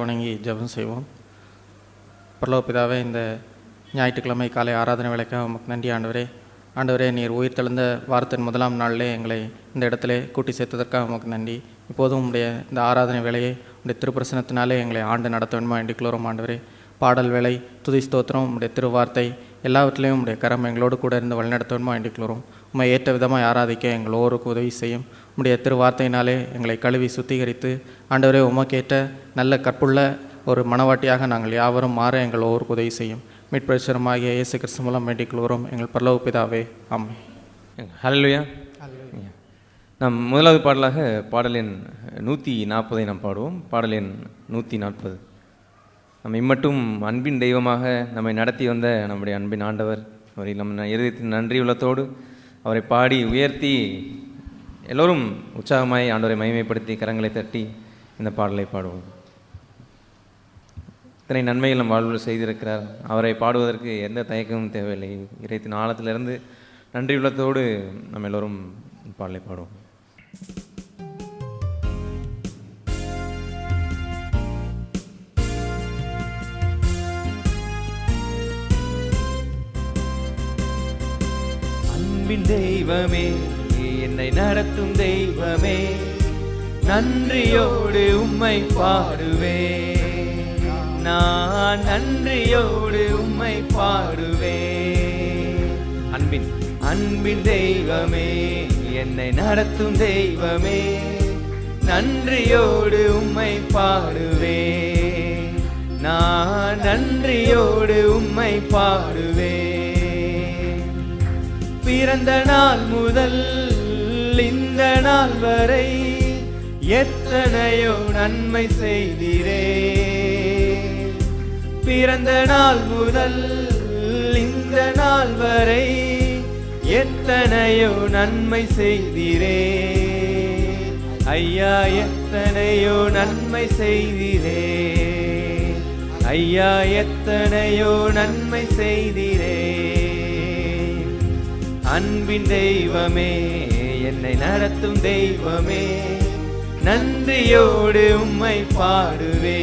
வணங்கி ஜெபம் செய்வோம். பரலோக பிதாவே, இந்த ஞாயிற்றுக்கிழமை காலை ஆராதனை வேலைக்காக உமக்கு நன்றி ஆண்டவரே. ஆண்டவரே, நீர் உயிர் தெழுந்த வாரத்தின் முதலாம் நாளிலே எங்களை இந்த இடத்துல கூட்டி சேர்த்ததற்காக உமக்கு நன்றி. இப்போதும் உடைய இந்த ஆராதனை வேலையை உடைய திருப்பிரசனத்தினாலே எங்களை ஆண்டு நடத்த வேண்டுமா எண்டிக்குள்ளோரும் ஆண்டவரே. பாடல் வேலை, துதி ஸ்தோத்திரம், உடைய திருவார்த்தை எல்லாவற்றிலையும் உடைய கரம் எங்களோடு கூட இருந்து வழிநடத்த வேண்டுமா எண்டிக்குள்ளோரும். உண்மை ஏற்ற விதமாக ஆராதிக்க எங்களோருக்கு உதவி செய்யும். உடைய திருவார்த்தையினாலே எங்களை கழுவி சுத்திகரித்து ஆண்டவரே உமக்கேற்ற நல்ல கற்புள்ள ஒரு மனவாட்டியாக நாங்கள் யாவரும் மாற எங்கள் ஒவ்வொருக்கு உதவி செய்யும். மீட்பரமாகிய இயேசு கிறிஸ்து மூலம் வேண்டிக்கொள்கிறோம் எங்கள் பரலோக பிதாவே, ஆமென். ஹல்லேலூயா. நாம் முதலாவது பாடலாக பாடல் எண் 140 நாம் பாடுவோம். பாடல் எண் 140. நம்ம இம்மட்டும் அன்பின் தெய்வமாக நம்மை நடத்தி வந்த நம்முடைய அன்பின் ஆண்டவர் அவரை நம்ம இருதயத்தின் நன்றி உள்ளத்தோடு அவரை பாடி உயர்த்தி எல்லோரும் உற்சாகமாய் ஆண்டவரை மகிமைப்படுத்தி கரங்களை தட்டி இந்த பாடலை பாடுவோம். இத்தனை நன்மைகள் நம் வாழ்வில் செய்திருக்கிறார். அவரை பாடுவதற்கு எந்த தயக்கமும் தேவையில்லை. இதயத்தின் ஆழத்திலிருந்து நன்றி உள்ளத்தோடு நம்ம எல்லோரும் பாடலை பாடுவோம். அன்பின் தெய்வமே, என்னை நடத்தும் தெய்வமே, நன்றியோடு உம்மை பாடுவே. நான் நன்றியோடு உம்மை பாடுவே. அன்பின் தெய்வமே, என்னை நடத்தும் தெய்வமே, நன்றியோடு உம்மை பாடுவே. நான் நன்றியோடு உம்மை பாடுவே. பிறந்த நாள் முதல் இந்த நாள் வரை எத்தனையோ நன்மை செய்தீரே. பிறந்த நாள் முதல் இந்த நாள் வரை எத்தனையோ நன்மை செய்தீரே. ஐயா, எத்தனையோ நன்மை செய்தீரே. ஐயா, எத்தனையோ நன்மை செய்தீரே. அன்பின் தெய்வமே, என்னை நடத்தும் தெய்வமே, நன்றியோடு உம்மை பாடுவே.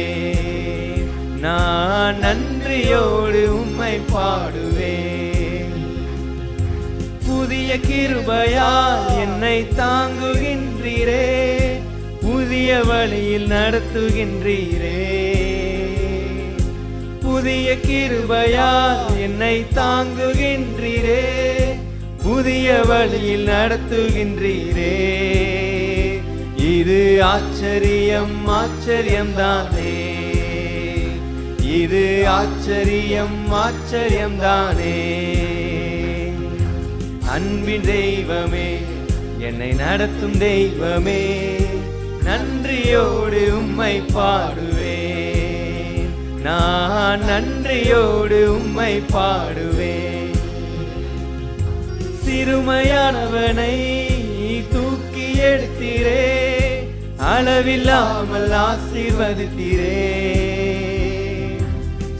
நான் நன்றியோடு உம்மை பாடுவே. புதிய கிருபையால் என்னை தாங்குகின்றீரே, புதிய வழியில் நடத்துகின்றீரே. புதிய கிருபையால் என்னை தாங்குகின்றீரே, புதிய வழியில் நடத்துகின்றீரே. இது ஆச்சரியம், ஆச்சரியம்தானே. இது ஆச்சரியம், ஆச்சரியம்தானே. அன்பின் தெய்வமே, என்னை நடத்தும் தெய்வமே, நன்றியோடு உம்மை பாடுவே. நான் நன்றியோடு உம்மை பாடுவே. சிறுமையானவனை தூக்கி எடுத்தீரே, அளவில்லாமல் ஆசீர்வதித்தீரே.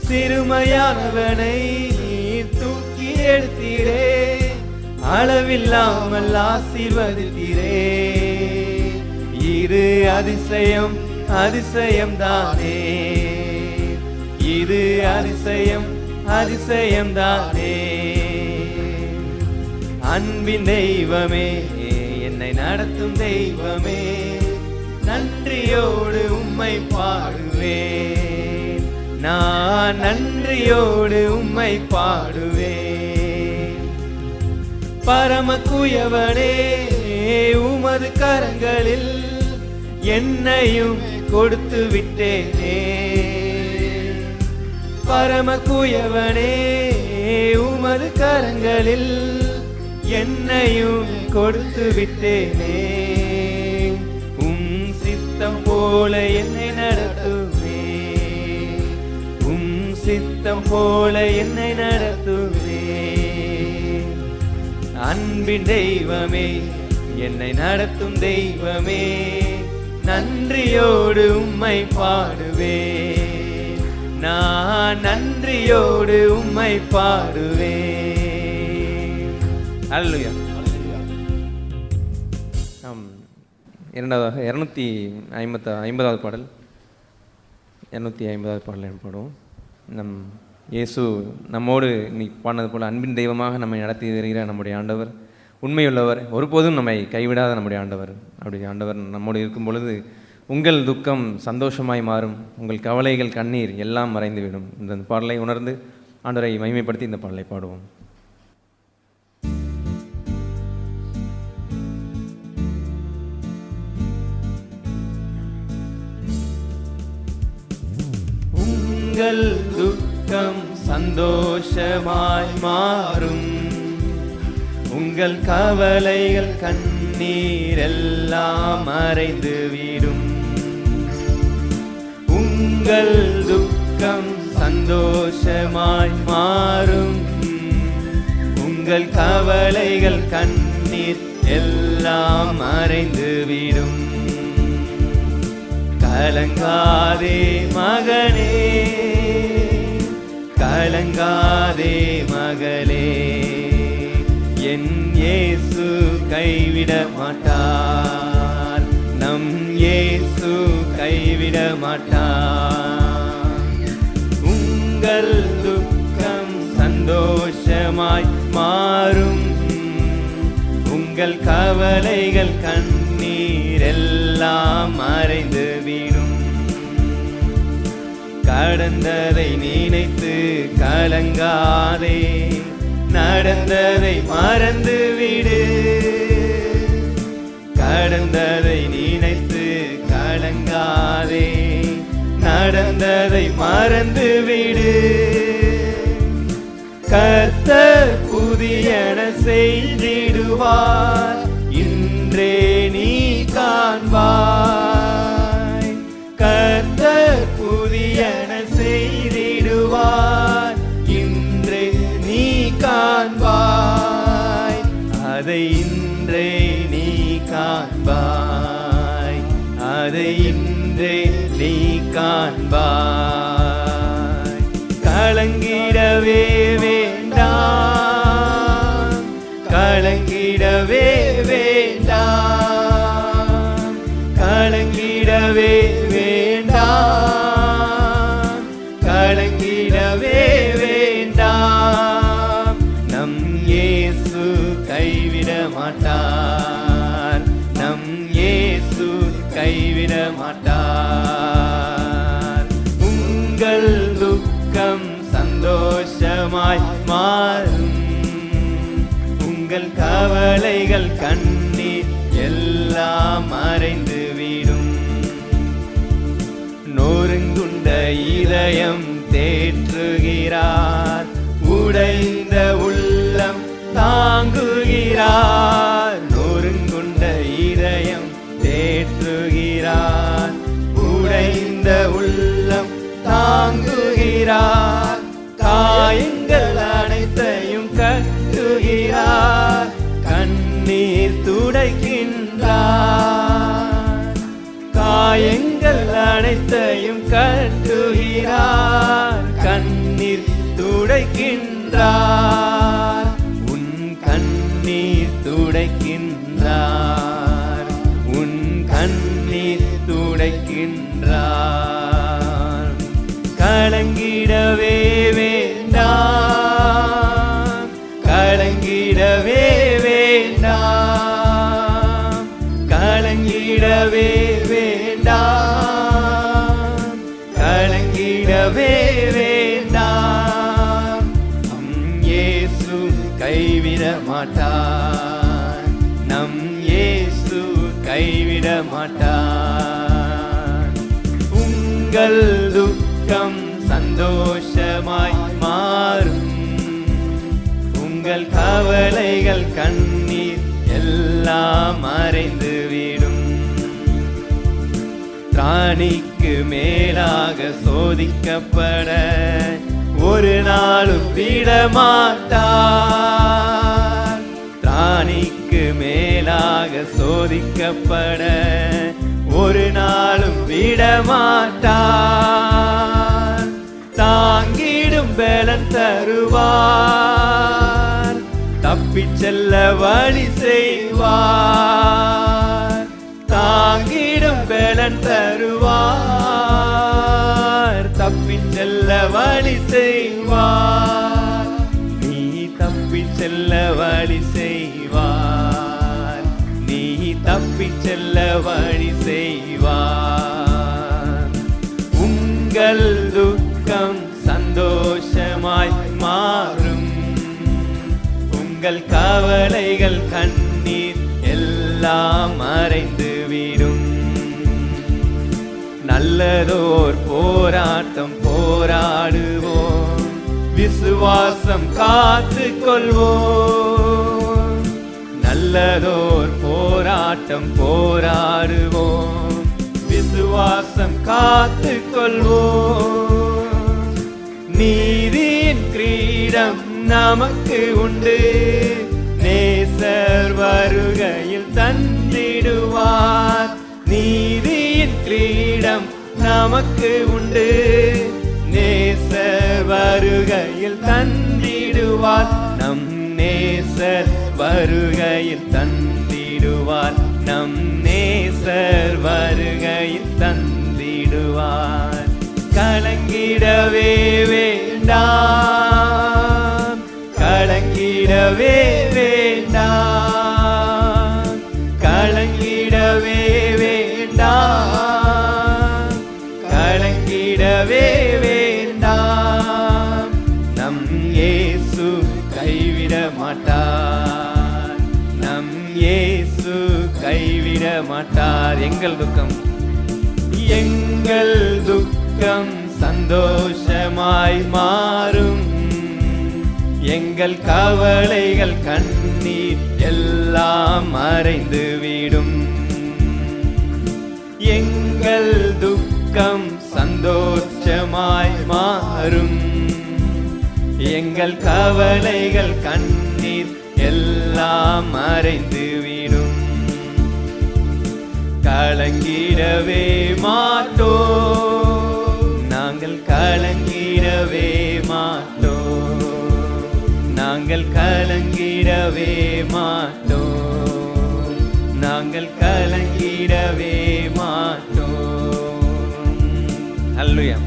சிறுமையானவனை தூக்கி எடுத்தீரே, அளவில்லாமல் ஆசீர்வதித்தீரே. இது அதிசயம், அதிசயம்தானே. இது அதிசயம், அதிசயம்தானே. அன்பின் தெய்வமே, என்னை நடத்தும் தெய்வமே, நன்றியோடு உம்மை பாடுவே. நான் நன்றியோடு உம்மை பாடுவே. பரமக்குயவனே, உமது கரங்களில் என்னையும் கொடுத்து விட்டேனே. பரமக்குயவனே, உமது கரங்களில் என்னையும் கொடுத்து விட்டேனே. உம் சித்தம் போல என்னை நடத்துவே. உம் சித்தம் போல என்னை நடத்துவே. அன்பின் தெய்வமே, என்னை நடத்தும் தெய்வமே, நன்றியோடு உம்மை பாடுவே. நான் நன்றியோடு உம்மை பாடுவே. அல்லேலூயா. இரண்டாவதாக 250வது பாடல். 250வது பாடலை பாடுவோம். இயேசு நம்மோடு இன்னைக்கு பாடினது போல் அன்பின் தெய்வமாக நம்மை நடத்தி வருகிற நம்முடைய ஆண்டவர் உண்மையுள்ளவர், ஒருபோதும் நம்மை கைவிடாத நம்முடைய ஆண்டவர். அப்படி ஆண்டவர் நம்மோடு இருக்கும் பொழுது உங்கள் துக்கம் சந்தோஷமாய் மாறும், உங்கள் கவலைகள் கண்ணீர் எல்லாம் மறைந்துவிடும். இந்த பாடலை உணர்ந்து ஆண்டவரை மகிமைப்படுத்தி இந்த பாடலை பாடுவோம். உங்கள் துக்கம் சந்தோஷமாய் மாறும், உங்கள் கவலைகள் கண்ணீர் எல்லாம் மறைந்துவிடும். உங்கள் துக்கம் சந்தோஷமாய் மாறும், உங்கள் கவலைகள் கண்ணீர் எல்லாம் மறைந்துவிடும். கலங்காதே மகனே, கலங்காதே மகளே, என் இயேசு கைவிட மாட்டார், நம் இயேசு கைவிட மாட்டார். உங்கள் துக்கம் சந்தோஷமாய் மாறும், உங்கள் கவலைகள் கண்ணீர் எல்லாம் மறைந்துவிடும். கடந்ததை நினைத்து கலங்காதே, நடந்ததை மறந்துவிடு. கடந்ததை நினைத்து கலங்காதே, நடந்ததை மறந்துவிடு. கர்த்தர் புதியன செய்திடுவார், இன்றே நீ காண்பாய். கர்த்தர் புதியன செய்திடுவார், இன்றே நீ காண்பாய். அதை இன்றே நீ காண்பாய், அதை இன்றே நீ காண்பாய். கலங்கிடவே வேண்டாம், கலங்கிடவே வேண்டாம், கலங்கிடவே வேண்டாம், கலங்கிடவே வேண்டாம். நம் இயேசு கைவிட மாட்டார், நம் இயேசு கைவிட மாட்டார். உங்கள் துக்கம் சந்தோஷமாய் மாறும், உங்கள் கவலைகள் கண்ணீர் எல்லாம் மறைந்துவிடும். நொறுங்குண்ட இதயம் தேற்றுகிறார், உடைந்த உள்ளம் தாங்குகிறார். நொறுங்குண்ட இதயம் தேற்றுகிறார், உடைந்த உள்ளம் தாங்குகிறார். காயங்கள் அனைத்தையும் கட்டுகிறார், கண்ணீர் துடைக்கின்றார். காயங்கள் அனைத்தையும் கட்டுகிறார், கண்ணீர் துடைக்கின்றார். உன் கண்ணீர் துடைக்கின்றார், உன் கண்ணீர் துடைக்கின்றார். கலங்கிடவே வேண்டாம், கலங்கிடவே வேண்டாம், கலங்கிடவே வேண்டாம், கலங்கிடவே வேண்டாம். நம் இயேசு கைவிட மாட்டார், நம் இயேசு கைவிட மாட்டார். உங்கள் துக்கம் சந்தோஷமாய் மாறும், உங்கள் கவலைகள் கண்ணீர் எல்லாம் மறைந்துவிடும். திராணிக்கு மேலாக சோதிக்கப்பட ஒரு நாளும் விடமாட்டார். திராணிக்கு மேலாக சோதிக்கப்பட ஒரு நாளும் விடமாட்டார். தாங்கிடும் பலன் தருவார், தப்பிச் செல்ல வழி செய்வார். தாங்கிடும் பலன் தருவார், செல்ல வழி செய்வார். நீ தப்பி செல்ல வழி செய்வார். நீ தப்பி செல்ல வழி செய்வார். உங்கள் துக்கம் சந்தோஷமாய் மாறும். உங்கள் கவலைகள் கண்ணீர் எல்லாம் மறைந்துவிடும். நல்லதோர் போராட்டம் போராடுவோம், விசுவாசம் காத்து கொள்வோம். நல்லதோர் போராட்டம் போராடுவோம், விசுவாசம் காத்து கொள்வோம். நீதியின் கிரீடம் நமக்கு உண்டு, நேசர் வருகையில் தந்திடுவார். நீதியின் கிரீடம் நமக்கு உண்டு, நேசர் வருகையில் தந்திடுவார். நம் நேசர் வருகையில் தந்திடுவார். நம் நேசர் வருகையில் தந்திடுவார். கலங்கிடவே வேண்டாம், கலங்கிடவே வேண்டாம், கலங்கிடவே வேண்டாம், கலங்கிடவே வேண்டாம். நம் இயேசு கைவிட மாட்டார், நம் இயேசு கைவிட மாட்டார். எங்கள் துக்கம் சந்தோஷமாய் மாறும். எங்கள் கவலைகள் கண்ணீர் எல்லாம் மறைந்துவிடும். எங்கள் துக்கம் சந்தோஷமாய் மாறும். எங்கள் கவலைகள் கண்ணீர் எல்லாம் மறைந்துவிடும். கலங்கிடவே மாட்டோம், நாங்கள் கலங்கிடவே மாட்டோம், நாங்கள் கலங்கிடவே மாட்டோம், நாங்கள் கலங்கிடவே மாட்டோம். அல்லேலூயா.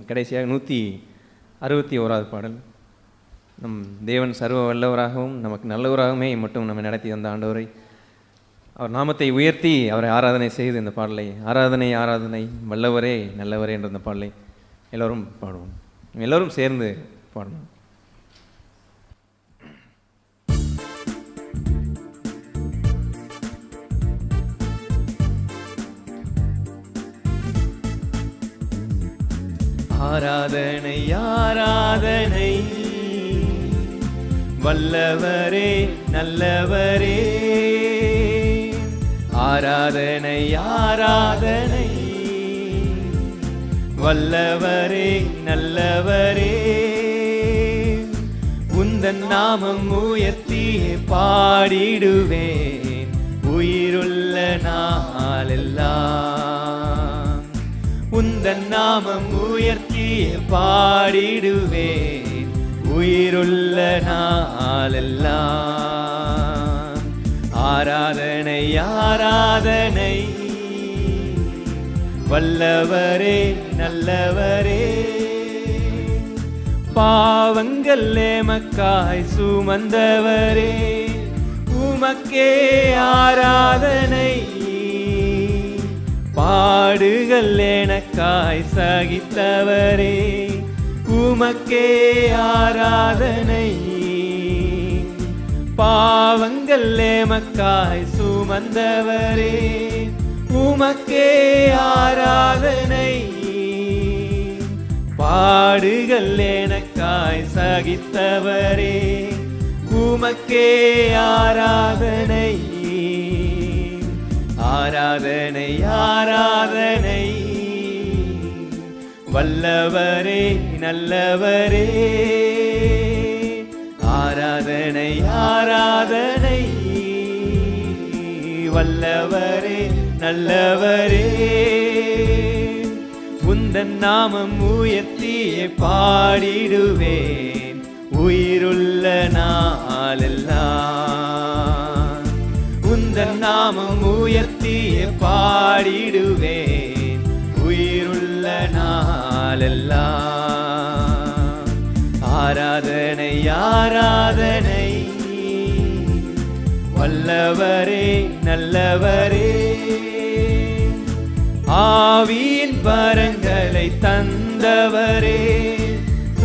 கடைசியாக 161வது பாடல். நம் தேவன் சர்வ வல்லவராகவும் நமக்கு நல்லவராகவுமே மட்டும் நம்மை நடத்தி வந்த ஆண்டவரை, அவர் நாமத்தை உயர்த்தி அவரை ஆராதனை செய்து இந்த பாடலை ஆராதனை ஆராதனை வல்லவரே நல்லவரே என்ற இந்த பாடலை எல்லோரும் பாடுவோம். எல்லோரும் சேர்ந்து பாடணும். ஆராதனை ஆராதனை வல்லவரே நல்லவரே. ஆராதனை ஆராதனை வல்லவரே நல்லவரே. உந்தன் நாமம் உயர்த்தியே பாடிடுவேன் உயிருள்ள நாளெல்லாம். உந்தன் நாமம் உயர்த்தியே பாடிடுவேன் உயிருள்ள நாளெல்லாம். ஆராதனை ஆராதனை வல்லவரே நல்லவரே. பாவங்கள் எமக்காய் சுமந்தவரே உமக்கே ஆராதனை. பாடுகள் எனக்காய் சகித்தவரே உமக்கே ஆராதனை. பாவங்கள் எமக்காய் சுமந்தவரே உமக்கே ஆராதனை. பாடுகள் எனக்காய் சகித்தவரே உமக்கே ஆராதனை. ஆராதனை ஆராதனை வல்லவரே நல்லவரே. ஆராதனை ஆராதனை வல்லவரே நல்லவரே. உந்தன் நாமம் உயர்த்தியே பாடிடுவேன் உயிருள்ள நாளெல்லாம். உந்தன் நாமம் உயர்த்தியே பாடிடுவேன் உயிர் நாளெல்லாம். ஆராதனை ஆராதனை, வல்லவரே நல்லவரே, ஆவியின் வரங்களை தந்தவரே,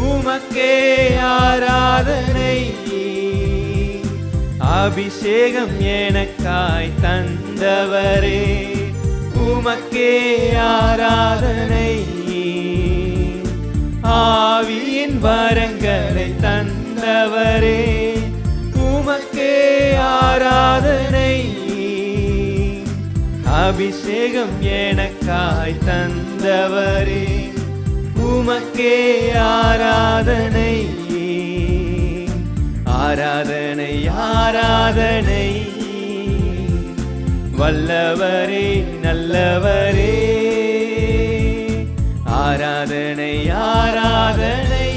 உமக்கே ஆராதனை. அபிஷேகம் எனக்காய் தந்தவரே, உமக்கே ஆராதனை. ஆவியின் வரங்களை தந்தவரே, உமக்கே ஆராதனை. அபிஷேகம் எனக்காய் தந்தவரே, உமக்கே ஆராதனை. ஆராதனை ஆராதனை, வல்லவரே நல்லவரே, ஆராதனை ஆராதனை,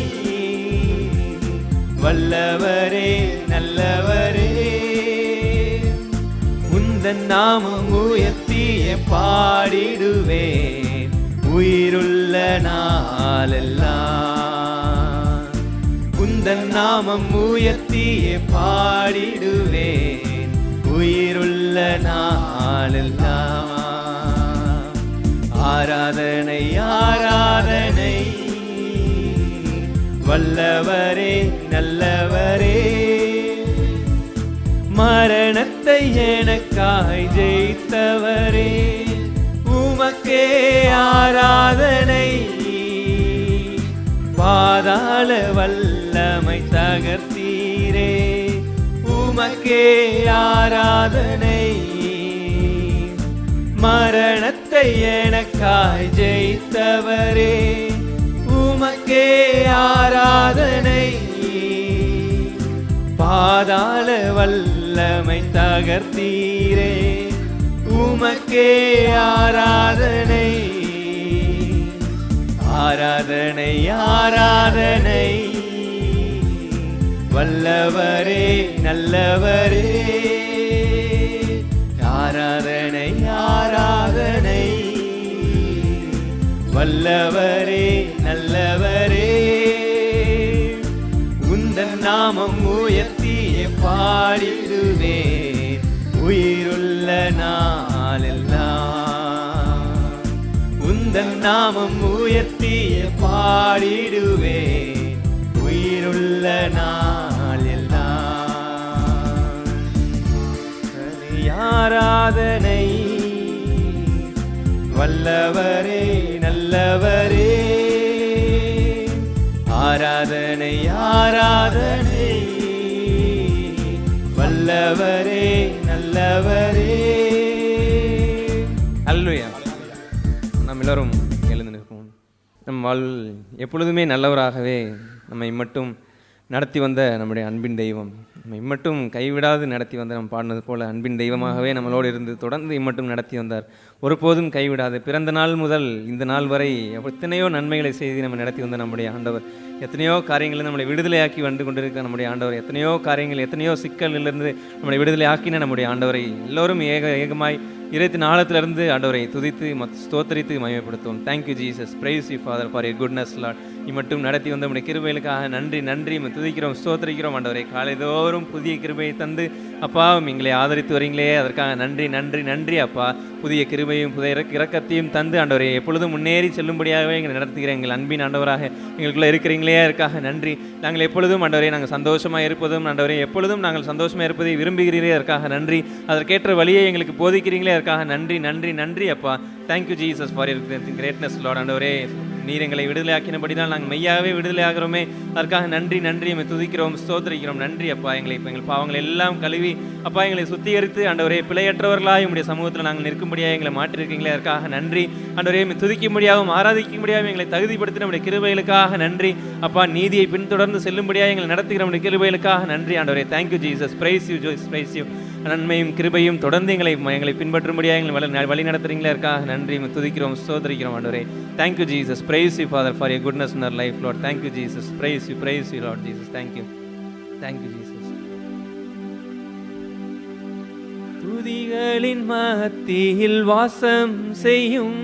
வல்லவரே நல்லவரே. உந்தன் நாமம் உயர்த்திய பாடிடுவேன் உயிருள்ள நாளெல்லாம். உந்தன் நாமம் உயர்த்திய பாடிடுவேன் உயிருள்ள நாளெல்லாம். ஆராதனை ஆராதனை, வல்லவரே நல்லவரே, மரணத்தை எனக்காய் ஜெயித்தவரே, உமக்கே ஆராதனை. பாதாள வல்லமை தகர்த்தீரே, உமக்கே ஆராதனை. மரணத்தை எனக்காய் ஜெயித்தவரே, உமக்கே ஆராதனை. பாதாள வல்லமை தகர்த்தீரே, உமக்கே ஆராதனை. ஆராதனை ஆராதனை, வல்லவரே நல்லவரே, ஆராதனை ஆராதனை, வல்லவரே நல்லவரே. உந்தன் நாமம் உயர்த்திய பாடிடுவேன் உயிருள்ள நாளெல்லாம். உந்தன் நாமம் உயர்த்திய பாடிடுவேன் உயிருள்ள நாளெல்லாம். ஆராதனை, வல்லவரே நல்லவரே, ஆராதனை ஆராதனை, வல்லவரே நல்லவரே. அல்லேலூயா. நாம் எல்லோரும் எழுந்து நிற்போம். நம் வாழ்வில் எப்பொழுதுமே நல்லவராகவே நம்மை மட்டும் நடத்தி வந்த நம்முடைய அன்பின் தெய்வம், நம்ம இம்மட்டும் கைவிடாது நடத்தி வந்த நம்ம பாடினது போல அன்பின் தெய்வமாகவே நம்மளோடு இருந்து தொடர்ந்து இம்மட்டும் நடத்தி வந்தார். ஒருபோதும் கைவிடாது பிறந்த நாள் முதல் இந்த நாள் வரை எத்தனையோ நன்மைகளை செய்து நம்ம நடத்தி வந்த நம்முடைய ஆண்டவர், எத்தனையோ காரியங்களை நம்மளை விடுதலையாக்கி வந்து கொண்டிருக்க நம்முடைய ஆண்டவர், எத்தனையோ காரியங்கள் எத்தனையோ சிக்கலிலிருந்து நம்மளை விடுதலை ஆக்கின நம்முடைய ஆண்டவரை எல்லோரும் ஏகமாய் இறைத்தின் ஆழத்திலிருந்து ஆண்டவரை துதித்து ஸ்தோத்தரித்து மகிமைப்படுத்துவோம். Thank you Jesus, praise you father for your goodness lord. இம்மட்டும் நடத்தி வந்த நம்முடைய கிருபைகளுக்காக நன்றி நன்றி துதிக்கிறோம் ஸ்தோத்தரிக்கிறோம் ஆண்டவரை. காலைதோறும் புதிய கிருபையை தந்து அப்பா எங்களை ஆதரித்து வரீங்களே, அதற்காக நன்றி நன்றி நன்றி அப்பா. புதிய கிருபையும் புதிய இரக்கத்தையும் தந்து ஆண்டவரை எப்பொழுதும் முன்னேறி செல்லும்படியாகவே எங்களை நடத்துகிற எங்கள் அன்பின் ஆண்டவராக எங்களுக்குள்ளே இருக்கிறீங்களே, அதற்காக நன்றி. நாங்கள் எப்பொழுதும் ஆண்டவரை நாங்கள் சந்தோஷமாக இருப்பதும் ஆண்டவரை எப்பொழுதும் நாங்கள் சந்தோஷமாக இருப்பதை விரும்புகிறீரே, அதற்காக நன்றி. அதற்கேற்ற வழியை எங்களுக்கு போதிக்கிறீங்களே, அதற்காக நன்றி நன்றி நன்றி அப்பா. Thank you Jesus for your greatness Lord. ஆண்டவரே நீர் எங்களை விடுதலையாக்கினபடிதான் நாங்கள் மெய்யாகவே விடுதலை ஆகிறோமே, அதற்காக நன்றி நன்றி எங்களை துதிக்கிறோம் ஸ்தோத்திரிக்கிறோம். நன்றி அப்பா. எங்களை இப்போ எங்கள் பாவங்களை எல்லாம் கழுவி அப்பா எங்களை சுத்திகரித்து ஆண்டவரே பிழையற்றவர்களாக உடைய சமூகத்தில் நாங்கள் நிற்கும்படியாக எங்களை மாற்றிருக்கீங்களே, அதற்காக நன்றி ஆண்டவரே. துதிக்கும்படியாகவும் ஆராதிக்கும்படியாகவும் எங்களை தகுதிப்படுத்தி நம்முடைய கிருபைகளுக்காக நன்றி அப்பா. நீதியை பின்தொடர்ந்து செல்லும்படியாக எங்களை நடத்துகிற நம்முடைய கிருபைகளுக்காக நன்றி ஆண்டவரே. Thank you Jesus, praise you Joice, price you. நன்மையும் கிருபையும் தொடர்ந்து எங்களை பின்பற்றும்படியாக எங்களை வழி நடத்துறீங்களே, அதற்காக நன்றி துதிக்கிறோம் ஸ்தோத்திரிக்கிறோம் ஆண்டவரே. Thank you Jesus, praise you father for your goodness in our life lord. Thank you Jesus, praise you lord Jesus. Thank you Jesus. துதிகளின் மத்தியில் வாசம் செய்யும்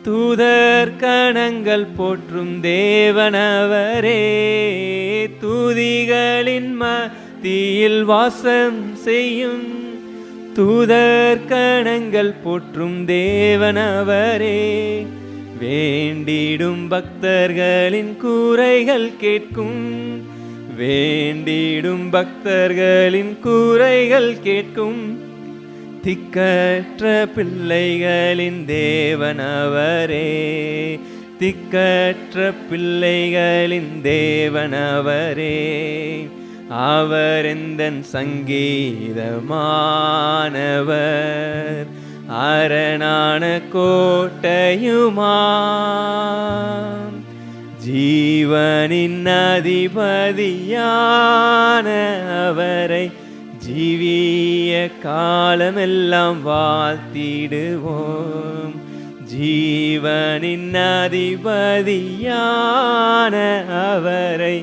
தூதர் கணங்கள் போற்றும் தேவனவரே, தூதிகளின் மத்தியில் வாசம் செய்யும் தூதர் கணங்கள் போற்றும் தேவனவரே, வேண்டிடும் பக்தர்களின் கூரைகள் கேட்கும், வேண்டிடும் பக்தர்களின் கூரைகள் கேட்கும் திக்கற்ற பிள்ளைகளின் தேவனவரே, திக்கற்ற பிள்ளைகளின் தேவனவரே, அவர் எந்தன் சங்கீதமானவர், அரணான கோட்டையுமாம், ஜீவனின் அதிபதியான அவரை ஜீவிய காலமெல்லாம் வாழ்த்திடுவோம், ஜீவனின் அதிபதியான அவரை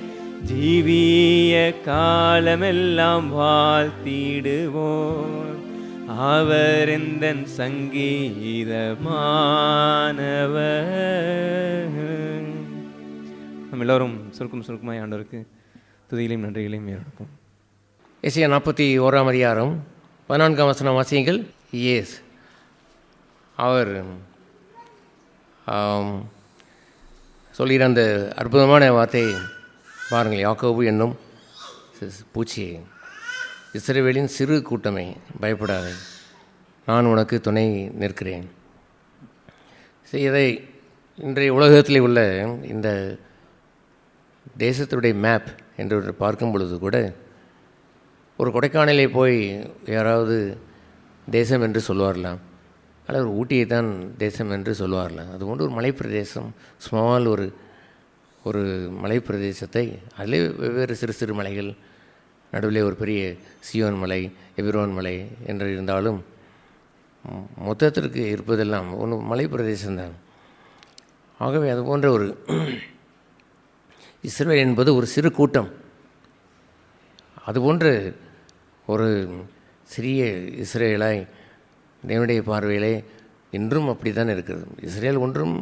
ஜீவிய காலமெல்லாம் வாழ்த்திடுவோம், அவர் எந்தன் சங்கீதமானவர். நம்ம எல்லோரும் சுருக்கமாய் ஆண்டவருக்கு துதிகளையும் நன்றிகளையும் ஏறெடுப்போம். எசையா 41ஆம் அதிகாரம் 14ஆம் வசனம் வாசியுங்கள். எஸ், அவர் சொல்கிற அந்த அற்புதமான வார்த்தை பாருங்கள். யாக்கோபு என்னும் பூச்சியை, இஸ்ரவேலின் சிறு கூட்டமே, பயப்படாதே, நான் உனக்கு துணை நிற்கிறேன். இதை இன்றைய உலகத்தில் உள்ள இந்த தேசத்துடைய மேப் என்று பார்க்கும் பொழுது கூட ஒரு கொடைக்கானலே போய் யாராவது தேசம் என்று சொல்லுவார்களாம், அல்லது ஒரு ஊட்டியை தான் தேசம் என்று சொல்லுவார்களாம். அதுபோன்று ஒரு மலைப்பிரதேசம், ஸ்மால் ஒரு மலைப்பிரதேசத்தை, அதிலே வெவ்வேறு சிறு சிறு மலைகள், நடுவிலே ஒரு பெரிய சியோன் மலை, எபிரோன் மலை என்று இருந்தாலும் மொத்தத்திற்கு இருப்பதெல்லாம் ஒன்று மலைப்பிரதேசம்தான். ஆகவே அதுபோன்ற ஒரு இஸ்ரவேல் என்பது ஒரு சிறு கூட்டம். அதுபோன்று ஒரு சிறிய இஸ்ரேலாய் தேவனுடைய பார்வையிலே இன்றும் அப்படி தான் இருக்கிறது. இஸ்ரேல் ஒன்றும்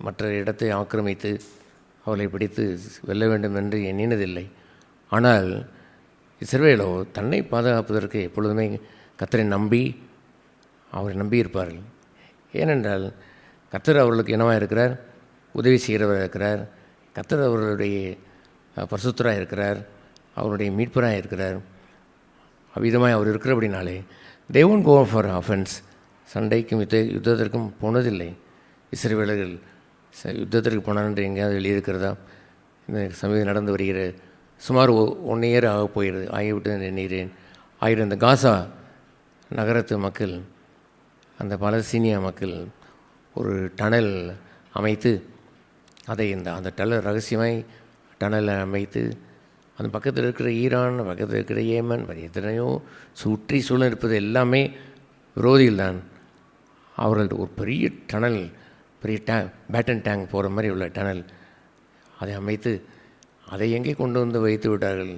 மற்ற இடத்தை ஆக்கிரமித்து அவளை பிடித்து வெல்ல வேண்டும் என்று எண்ணினதில்லை. ஆனால் இஸ்ரவேலோ தன்னை பாதுகாப்பதற்கு எப்பொழுதுமே கர்த்தரை நம்பி அவரை நம்பியிருப்பார்கள். ஏனென்றால் கர்த்தர் அவர்களுக்கு என்னவாக இருக்கிறார்? உதவி செய்கிறவராக இருக்கிறார். கர்த்தர் அவர்களுடைய பரிசுத்தராக இருக்கிறார், அவருடைய மீட்பராக இருக்கிறார். அவ்விதமாய் அவர் இருக்கிற அப்படின்னாலே they won't go for offense. சண்டைக்கும் யுத்தத்திற்கும் போனதில்லை. இஸ்ரவேலர்கள் யுத்தத்திற்கு போனார் என்று எங்கேயாவது எழுதியிருக்கிறதா? இந்த சமயம் நடந்து வருகிற சுமார் 1 இயர் ஆகிவிட்டு எண்ணுகிறேன். இந்த காசா நகரத்து மக்கள், அந்த பலஸ்தீனிய மக்கள் ஒரு டனல் அமைத்து அதை அந்த டனல் ரகசியமாய் டனலை அமைத்து அந்த பக்கத்தில் இருக்கிற ஈரான், பக்கத்தில் இருக்கிற ஏமன், எத்தனையோ சுற்றி சூழல் இருப்பது எல்லாமே விரோதிகள் தான். அவர்கள் ஒரு பெரிய டனல், பெரிய பேட்டன் டேங்க் போகிற மாதிரி உள்ள டனல் அதை அமைத்து அதை எங்கே கொண்டு வந்து வைத்து விட்டார்கள்.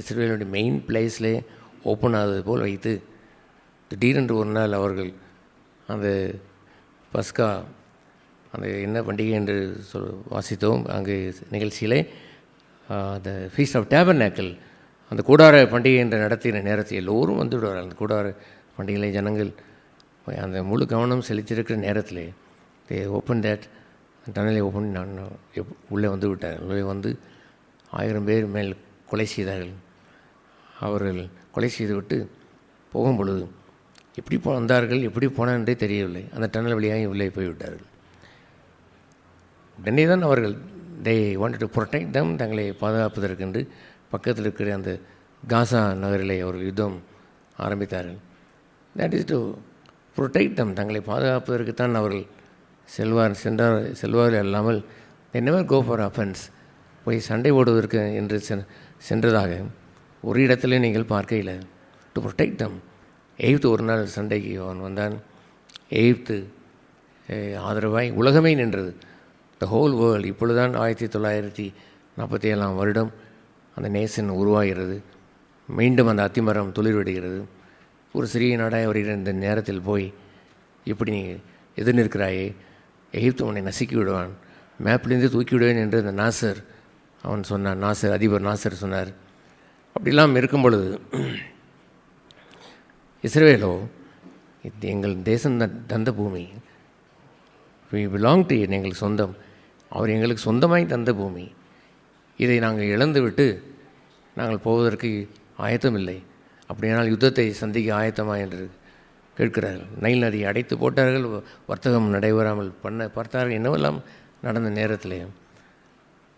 இஸ்ரேலுடைய மெயின் பிளேஸ்லே ஓப்பன் ஆகுது போல் வைத்து திடீரென்று ஒரு நாள் அவர்கள் அந்த பஸ்கா, அந்த என்ன பண்டிகை என்று வாசித்தோம் அங்கு நிகழ்ச்சியிலே, அந்த ஃபீஸ்ட் ஆஃப் டேபர்நாக்கிள், அந்த கூடார பண்டிகை என்று நடத்தின நேரத்தில் எல்லோரும் வந்து விடுவார்கள். அந்த கூடார பண்டிகையிலே ஜனங்கள் அந்த முழு கவனம் செலுத்தியிருக்கிற நேரத்தில் ஓப்பன் தேட் டனலை ஓப்பன் உள்ளே வந்து விட்டார்கள். உள்ளே வந்து 1000 பேர் மேல் கொலை செய்தார்கள். அவர்கள் கொலை செய்துவிட்டு போகும் பொழுது எப்படி வந்தார்கள், எப்படி போனார் என்றே தெரியவில்லை. அந்த டனல் வழியாக உள்ளே போய்விட்டார்கள். உடனே தான் அவர்கள் wanted to protect them, தங்களை பாதுகாப்பதற்கென்று பக்கத்தில் இருக்கிற அந்த காசா நகரிலே அவர்கள் யுத்தம் ஆரம்பித்தார்கள். That is to protect them, தங்களை பாதுகாப்பதற்குத்தான் அவர்கள் செல்வார்கள் அல்லாமல் they never go for offense, போய் சண்டை ஓடுவதற்கு என்று சென்றதாக ஒரு இடத்துல நீங்கள் பார்க்கையில். To protect them. எகிப்து ஒரு நாள் சண்டைக்கு அவன் வந்தான். எகிப்து ஆதரவாய் உலகமே நின்றது. The whole world. இப்பொழுதுதான் 1947ஆம் வருடம் அந்த நேசன் உருவாகிறது. மீண்டும் அந்த அத்திமரம் துளிர்விடுகிறது. ஒரு சிறிய நாடாக வருகிற இந்த நேரத்தில் போய் இப்படி நீ எதிர் நிற்கிறாயே, எகிப்து உன்னை நசுக்கி விடுவான், மேப்லேருந்து தூக்கி விடுவேன் என்று அந்த நாசர் அவன் சொன்னான். அதிபர் நாசர் சொன்னார். அப்படிலாம் இருக்கும் பொழுது இஸ்ரவேலோ, இது எங்கள் தேசம் தந்த பூமி, வி பிலாங் டு இட், எங்களுக்கு சொந்தம், அவர் எங்களுக்கு சொந்தமாய் தந்த பூமி, இதை நாங்கள் இழந்து விட்டு நாங்கள் போவதற்கு ஆயத்தமில்லை, அப்படியானால் யுத்தத்தை சந்திக்க ஆயத்தமா என்று கேட்கிறார்கள். நைல் நதியை அடைத்து போட்டார்கள், வர்த்தகம் நடைபெறாமல் பார்த்தார்கள். என்னவெல்லாம் நடந்த நேரத்தில்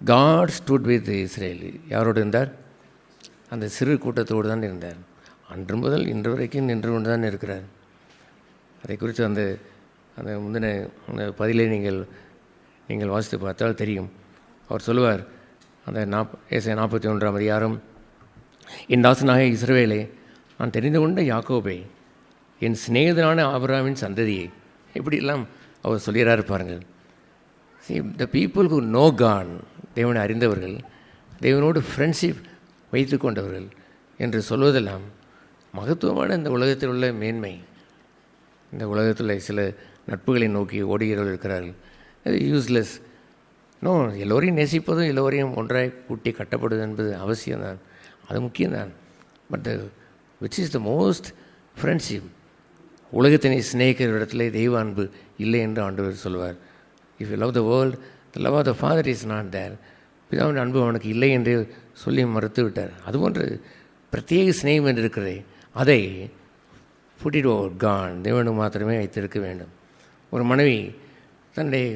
காட் ஸ்டூட் வித் இஸ்ரேல். யாரோடு இருந்தார்? அந்த சிறு கூட்டத்தோடு தான் இருந்தார். அன்று முதல் இன்று வரைக்கும் நின்று கொண்டு தான் இருக்கிறார். அதை குறித்து அந்த முந்தின பதிலை நீங்கள் வாசித்து பார்த்தால் தெரியும். அவர் சொல்லுவார், அந்த ஏசாயா 41ஆம் அதிகாரம், என் தாசனாக இஸ்ரவேலே, நான் தெரிந்து கொண்ட யாக்கோபே, என் சிநேகிதனான ஆபிரகாமின் சந்ததியை. இப்படியெல்லாம் அவர் சொல்கிறார் பாருங்கள். The people who know God, தேவனை அறிந்தவர்கள், தேவனோடு ஃப்ரெண்ட்ஷிப் வைத்து கொண்டவர்கள் என்று சொல்வதெல்லாம் மகத்துவமான இந்த உலகத்தில் உள்ள மேன்மை. இந்த உலகத்தில் சில நட்புகளை நோக்கி ஓடுகிறவர்கள் இருக்கிறார்கள். அது யூஸ்லெஸ். நோ, எல்லோரையும் நேசிப்பதும் எல்லோரையும் ஒன்றாய் கூட்டி கட்டப்படுவது என்பது அவசியம்தான், அது முக்கியம்தான். But which is the most friendship? உலகத்தினை சிநேகிக்கிற இடத்துல தெய்வ அன்பு இல்லை என்று ஆண்டவர் சொல்வார். If you love the world, the love of the father is not there. பிதாவின் அன்பு அவனுக்கு இல்லை என்று சொல்லி மறுத்து விட்டார். அதுபோன்று பிரத்யேக சிநேகம் என்று இருக்கிறதே, அதை புட்டிட் ஓவர் காட், தேவனுக்கு மாத்திரமே வைத்திருக்க வேண்டும். ஒரு மனைவி தன்னுடைய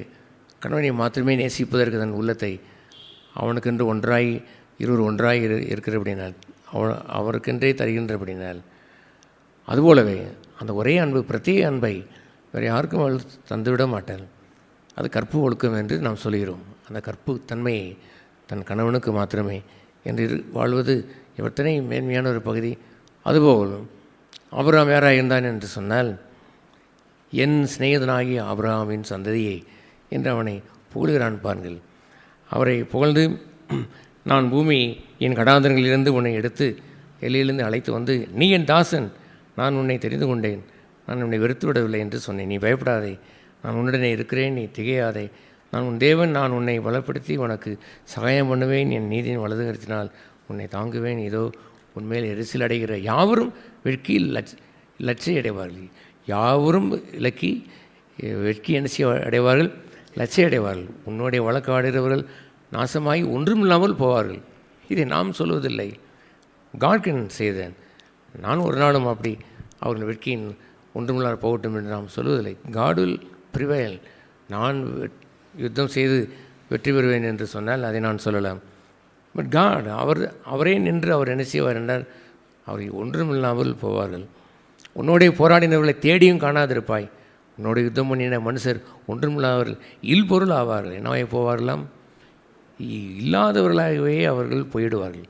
கணவனை மாத்திரமே நேசிப்பதற்கு தன் உள்ளத்தை அவனுக்கென்று இருவர் ஒன்றாய் இருக்கிறபடினால், அவருக்கென்றே தருகின்றபடினால், அதுபோலவே அந்த ஒரே அன்பு, பிரத்யேக அன்பை வேறு யாருக்கும் அவள் தந்துவிட மாட்டாள். அது கற்பு ஒழுக்கம் என்று நாம் சொல்கிறோம். அந்த கற்பு தன்மையை தன் கணவனுக்கு மாத்திரமே என்று வாழ்வது எத்தனை மேன்மையான ஒரு பகுதி. அதுபோல் ஆபிரகாம் யாராக இருந்தான் என்று சொன்னால், என் சிநேகிதனாகிய ஆபிரகாமின் சந்ததியை என்று அவனை புகழ்கிறான் பாருங்கள். அவரை புகழ்ந்து, நான் பூமி என் கடாந்திரங்களிலிருந்து உன்னை எடுத்து எல்லையிலிருந்து அழைத்து வந்து, நீ என் தாசன், நான் உன்னை தெரிந்து கொண்டேன், நான் உன்னை வெறுத்து விடவில்லை என்று சொன்னேன். நீ பயப்படாதே, நான் உன்னுடனே இருக்கிறேன், நீ திகையாதே, நான் உன் தேவன், நான் உன்னை பலப்படுத்தி உனக்கு சகாயம் பண்ணுவேன், என் நீதியின் வலது கரத்தினால் உன்னை தாங்குவேன். இதோ உன்மேல் எரிச்சல் அடைகிற யாவரும் வெட்கியில் லட்சை அடைவார்கள். யாவரும் வெட்கி என்ன அடைவார்கள்? லட்சை அடைவார்கள். உன்னுடைய வழக்காடுகிறவர்கள் நாசமாகி ஒன்றுமில்லாமல் போவார்கள். இதை நாம் சொல்வதில்லை, காட் கேன் சே தட். நான் ஒரு நாளும் அப்படி அவர்கள் வெட்கியின் ஒன்றுமில்லாமல் போகட்டும் என்று நாம் சொல்வதில்லை. God will prevail. நான் யுத்தம் செய்து வெற்றி பெறுவேன் என்று சொன்னால் அதை நான் சொல்லலாம். பட் காட், அவரே நின்று அவர் என்ன செய்வார் என்றால், அவரை ஒன்றுமில்லாமல் போவார்கள். உன்னோடைய போராடினவர்களை தேடியும் காணாதிருப்பாய். உன்னோட யுத்தம் பண்ணின மனுஷர் ஒன்றுமில்லாதவர்கள் இல்பொருள் ஆவார்கள். என்னவாய் போவார்களாம்? இல்லாதவர்களாகவே அவர்கள் போயிடுவார்கள்.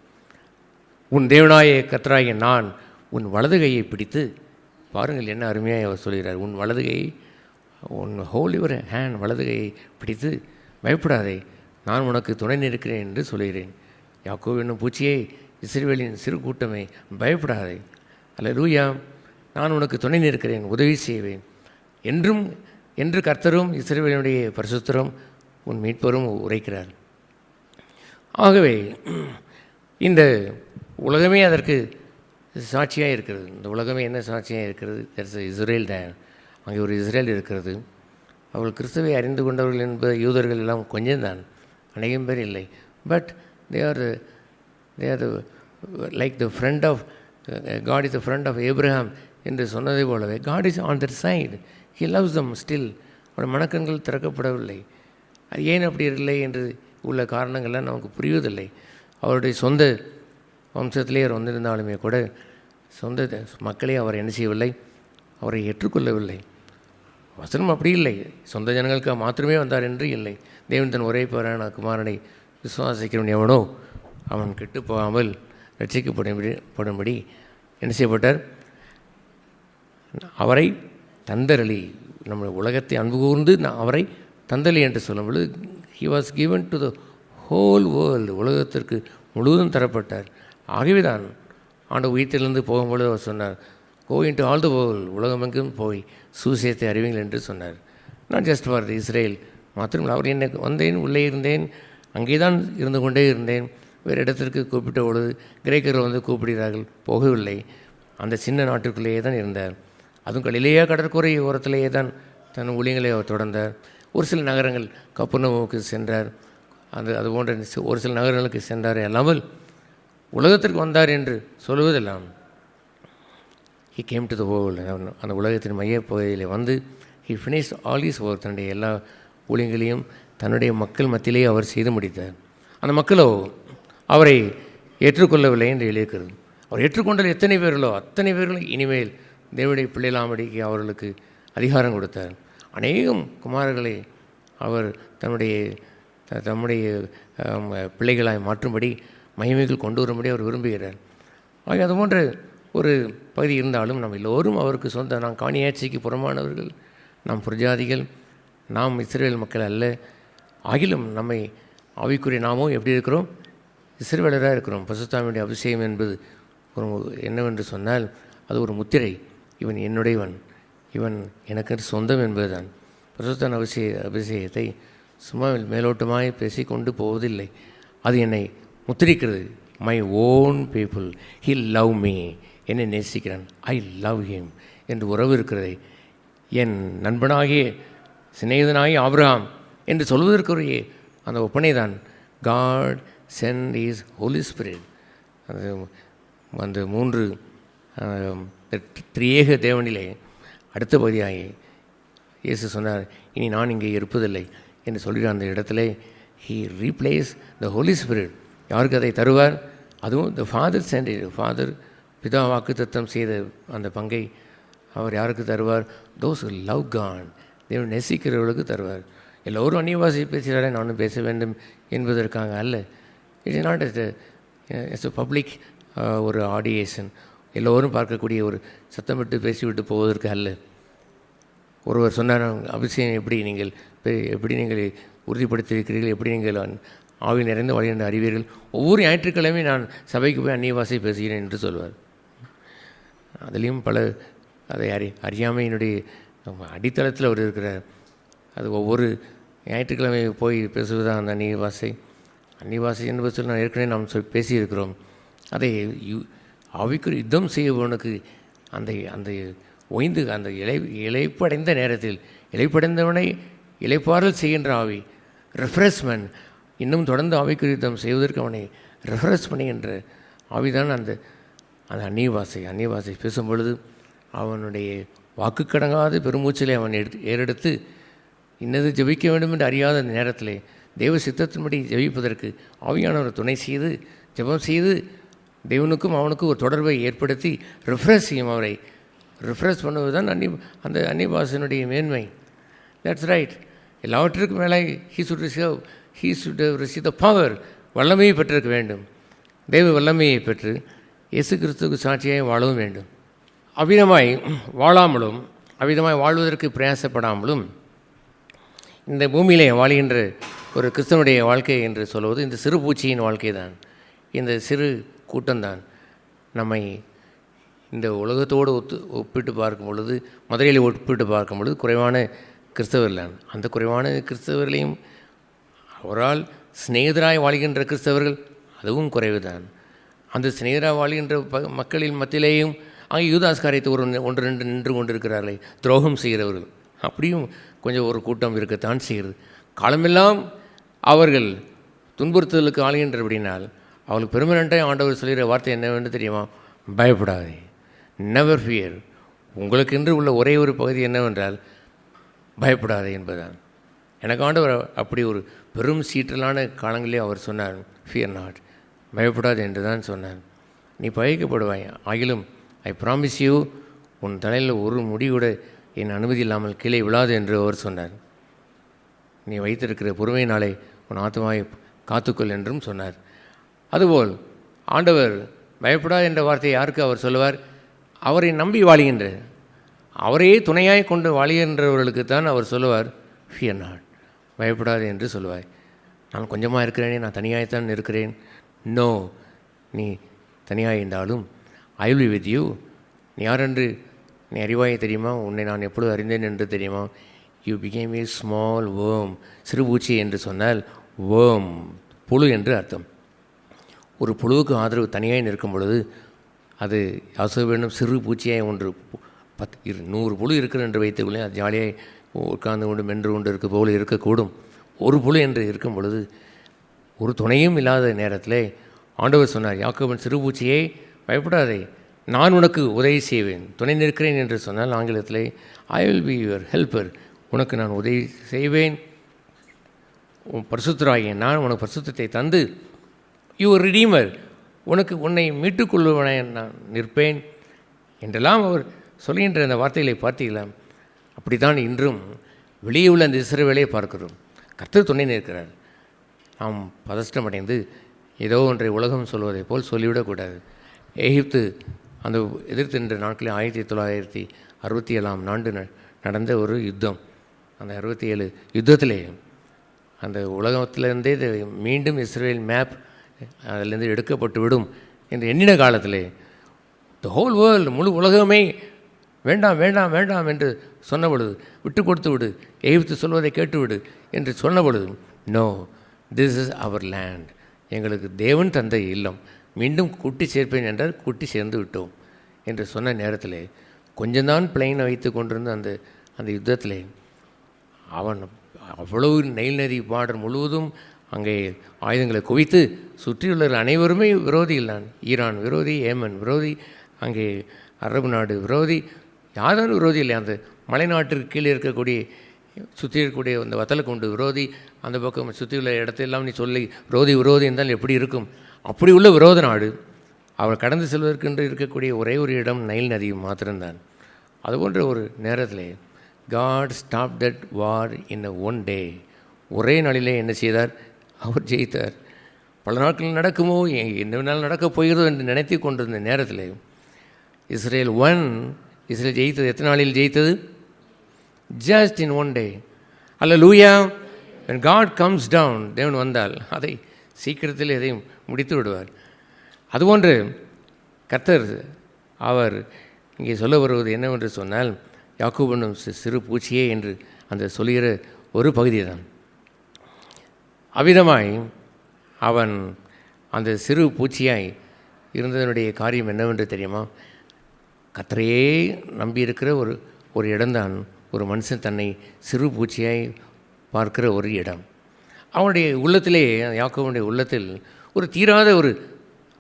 உன் தேவனாய கர்த்தராகிய நான் உன் வலது கையை பிடித்து, பாருங்கள் என்ன அருமையாக அவர் சொல்கிறார், உன் வலது கையை, உன் ஹோல் யுவர் ஹேண்ட், வலது கையை பிடித்து பயப்படாதே, நான் உனக்கு துணை நிற்கிறேன் என்று சொல்கிறேன். யாக்கோபு என்னும் பூச்சியே, இஸ்ரவேலின் சிறு கூட்டமே, பயப்படாதே. அல்லேலூயா, நான் உனக்கு துணை நிற்கிறேன், உதவி செய்வேன் என்று கர்த்தரும் இஸ்ரவேலினுடைய பரிசுத்தரும் உன் மீட்பரும் உரைக்கிறார். ஆகவே இந்த உலகமே அதற்கு சாட்சியாக இருக்கிறது. இந்த உலகமே என்ன சாட்சியாக இருக்கிறது? தட்ஸ் இஸ்ரேல் தான். அங்கே ஒரு இஸ்ரேல் இருக்கிறது. அவர்கள் கிறிஸ்துவை அறிந்து கொண்டவர்கள் என்பது யூதர்கள் எல்லாம் கொஞ்சம் தான், அநேகம் பேர் இல்லை. But they are like the friend of God is the friend of Abraham என்று சொன்னதை போலவே, God is on that side, he loves them still. அவருடைய மனக்கண்கள் திறக்கப்படவில்லை. அது ஏன் அப்படி இல்லை என்று உள்ள காரணங்கள்லாம் நமக்கு புரிவதில்லை. அவருடைய சொந்த வம்சத்திலே அவர் வந்திருந்தாலுமே கூட சொந்த மக்களே அவர் என்ன செய்யவில்லை, அவரை ஏற்றுக்கொள்ளவில்லை. வசனம் அப்படி இல்லை, சொந்த ஜனங்களுக்கு மாத்திரமே வந்தார் என்று இல்லை. தேவன் தன் ஒரே பேரான குமாரனை விசுவாசிக்கிறவன் எவனோ அவன் கெட்டு போகாமல் ரட்சிக்கப்படும்படி என்ன செய்யப்பட்டார்? அவரை தந்தரளி, நம்ம உலகத்தை அன்பு கூர்ந்து அவரை தந்தளி என்று சொல்லும் பொழுது, he was given to the whole world, உலகத்திற்கு முழுவதும் தரப்பட்டார். ஆகவே தான் ஆண்டு உயிர்த்திலிருந்து போகும்பொழுது அவர் சொன்னார், go into all the world, உலகமெங்கும் போய் சுவிசேஷத்தை அறிவீங்கள் என்று சொன்னார். நாட் ஜஸ்ட் ஃபார் இஸ்ரேல் மாத்திரமில்லை. அவர் என்னை வந்தேன், உள்ளே இருந்தேன், அங்கே தான் இருந்து கொண்டே இருந்தேன். வேறு இடத்திற்கு கூப்பிட்ட பொழுது கிரேக்கர்கள் வந்து கூப்பிடுகிறார்கள், போகவில்லை. அந்த சின்ன நாட்டுக்குள்ளேயே தான் இருந்தார். அதுவும் கலிலேயா கடற்கரை ஓரத்திலேயே தான் தன் ஊழியங்களை அவர் தொடர்ந்தார். ஒரு சில நகரங்கள் கப்பர்நகூமுக்கு சென்றார், அது போன்ற ஒரு சில நகரங்களுக்கு சென்றார். அல்லாமல் உலகத்திற்கு வந்தார் என்று சொல்லுவதெல்லாம் he came to the world. அந்த உலகத்தின் மையப்பகுதியில் வந்து he finish all is work. தன்னுடைய எல்லா ஊழியங்களையும் தன்னுடைய மக்கள் மத்தியிலேயே அவர் செய்து முடித்தார். அந்த மக்களோ அவரை ஏற்றுக்கொள்ளவில்லை என்று எழுதியிருக்கிறது. அவர் ஏற்றுக்கொண்டால் எத்தனை பேர்களோ அத்தனை பேர்களும் இனிமேல் தேவனுடைய பிள்ளைகளாம்படிக்கு அவர்களுக்கு அதிகாரம் கொடுத்தார். அநேகம் குமாரர்களை அவர் தம்முடைய பிள்ளைகளாய் மாற்றும்படி மகிமைகள் கொண்டு வரும்படி அவர் விரும்புகிறார். ஆக அது போன்ற ஒரு பகுதி இருந்தாலும் நம்ம எல்லோரும் அவருக்கு சொந்த. நாம் காணியாட்சிக்கு புறமானவர்கள், நாம் புரஜாதிகள், நாம் இஸ்ரவேல் மக்கள் அல்ல. ஆகிலும் நம்மை ஆவிக்குரிய நாமும் எப்படி இருக்கிறோம்? இஸ்ரவேலராக இருக்கிறோம். பரிசுத்தாவினுடைய அபிஷேகம் என்பது ஒரு என்னவென்று சொன்னால் அது ஒரு முத்திரை. இவன் என்னுடையவன், இவன் எனக்கு சொந்தம் என்பதுதான். பரிசுத்தான அபிஷேகத்தை சும்மா மேலோட்டமாய் பேசிக்கொண்டு போவதில்லை. அது என்னை முத்திரிக்கிறது. My own people, he love me, என்னை நேசிக்கிறான், ஐ லவ் ஹிம் என்று உறவு இருக்கிறதை என் நண்பனாகிய சிநேகிதனாகிய ஆபிரகாம் என்று சொல்வதற்குரிய அந்த ஒப்பனை தான் God sent is Holy Spirit. அந்த மூன்று திரியேக தேவனிலே அடுத்த பகுதியாகி இயேசு சொன்னார், இனி நான் இங்கே இருப்பதில்லை என்று சொல்கிற அந்த இடத்துல he replace the Holy Spirit. யாருக்கு அதை தருவார்? அதுவும் த ஃபாதர் சென்ட். ஃபாதர் பிதா வாக்கு தத்தம் செய்த அந்த பங்கை அவர் யாருக்கு தருவார்? தோஸ் லவ் காட், தேவன் நேசிக்கிறவர்களுக்கு தருவார். எல்லோரும் அந்நியவாசி பேசுகிறாரே நானும் பேச வேண்டும் என்பதற்காக அல்ல. It is not as a public ஒரு ஆடியேஷன், எல்லோரும் பார்க்கக்கூடிய ஒரு சத்தமிட்டு பேசிவிட்டு போவதற்கு அல்ல. ஒருவர் சொன்னார், அபிஷேகம் எப்படி நீங்கள் உறுதிப்படுத்தியிருக்கிறீர்கள், எப்படி நீங்கள் ஆவி நிறைந்து வழி என்று அறிவீர்கள்? ஒவ்வொரு ஞாயிற்றுக்கிழமையும் நான் சபைக்கு போய் அந்நியவாசி பேசுகிறேன் என்று சொல்வார். அதுலேயும் பல அதை அறியாமையினுடைய அடித்தளத்தில் அவர் இருக்கிறார். அது ஒவ்வொரு ஞாயிற்றுக்கிழமை போய் பேசுவதுதான் அந்த அந்நியவாசி என்பது சொல்லி நான் ஏற்கனவே நாம் பேசியிருக்கிறோம். அதை ஆவிக்குரிய யுத்தம் செய்வனுக்கு அந்த ஓய்ந்து அந்த இளைப்படைந்த நேரத்தில் இளைப்படைந்தவனை இளைப்பாறல் செய்கின்ற ஆவி, ரெஃப்ரெஷ்மெண்ட், இன்னும் தொடர்ந்து ஆவிக்குரிய யுத்தம் செய்வதற்கு அவனை ரெஃப்ரெஷ் பண்ணுகின்ற ஆவிதான் அந்த அந்நியவாசி பேசும் பொழுது அவனுடைய வாக்குக்கடங்காத பெருமூச்சிலே அவன் ஏறெடுத்து இன்னது ஜெபிக்க வேண்டும் என்று அறியாத நேரத்திலே தெய்வ சித்தத்தின்படி ஜெபிப்பதற்கு ஆவியானவர் துணை செய்து ஜெபம் செய்து தேவனுக்கும் அவனுக்கும் ஒரு தொடர்பை ஏற்படுத்தி ரிஃப்ரெஷ் செய்யும். அவரை ரிஃப்ரெஷ் பண்ணுவதுதான் அந்த அந்நியவாசனுடைய மேன்மை. That's right. எல்லாவற்றிற்கும் மேலே he should receive the power, வல்லமையை பெற்றிருக்க வேண்டும். தெய்வ வல்லமையை பெற்று இயேசு கிறிஸ்துவுக்கு சாட்சியாக வாழவும் வேண்டும். அவ்விதமாய் வாழாமலும் அவ்விதமாய் வாழ்வதற்கு பிரயாசப்படாமலும் இந்த பூமியிலே வாழ்கின்ற ஒரு கிறிஸ்தவனுடைய வாழ்க்கை என்று சொல்வது இந்த சிறு பூச்சியின் வாழ்க்கை தான். இந்த சிறு கூட்டம்தான் நம்மை இந்த உலகத்தோடு ஒப்பிட்டு பார்க்கும் பொழுது, மதுரையில் ஒப்பிட்டு பார்க்கும் பொழுது குறைவான கிறிஸ்தவர்கள். அந்த குறைவான கிறிஸ்தவர்களையும் அவரால் சிநேகிதராய் வாழ்கின்ற கிறிஸ்தவர்கள் அதுவும் குறைவு தான். அந்த சிநேகிதராய் வாழ்கின்ற மக்களின் மத்தியிலேயும் அங்கே யூதாஸ் காரியத்தை ஒன்று ரெண்டு நின்று கொண்டிருக்கிறார்களே, துரோகம் செய்கிறவர்கள், அப்படியும் கொஞ்சம் ஒரு கூட்டம் இருக்கத்தான் செய்கிறது. காலமெல்லாம் அவர்கள் துன்புறுத்தலுக்கு ஆளுகின்றபடினால் அவளுக்கு பெர்மனண்ட்டாக ஆண்டவர் சொல்கிற வார்த்தை என்னவென்று தெரியுமா? பயப்படாதே, நெவர் ஃபியர். உங்களுக்கென்று உள்ள ஒரே ஒரு பகுதி என்னவென்றால் பயப்படாதே என்பதுதான். எனக்கு ஆண்டவர் அப்படி ஒரு பெரும் சீற்றலான காலங்களே அவர் சொன்னார், ஃபியர் நாட், பயப்படாது என்று தான் சொன்னார். நீ பகைக்கப்படுவாய், ஆகிலும் ஐ ப்ராமிஸ் யூ, உன் தலையில் ஒரு முடி கூட என் அனுமதி இல்லாமல் கீழே விழாது என்று அவர் சொன்னார். நீ வைத்திருக்கிற பொறுமையினாலே உன் ஆத்மாவை காத்துக்கொள் என்றும் சொன்னார். அதுபோல் ஆண்டவர் பயப்படாது என்ற வார்த்தையை யாருக்கு அவர் சொல்லுவார்? அவரை நம்பி வாழுகின்ற, அவரையே துணையாய் கொண்டு வாழுகின்றவர்களுக்கு தான் அவர் சொல்லுவார், ஃபியர் நாட், பயப்படாது என்று சொல்லுவார். நான் கொஞ்சமாக இருக்கிறேனே, நான் தனியாகத்தான் இருக்கிறேன். நோ, நீ தனியாக இருந்தாலும் I will be with you. நீ யாரென்று நீ அறிவாயை தெரியுமா? உன்னை நான் எப்பொழுது அறிந்தேன் என்று தெரியுமா? You become a small worm. சிறுபூச்சி என்று சொன்னால் வேர்ம், புழு என்று அர்த்தம். ஒரு புழுவுக்கு ஆதரவு தனியாக நிற்கும் பொழுது அது யாக்கோபு சிறு பூச்சியாய் ஒன்று 100 புழு இருக்கிறது என்று வைத்துக்கொள்ளே அது ஜாலியாக உட்கார்ந்து கொண்டு மென்று கொண்டு இருக்க போல இருக்கக்கூடும். ஒரு புழு என்று இருக்கும் பொழுது ஒரு துணையும் இல்லாத நேரத்தில் ஆண்டவர் சொன்னார், யாக்கோபின் சிறுபூச்சியை பயப்படாதே, நான் உனக்கு உதவி செய்வேன், துணை நிற்கிறேன் என்று சொன்னால் ஆங்கிலத்தில் I will be your helper, உனக்கு நான் உதவி செய்வேன், உன் பரிசுத்தராகிய நான் உனக்கு பரிசுத்தத்தை தந்து யுவர் ரிடீமர், உன்னை மீட்டுக்கொள்வனாய் நான் நிற்பேன் என்றெல்லாம் அவர் சொல்கின்ற அந்த வார்த்தைகளை பார்த்தீங்களா? அப்படித்தான் இன்றும் வெளியே உள்ள அந்த இஸ்ரவேலை பார்க்கிறோம். கர்த்தர் துணை நிற்கிறார். நாம் பதஷ்டமடைந்து ஏதோ ஒன்றை உலகம் சொல்வதைப் போல் சொல்லிவிடக்கூடாது. எகிப்து அந்த எதிர்த்தின்ற நாட்களில் 1967 ஆண்டு நடந்த ஒரு யுத்தம். அந்த 67 யுத்தத்திலே அந்த உலகத்திலேருந்தே மீண்டும் இஸ்ரேல் மேப் அதிலிருந்து எடுக்கப்பட்டு விடும் என்று எண்ணின காலத்திலே த ஹோல் வேர்ல்டு, முழு உலகமே வேண்டாம் வேண்டாம் வேண்டாம் என்று சொன்ன பொழுது, விட்டு கொடுத்து விடு, எகிப்து சொல்வதை கேட்டுவிடு என்று சொன்ன பொழுது, no, this is our land, எங்களுக்கு தேவன் தந்த இல்லம், மீண்டும் கூட்டி சேர்ப்பேன் என்றால் கூட்டி சேர்ந்து விட்டோம் என்று சொன்ன நேரத்தில் கொஞ்சம்தான் பிளைனை வைத்து கொண்டிருந்த அந்த யுத்தத்தில் அவன் அவ்வளவு நைல் நதி பார்டர் முழுவதும் அங்கே ஆயுதங்களை குவித்து சுற்றியுள்ள அனைவருமே விரோதிகள் தான். ஈரான் விரோதி, ஏமன் விரோதி, அங்கே அரபு நாடு விரோதி, யாரும் விரோதி இல்லை. அந்த மலைநாட்டிற்கு கீழே இருக்கக்கூடிய சுற்றி இருக்கக்கூடிய அந்த வத்தலக்குண்டு விரோதி, அந்த பக்கம் சுற்றியுள்ள இடத்தையெல்லாம் நீ சொல்லி விரோதி என்றால் எப்படி இருக்கும்? அப்படி உள்ள விரோத நாடு. அவர் கடந்து செல்வதற்கென்று இருக்கக்கூடிய ஒரே ஒரு இடம் நைல் நதி மாத்திரம்தான். அதுபோன்ற ஒரு நேரத்தில் God stop that war in one day. ஒரே நாளிலே என்ன செய்தார்? அவர் ஜெயித்தார். பல நாட்கள் நடக்குமோ, என்ன நாள் நடக்கப் போகிறதோ என்று நினைத்து கொண்டிருந்த நேரத்தில் இஸ்ரேல் ஜெயித்தது. எத்தனை நாளில் ஜெயித்தது? Just in one day. Hallelujah. when God comes down, தேவன் வந்தால் அதை சீக்கிரத்தில் எதையும் முடித்து விடுவார். அதுபோன்று கர்த்தர் அவர் இங்கே சொல்ல வருவது என்னவென்று சொன்னால், யாக்கோபு என்னும் சிறு பூச்சியே என்று அந்த சொல்கிற ஒரு பகுதி தான். அவ்விதமாய் அவன் அந்த சிறு பூச்சியாய் இருந்ததனுடைய காரியம் என்னவென்று தெரியுமா? கர்த்தரையே நம்பியிருக்கிற ஒரு இடம்தான் ஒரு மனுஷன் தன்னை சிறு பூச்சியாய் பார்க்கிற ஒரு இடம். அவனுடைய உள்ளத்திலே, யாக்கோபுடைய உள்ளத்தில் ஒரு தீராத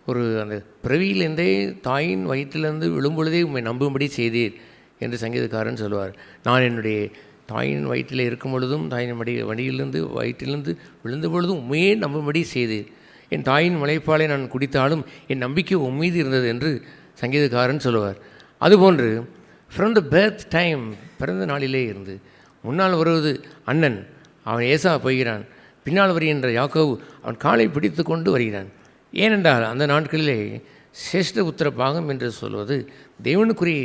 ஒரு அந்த பிறவியிலேருந்தே தாயின் வயிற்றிலிருந்து விழும்பொழுதே உண்மை நம்பும்படி செய்தீர் என்று சங்கீதக்காரன் சொல்வார். நான் என்னுடைய தாயின் வயிற்றில் இருக்கும் பொழுதும், தாயின் வயிற்றிலிருந்து விழுந்த பொழுதும் உண்மையே நம்பும்படி செய்தீர். என் தாயின் முளைப்பாலை நான் குடித்தாலும் என் நம்பிக்கை உம்மீது இருந்தது என்று சங்கீதக்காரன் சொல்லுவார். அதுபோன்று ஃப்ரம் த பர்த் டைம், பிறந்த நாளிலே இருந்து முன்னால் வருவது அண்ணன், அவன் ஏசா போகிறான், பின்னால் வருகின்ற யாக்கோபு அவன் காலை பிடித்து கொண்டு வருகிறான். ஏனென்றால் அந்த நாட்களிலே சேஷ்ட புத்திர பாகம் என்று சொல்வது தேவனுக்குரிய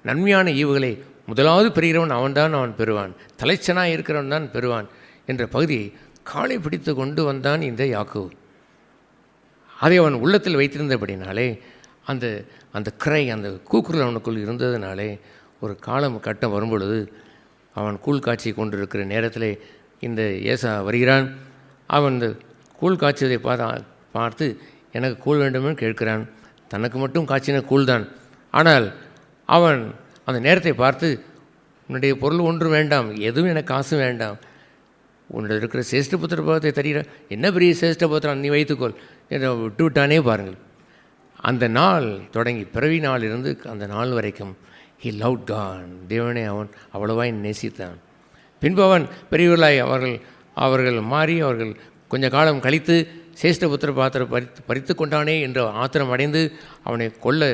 நன்மையான ஈவுகளை முதலாவது பெறுகிறவன் அவன் பெறுவான், தலைச்சனாக இருக்கிறவன் தான் பெறுவான் என்ற பகுதியை காலை பிடித்து கொண்டு வந்தான் இந்த யாக்கோபு. அதை அவன் உள்ளத்தில் வைத்திருந்தபடினாலே அந்த கிரை, அந்த கூக்குரல் அவனுக்குள் இருந்ததுனாலே ஒரு கட்டம் வரும்பொழுது அவன் கூழ் காய்ச்சி கொண்டிருக்கிற நேரத்தில் இந்த ஏசா வருகிறான். அவன் இந்த கூழ் காய்ச்சதை பார்த்து எனக்கு கூழ் வேண்டுமென்று கேட்கிறான். தனக்கு மட்டும் காய்ச்சின கூழ் தான். ஆனால் அவன் அந்த நேரத்தை பார்த்து, உன்னுடைய பொருள் ஒன்றும் வேண்டாம், எதுவும் எனக்கு காசு வேண்டாம், உன்னுடைய இருக்கிற சேஷ்ட புத்திர பாகத்தை தருகிற, என்ன பெரிய சேஷ்ட புத்திரம், நீ வைத்துக்கொள் என்று விட்டு விட்டானே பாருங்கள். அந்த நாள் தொடங்கி பிறவி நாள் இருந்து அந்த நாள் வரைக்கும் he loved God, தேவனை அவன் அவ்வளவாய் நேசித்தான். பின்பு அவன் பெரியவர்களாய் அவர்கள் மாறி அவர்கள் கொஞ்ச காலம் கழித்து சேஷ்ட புத்திர பாத்திர பறித்து கொண்டானே என்று ஆத்திரம் அடைந்து அவனை கொல்ல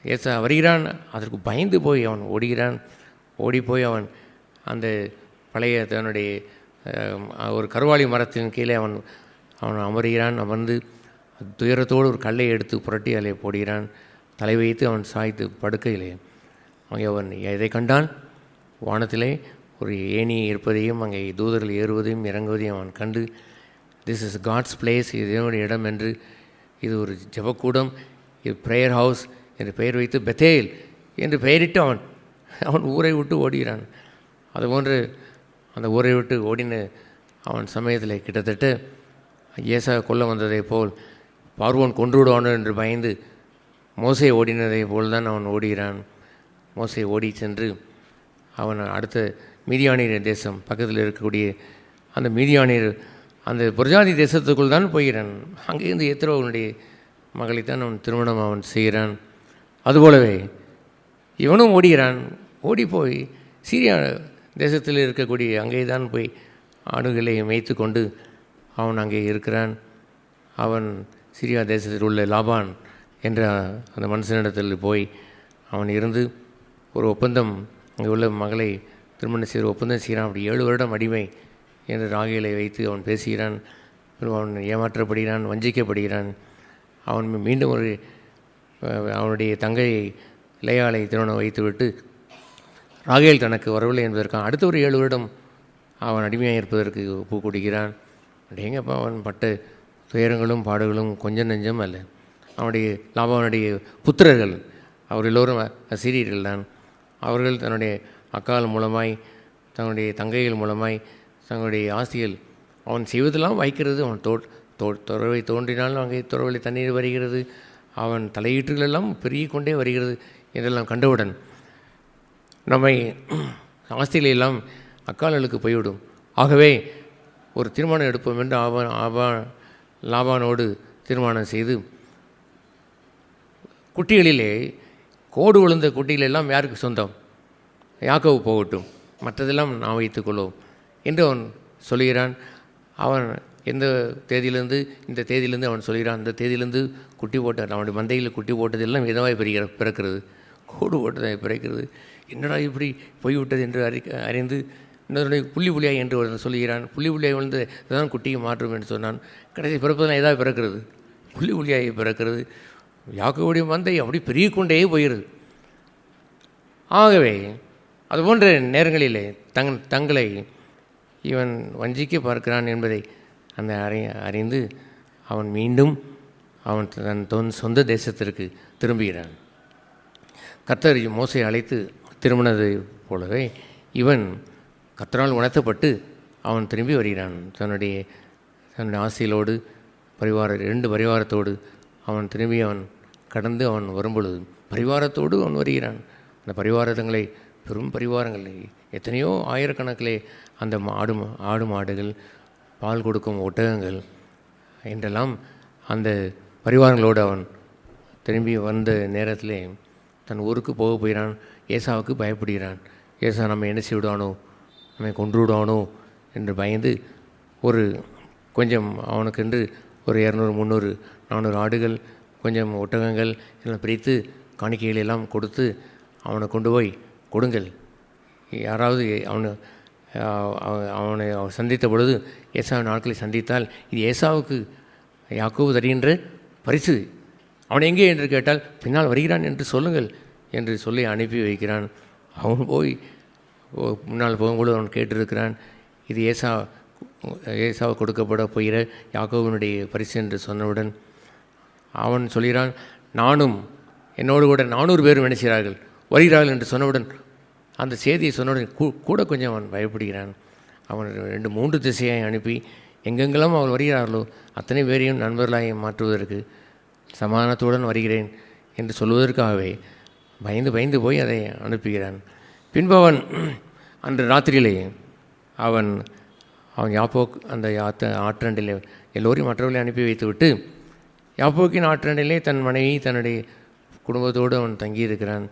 ஏசா வருகிறான். அதற்கு பயந்து போய் அவன் ஓடிப்போய் அவன் அந்த பழைய தன்னுடைய ஒரு கருவாளி மரத்தின் கீழே அவன் அமர்கிறான். அமர்ந்து துயரத்தோடு ஒரு கல்லை எடுத்து புரட்டி அதிலே போடுகிறான். தலை வைத்து அவன் சாய்த்து படுக்கையிலே அங்கே அவன் எதை கண்டான்? வானத்திலே ஒரு ஏணி இருப்பதையும் அங்கே தூதர்கள் ஏறுவதையும் இறங்குவதையும் அவன் கண்டு, திஸ் இஸ் காட்ஸ் பிளேஸ், இது தேவனுடைய இடம் என்று, இது ஒரு ஜெபக்கூடம், இது ப்ரேயர் ஹவுஸ் என்று பெயர் வைத்து பெத்தேல் என்று பெயரிட்டு அவன் ஊரை விட்டு ஓடுகிறான். அதுபோன்று அந்த ஊரை விட்டு ஓடின அவன் சமயத்தில் கிட்டத்தட்ட ஏசா கொல்ல வந்ததை போல் பார்வோன் கொன்று விடுவானோ என்று பயந்து மோசே ஓடினதை போல் தான் அவன் ஓடுகிறான். மோசே ஓடி சென்று அவன் அடுத்த மீதியானியர் தேசம் பக்கத்தில் இருக்கக்கூடிய அந்த மீதியானியர் அந்த புரஜாதி தேசத்துக்குள் தான் போகிறான். அங்கேருந்து எத்திரோவனுடைய மகளைத்தான் அவன் திருமணம் அவன் செய்கிறான். அதுபோலவே இவனும் ஓடுகிறான். ஓடி போய் சீரியா தேசத்தில் இருக்கக்கூடிய அங்கே தான் போய் ஆடுகளை மேய்த்து கொண்டு அவன் அங்கே இருக்கிறான். அவன் சிரியா தேசத்தில் உள்ள லாபான் என்ற அந்த மனுஷனிடத்தில் போய் அவன் இருந்து ஒரு ஒப்பந்தம், அங்கே உள்ள மகளை திருமணம் செய்கிற ஒப்பந்தம் செய்கிறான். அப்படி 7 வருடம் அடிமை என்று ராகேலை வைத்து அவன் பேசுகிறான். அவன் ஏமாற்றப்படுகிறான், வஞ்சிக்கப்படுகிறான். அவன் மீண்டும் ஒரு அவனுடைய தங்கையை லேயாளை திருமணம் வைத்துவிட்டு ராகேல் தனக்கு வரவில்லை என்பதற்காக அடுத்த ஒரு 7 வருடம் அவன் அடிமையாக இருப்பதற்கு ஒப்பு கொடுக்கிறான். எங்கப்பா அவன் பட்ட துயரங்களும் பாடுகளும் கொஞ்சம் நெஞ்சம் அல்ல. அவனுடைய லாபாவனுடைய புத்திரர்கள் அவர் எல்லோரும் அசீரியர்கள் தான். அவர்கள் தன்னுடைய அக்கால் மூலமாய் தன்னுடைய தங்கைகள் மூலமாய் தங்களுடைய ஆசைகள் அவன் செய்வதெல்லாம் வைக்கிறது. அவன் துறவை தோன்றினாலும் அங்கே துறவில் தண்ணீர் வருகிறது. அவன் தலையீட்டுகளெல்லாம் பெருகி கொண்டே வருகிறது என்றெல்லாம் கண்டவுடன் நம்மை ஆஸ்தியிலெல்லாம் அக்கால்களுக்கு போய்விடும். ஆகவே ஒரு தீர்மானம் எடுப்போம் என்று லாபானோடு தீர்மானம் செய்து குட்டிகளிலே கோடு விழுந்த குட்டிகளெல்லாம் யாருக்கு சொந்தம்? யாக்கோபு போகட்டும், மற்றதெல்லாம் நான் வைத்துக்கொள்வோம் என்று அவன் சொல்கிறான். அவன் எந்த தேதியிலேருந்து இந்த தேதியிலேருந்து அவன் சொல்கிறான். இந்த தேதியிலேருந்து குட்டி போட்டான். அவனுடைய மந்தையில் குட்டி போட்டதெல்லாம் விதவாய் பிறக்கிறது, கோடு போட்டதாக பிறக்கிறது. என்னடா இப்படி போய்விட்டது என்று அறிந்து இன்னொரு புள்ளியாய் என்று ஒருவன் சொல்கிறான். புள்ளியாய் வந்து இதுதான் குட்டியை மாற்றும் என்று சொன்னான். கடைசி பிறப்பதெல்லாம் ஏதாவது பிறக்கிறது, புள்ளியாய் பிறக்கிறது. யாக்கோபுடைய மந்தை அப்படி பெருகிக்கொண்டே போகிறது. ஆகவே அதுபோன்ற நேரங்களிலே தங்களை இவன் வஞ்சிக்க பார்க்கிறான் என்பதை அந்த அறிந்து அவன் மீண்டும் அவன் தன் சொந்த தேசத்திற்கு திரும்புகிறான். கர்த்தர் மோசையை அழைத்து திரும்பினதை போலவே இவன் கர்த்தரால் உணர்த்தப்பட்டு அவன் திரும்பி வருகிறான். தன்னுடைய ஆசையிலோடு 2 பரிவாரத்தோடு அவன் திரும்பி அவன் கடந்து அவன் வரும்பொழுது பரிவாரத்தோடு அவன் வருகிறான். அந்த பரிவாரங்களை பெரும் பரிவாரங்கள் எத்தனையோ ஆயிரக்கணக்கிலே அந்த ஆடு மாடுகள், பால் கொடுக்கும் ஒட்டகங்கள் என்றெல்லாம் அந்த பரிவாரங்களோடு அவன் திரும்பி வந்த நேரத்திலே தன் ஊருக்கு போகிறான். ஏசாவுக்கு பயப்படுகிறான். ஏசா நம்ம என்ன செய்விடுவானோ, நம்மை கொன்று விடுவானோ என்று பயந்து கொஞ்சம் அவனுக்கென்று ஒரு 200, 300, 400 ஆடுகள், கொஞ்சம் ஒட்டகங்கள் எல்லாம் பிரித்து காணிக்கைகள் எல்லாம் கொடுத்து அவனை கொண்டு போய் கொடுங்கள். யாராவது அவனை சந்தித்த பொழுது ஏசாவின் ஆட்களை சந்தித்தால் இது ஏசாவுக்கு யாக்கோபு தருகின்ற பரிசு, அவன் எங்கே என்று கேட்டால் பின்னால் வருகிறான் என்று சொல்லுங்கள் என்று சொல்லி அனுப்பி வைக்கிறான். அவன் போய் முன்னால் போகும்போது அவன் கேட்டிருக்கிறான், இது ஏசாவை கொடுக்கப்பட போகிற யாக்கோபினுடைய பரிசு என்று சொன்னவுடன் அவன் சொல்கிறான், நானும் என்னோடு கூட 400 பேரும் என்ன செய்கிறார்கள், வருகிறார்கள் என்று சொன்னவுடன் அந்த செய்தியை சொன்னவுடன் கூட கொஞ்சம் அவன் பயப்படுகிறான். அவன் 2-3 திசையை அனுப்பி எங்கெங்கெல்லாம் அவள் வருகிறார்களோ அத்தனை பேரையும் நண்பர்களாக மாற்றுவதற்கு சமாதானத்துடன் வருகிறேன் என்று சொல்வதற்காகவே பயந்து போய் அதை அனுப்புகிறான். பின்பு அவன் அன்று ராத்திரியிலே அவன் யாப்போக் அந்த ஆற்றண்டிலே எல்லோரையும் மற்றவர்களை அனுப்பி வைத்துவிட்டு யாப்போக்கின் ஆற்றண்டிலே தன் மனைவி தன்னுடைய குடும்பத்தோடு அவன் தங்கியிருக்கிறான்.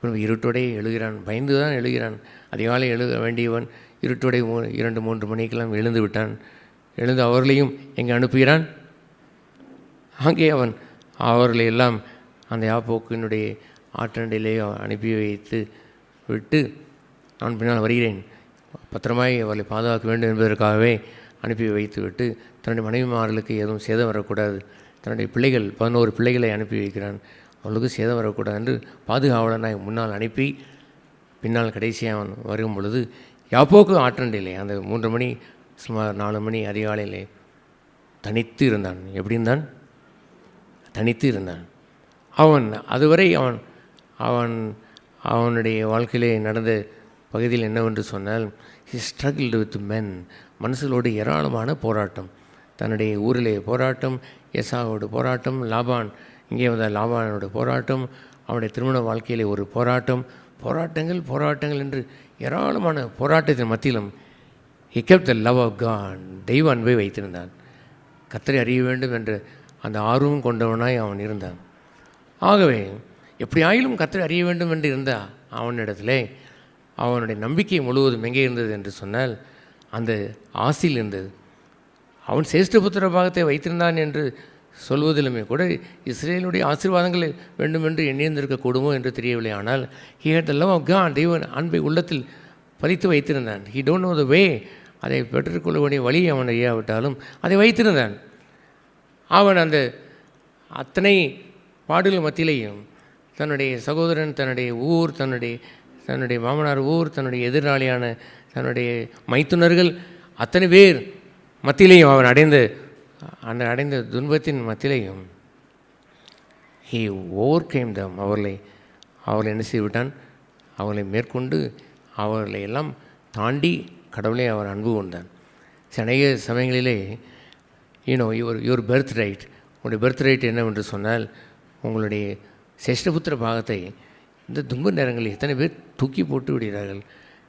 பின்பு இருட்டோடே எழுகிறான். பயந்து தான் எழுகிறான். அதிகாலை எழுத வேண்டியவன் இருட்டோடை 2-3 மணிக்கெல்லாம் எழுந்து விட்டான். எழுந்து அவர்களையும் எங்கே அனுப்புகிறான்? அங்கே அவன் அவர்களை எல்லாம் அந்த யாப்போக்கினுடைய ஆற்றண்டிலே அனுப்பி வைத்து விட்டு நான் பின்னால் வருகிறேன், பத்திரமாய் அவர்களை பாதுகாக்க வேண்டும் என்பதற்காகவே அனுப்பி வைத்து விட்டு தன்னுடைய மனைவிமார்களுக்கு எதுவும் சேதம் வரக்கூடாது, தன்னுடைய பிள்ளைகள் 11 பிள்ளைகளை அனுப்பி வைக்கிறான், அவளுக்கு சேதம் வரக்கூடாது என்று பாதுகாவலனாய் முன்னால் அனுப்பி பின்னால் கடைசியாக அவன் வரும் பொழுது யாப்போக்கு ஆற்றண்டிலே அந்த 3 மணி சுமார் 4 மணி அதிகாலையிலே தனித்து இருந்தான். எப்படி இருந்தான்? தனித்து இருந்தான். அவன் அதுவரை அவனுடைய வாழ்க்கையிலே நடந்த பகுதியில் என்னவென்று சொன்னால் he struggled with men. மனுஷங்களோடு ஏராளமான போராட்டம். தன்னுடைய ஊரிலே போராட்டம், ஏசாவோட போராட்டம், லாபான் இங்கே வந்த லாபானோட போராட்டம், அவனுடைய திருமண வாழ்க்கையிலே ஒரு போராட்டங்கள் என்று ஏராளமான போராட்டத்தின் மத்தியிலும் he kept the love of God. தெய்வ அன்பை வைத்திருந்தான். கர்த்தரை அறிய வேண்டும் என்ற அந்த ஆர்வம் கொண்டவனாய் அவன் இருந்தான். ஆகவே எப்படி ஆயிலும் கர்த்தரை அறிய வேண்டும் என்று இருந்தால் அவனிடத்திலே அவனுடைய நம்பிக்கை முழுவதும் எங்கே இருந்தது என்று சொன்னால் அந்த ஆசியில் இருந்தது. அவன் சேஷ்டபுத்திர பாகத்தை வைத்திருந்தான் என்று சொல்வதிலுமே கூட இஸ்ரேலுடைய ஆசீர்வாதங்களை வேண்டுமென்று எண்ணியிருந்திருக்கக்கூடுமோ என்று தெரியவில்லை. ஆனால் he had the love of God. தெய்வன் அன்பை உள்ளத்தில் பதித்து வைத்திருந்தான். he don't know the way. அதை பெற்றுக்கொள்ள வேண்டிய வழி அவன் அறியாவிட்டாலும் அதை வைத்திருந்தான். அவன் அந்த அத்தனை பாடுகள் மத்தியிலையும் தன்னுடைய சகோதரன், தன்னுடைய ஊர், தன்னுடைய மாமனார் ஊர், தன்னுடைய எதிராளியான தன்னுடைய மைத்துனர்கள் அத்தனை பேர் மத்தியிலையும் அவன் அடைந்த துன்பத்தின் மத்தியிலையும் he overcame them. அவர்களை என்ன செய்துவிட்டான்? அவர்களை மேற்கொண்டு அவர்களை எல்லாம் தாண்டி கடவுளை அவர் அன்பு கொண்டான். அநேக சமயங்களிலே யுவர் பர்த் ரைட், உங்களுடைய பர்த் ரைட் என்னவென்று சொன்னால் உங்களுடைய சேஷ்டபுத்திர பாகத்தை இந்த துன்ப நேரங்களில் எத்தனை பேர் தூக்கி போட்டு விடுகிறார்கள்.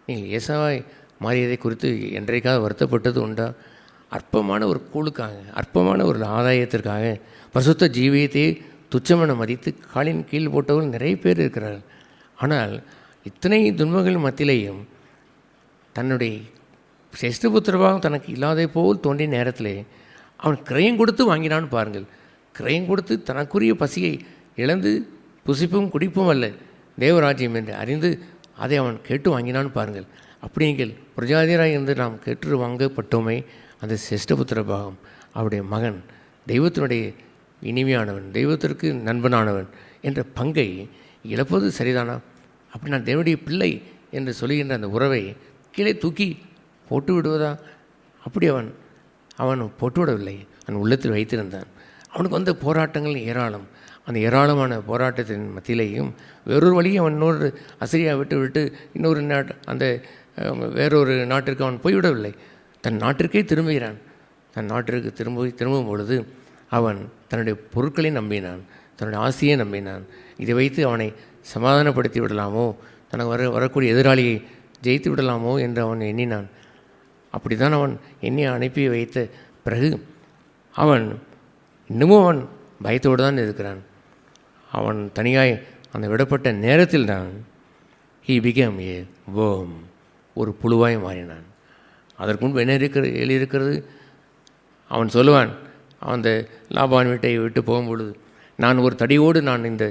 நீங்கள் ஏசாவாய் மாறியதை குறித்து என்றைக்காக வருத்தப்பட்டது உண்டா? அற்பமான ஒரு கூழுக்காக, அற்பமான ஒரு ஆதாயத்திற்காக பரிசுத்த ஜீவியத்தை துச்சமென மதித்து காலின் கீழ் போட்டவர்கள் நிறைய பேர் இருக்கிறார்கள். ஆனால் இத்தனை துன்பங்கள் மத்தியிலேயும் தன்னுடைய சேஷ்டபுத்திரபாகம் தனக்கு இல்லாத போல் தோன்றிய நேரத்திலே அவன் கிரயம் கொடுத்து வாங்கினான்னு பாருங்கள். கிரயம் கொடுத்து தனக்குரிய பசியை இழந்து புசிப்பும் குடிப்பும் அல்ல தேவராஜ்யம் என்று அறிந்து அதை அவன் கேட்டு வாங்கினான்னு பாருங்கள். அப்படி நீங்கள் பிரஜாதியராக இருந்து நாம் கேட்டு வாங்கப்பட்டோமே அந்த சேஷ்டபுத்திர பாகம் அவருடைய மகன் தெய்வத்தினுடைய இனிமையானவன், தெய்வத்திற்கு நண்பனானவன் என்ற பங்கை இழப்பது சரிதானா? அப்படி நான் தேவனுடைய பிள்ளை என்று சொல்லுகின்ற அந்த உறவை கீழே தூக்கி போட்டு விடுவதா? அப்படி அவன் போட்டுவிடவில்லை, அவன் உள்ளத்தில் வைத்திருந்தான். அவனுக்கு வந்த போராட்டங்கள் ஏராளம். அந்த ஏராளமான போராட்டத்தின் மத்தியிலேயும் வேறொரு வழியை அவன் இன்னொரு அசிரியா விட்டு இன்னொரு வேறொரு நாட்டிற்கு அவன் போய்விடவில்லை. தன் நாட்டிற்கே திரும்புகிறான். தன் நாட்டிற்கு திரும்பும் பொழுது அவன் தன்னுடைய பொருட்களை நம்பினான், தன்னுடைய ஆசையை நம்பினான். இதை வைத்து அவனை சமாதானப்படுத்தி விடலாமோ, தனக்கு வரக்கூடிய எதிராளியை ஜெயித்து விடலாமோ என்று அவன் எண்ணினான். அப்படி தான் அவன் எண்ணி அனுப்பி வைத்த பிறகு இன்னமும் அவன் பயத்தோடு தான் இருக்கிறான். அவன் தனியாய் அந்த விடப்பட்ட நேரத்தில் தான் he became a worm, ஒரு புழுவாய் மாறினான். அதற்கு முன்பு என்ன எழுதியிருக்கிறது? அவன் சொல்லுவான், அந்த லாபான் வீட்டை விட்டு போகும்பொழுது நான் ஒரு தடியோடு நான் இந்த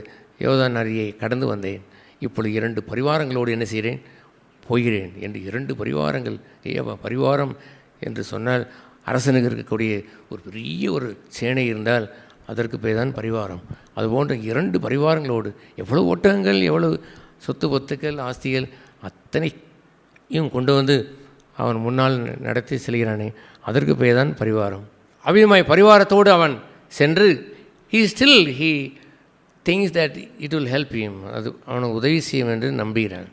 யோர்தான் நதியை கடந்து வந்தேன், இப்பொழுது 2 பரிவாரங்களோடு என்ன செய்கிறேன்? போகிறேன் என்று. 2 பரிவாரங்கள். பரிவாரம் என்று சொன்னால் அரசனுக்கு இருக்கக்கூடிய ஒரு பெரிய ஒரு சேனை இருந்தால் அதற்கு பேர் தான் பரிவாரம். அதுபோன்ற 2 பரிவாரங்களோடு எவ்வளவு ஒட்டகங்கள், எவ்வளவு சொத்து பொத்துக்கள், ஆஸ்திகள் அத்தனையும் கொண்டு வந்து அவன் முன்னால் நடத்தி செல்கிறானே, அதற்கு பேர் தான் பரிவாரம். அவ்விதமாய் பரிவாரத்தோடு அவன் சென்று he thinks that it will help him, அது அவனுக்கு உதவி செய்யும் என்று நம்புகிறான்.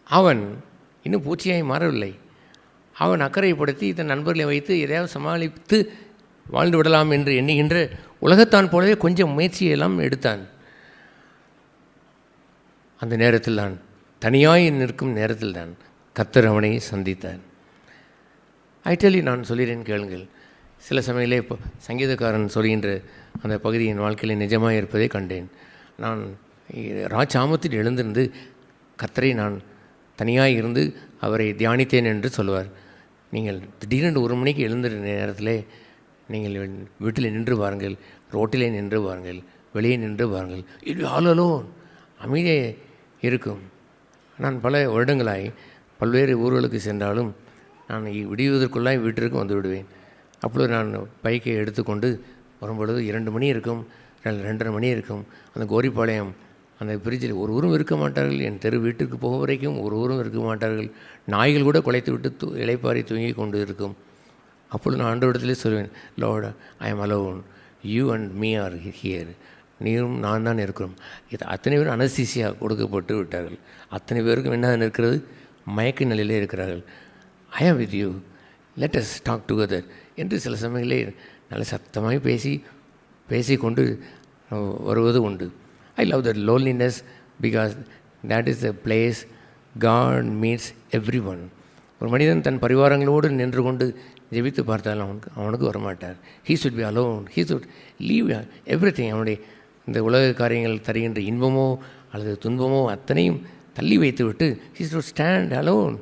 அவன் இன்னும் பூச்சியாய் மாறவில்லை. அவன் அக்கறைப்படுத்தி தன் நண்பர்களை வைத்து எதையாவது சமாளித்து வாழ்ந்து விடலாம் என்று எண்ணுகின்ற உலகத்தான் போலவே கொஞ்சம் முயற்சியெல்லாம் எடுத்தான். அந்த நேரத்தில் தான், தனியாய் நிற்கும் நேரத்தில் தான் கர்த்தர் அவனை சந்தித்தார். நான் சொல்கிறேன் கேளுங்கள். சில சமயங்களே இப்போ சங்கீதக்காரன் சொல்கின்ற அந்த பகுதி என் வாழ்க்கையில் நிஜமாக இருப்பதை கண்டேன். நான் ராச்சாமத்தில் எழுந்திருந்து கர்த்தரை நான் தனியாக இருந்து அவரை தியானித்தேன் என்று சொல்லுவார். நீங்கள் திடீரென்று 1 மணிக்கு எழுந்திர நேரத்தில் நீங்கள் வீட்டில் நின்று பாருங்கள், ரோட்டிலே நின்று பாருங்கள், வெளியே நின்று பாருங்கள், இது ஆல் அலோன் அமைதியாக இருக்கும். நான் பல வருடங்களாய் பல்வேறு ஊர்களுக்கு சென்றாலும் நான் விடிவதற்குள்ளாய் வீட்டிற்கு வந்து விடுவேன். அப்பொழுது நான் பைக்கை எடுத்துக்கொண்டு வரும்பொழுது 2 மணி இருக்கும், 2:30 மணி இருக்கும். அந்த கோரிப்பாளையம் அந்த பிரிட்ஜில் ஒருவரும் இருக்க மாட்டார்கள். என் தெரு வீட்டுக்கு போகும் வரைக்கும் ஒருவரும் இருக்க மாட்டார்கள். நாய்கள் கூட குலைத்து விட்டு இளைப்பாரி தூங்கி கொண்டு இருக்கும். அப்பொழுது நான் ஆண்டவரிடத்திலே சொல்வேன், Lord, I am alone, you and me are here. நீரும் நான் தான் இருக்கிறோம். இது அத்தனை பேரும் அனஸ்தீசியா கொடுக்கப்பட்டு விட்டார்கள். அத்தனை பேருக்கும் என்ன இருக்கிறது? மயக்க நிலையிலே இருக்கிறார்கள். I am with you, let us talk together என்று சில சமயங்களே நல்ல சத்தமாக பேசிக்கொண்டு வருவது உண்டு. I love that loneliness because that is the place God meets everyone. ஒரு மனிதன் தன் பரிவாரங்களோடு நின்று கொண்டு ஜெபித்து பார்த்தால் அவனுக்கு வரமாட்டார். He should be alone. He should leave everything. அவனுடைய இந்த உலக காரியங்கள் தருகின்ற இன்பமோ அல்லது துன்பமோ அத்தனையும் தள்ளி வைத்துவிட்டு he should stand alone.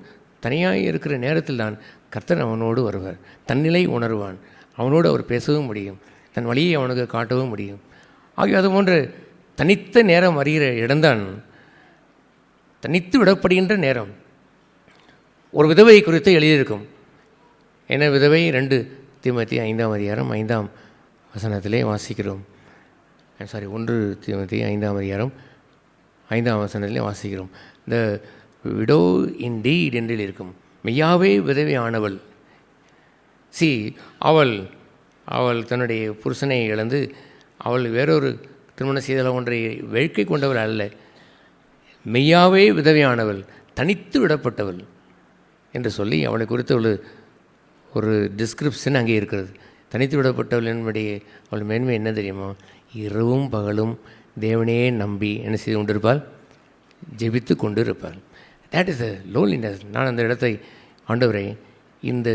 தனியாக இருக்கிற நேரத்தில் தான் கர்த்தர் அவனோடு வருவார். தன்னிலை உணர்வான். அவனோடு அவர் பேசவும் முடியும், தன் வழியை அவனுக்கு காட்டவும் முடியும். ஆகிய அது போன்ற தனித்த நேரம் அறிகிற இடம்தான் தனித்து விடப்படுகின்ற நேரம். ஒரு விதவை குறித்து எழுதியிருக்கும். என்ன விதவை? 2 தீமோத்தேயு 5ஆம் அதிகாரம் 5ஆம் வசனத்திலே வாசிக்கிறோம். 1 தீமோத்தேயு 5ஆம் அதிகாரம் 5ஆம் வசனத்திலே வாசிக்கிறோம். இந்த விடோ இன்டீட் என்று இருக்கும். மெய்யாவே விதவை ஆனவள். அவள் தன்னுடைய புருஷனை இழந்து அவள் வேறொரு திருமணம் செய்தல ஒன்றை வேட்கை கொண்டவள் அல்ல. மெய்யாவே விதவையானவள், தனித்து விடப்பட்டவள் என்று சொல்லி அவளை குறித்து ஒரு டிஸ்கிரிப்ஷன் அங்கே இருக்கிறது. தனித்து விடப்பட்டவள் என்படைய அவள் மேன்மை என்ன தெரியுமா? இரவும் பகலும் தேவனையே நம்பி என்ன செய்து கொண்டிருப்பாள்? ஜெபித்து கொண்டு இருப்பாள். That is a loneliness. நான் அந்த இடத்தை, ஆண்டவரே, இந்த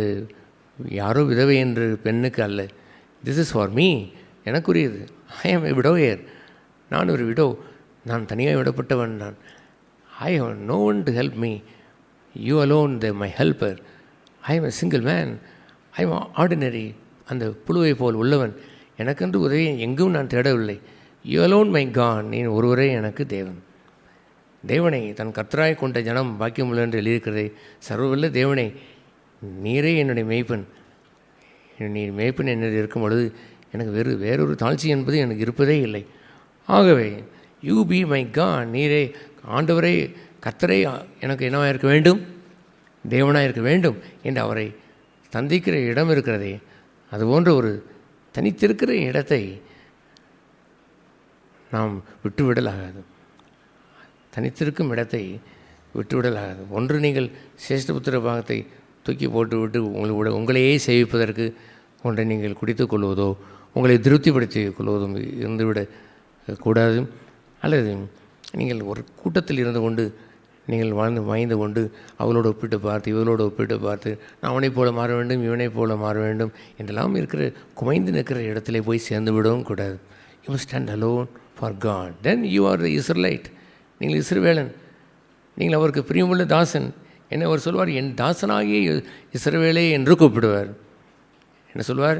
யாரோ விதவை என்று பெண்ணுக்கு அல்ல, திஸ் இஸ் ஃபார் மீ, எனக்குரியது. ஐ ஆம் எ விடோயர். நான் ஒரு விடோ, நான் தனியாக விடப்பட்டவன். நான் I have no one to help me. You alone my helper. I am a single man. I am ordinary. அந்த புழுவை போல் உள்ளவன். எனக்கென்று உதவியை எங்கும் நான் தேடவில்லை. You alone my God. நீ ஒருவரே எனக்கு தேவன். தேவனை தன் கர்த்தராய் கொண்ட ஜனம் பாக்கியமுள்ள என்று எழுதியிருக்கிறதே. சர்வவல்ல தேவனை, நீரே என்னுடைய மேய்ப்பன். நீர் மேய்ப்பன் என்னது இருக்கும் பொழுது எனக்கு வேறொரு தாழ்ச்சி என்பது எனக்கு இருப்பதே இல்லை. ஆகவே யூ பி மை காட். நீரே ஆண்டவரே, கர்த்தரே எனக்கு என்னவாக இருக்க வேண்டும்? தேவனாக இருக்க வேண்டும் என்று அவரை சந்திக்கிற இடம் இருக்கிறதே, அதுபோன்ற ஒரு தனித்திருக்கிற இடத்தை நாம் விட்டுவிடலாகாது. தனித்திருக்கும் இடத்தை விட்டுவிடலாகாது. ஒன்று, நீங்கள் சிரேஷ்டபுத்திர பாகத்தை தூக்கி போட்டுவிட்டு உங்களையே சேவிப்பதற்கு ஒன்றை நீங்கள் குடித்து கொள்வதோ உங்களை திருப்திப்படுத்தி கொள்வதும் இருந்துவிட கூடாது. அல்லது நீங்கள் ஒரு கூட்டத்தில் இருந்து கொண்டு நீங்கள் வாய்ந்து கொண்டு அவளோடு ஒப்பிட்டு பார்த்து இவளோடு ஒப்பிட்டு பார்த்து நான் அவனைப் போல மாற வேண்டும், இவனைப் போல மாற வேண்டும் என்றெல்லாம் இருக்கிற குமைந்து நிற்கிற இடத்துல போய் சேர்ந்து விடவும் கூடாது. You must stand alone for God. Then you are the Israelite. நீங்கள் இஸ்ரவேலன். நீங்கள் அவருக்கு பிரியமுள்ள தாசன். என்ன அவர் சொல்வார்? என் தாசனாகிய இஸ்ரவேலே என்று கூப்பிடுவார். என்ன சொல்வார்?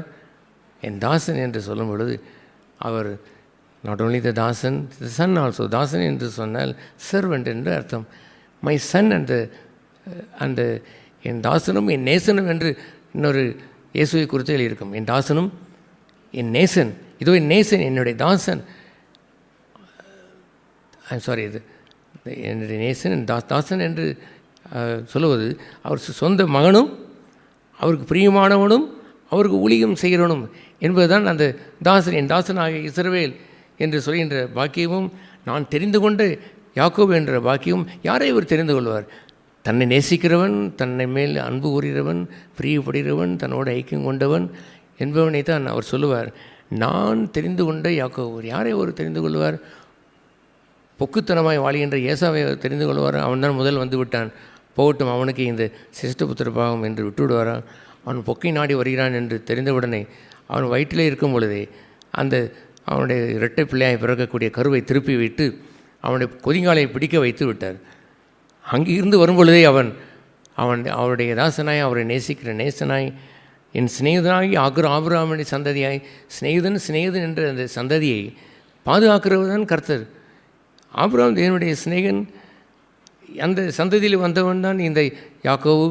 என் தாசன் என்று சொல்லும் பொழுது அவர் நாட் ஓன்லி த தாசன், த சன் ஆல்சோ. தாசன் என்று சொன்னால் சர்வெண்ட் என்று அர்த்தம். மை சன் அந்த என் தாசனும் என் நேசனும் என்று இன்னொரு இயேசுவை குறித்து எழுதியிருக்கும். என் தாசனும் என் நேசன். இதோ என் நேசன், என்னுடைய தாசன். இது என்னுடைய நேசன் தாசன் என்று சொல்லுவது அவர் சொந்த மகனும் அவருக்கு பிரியமானவனும் அவருக்கு ஊழியம் செய்கிறவனும் என்பதுதான் அந்த தாசன். என் தாசனாகிய இஸ்ரவேல் என்று சொல்கின்ற பாக்கியமும், நான் தெரிந்து கொண்ட யாக்கோபு என்ற பாக்கியம். யாரை அவர் தெரிந்து கொள்வார்? தன்னை நேசிக்கிறவன், தன்னை மேல் அன்பு கூறுகிறவன், பிரியப்படுகிறவன், தன்னோடு ஐக்கியம் கொண்டவன் என்பவனை தான் அவர் சொல்லுவார். நான் தெரிந்து கொண்ட யாக்கோபு. யாரை அவர் தெரிந்து கொள்வார்? பொக்குத்தனமாய் வாழுகின்ற ஏசாவை தெரிந்து கொள்வார். அவன் தான் முதல் வந்து விட்டான், போகட்டும், அவனுக்கு இந்த சிரேஷ்டபுத்திர பாகம் என்று விட்டுவிடுவாரா? அவன் பொக்கை நாடி வருகிறான் என்று தெரிந்தவுடனே அவன் வயிற்றிலே இருக்கும் பொழுதே அந்த அவனுடைய இரட்டை பிள்ளையாய் பிறக்கக்கூடிய கருவை திருப்பி வைத்து அவனுடைய கொதிங்காலை பிடிக்க வைத்து விட்டார். அங்கே இருந்து வரும்பொழுதே அவருடைய தாசனாய், அவரை நேசிக்கிற நேசனாய், என் சிநேகிதனாகி ஆபிரகாமுடைய சந்ததியாய், சிநேகிதன் என்ற அந்த சந்ததியை பாதுகாக்கிறவர்தான் கர்த்தர். ஆபிரகாம் தேவனுடைய சிநேகன், அந்த சந்ததியில் வந்தவன் தான் இந்த யாக்கோபு.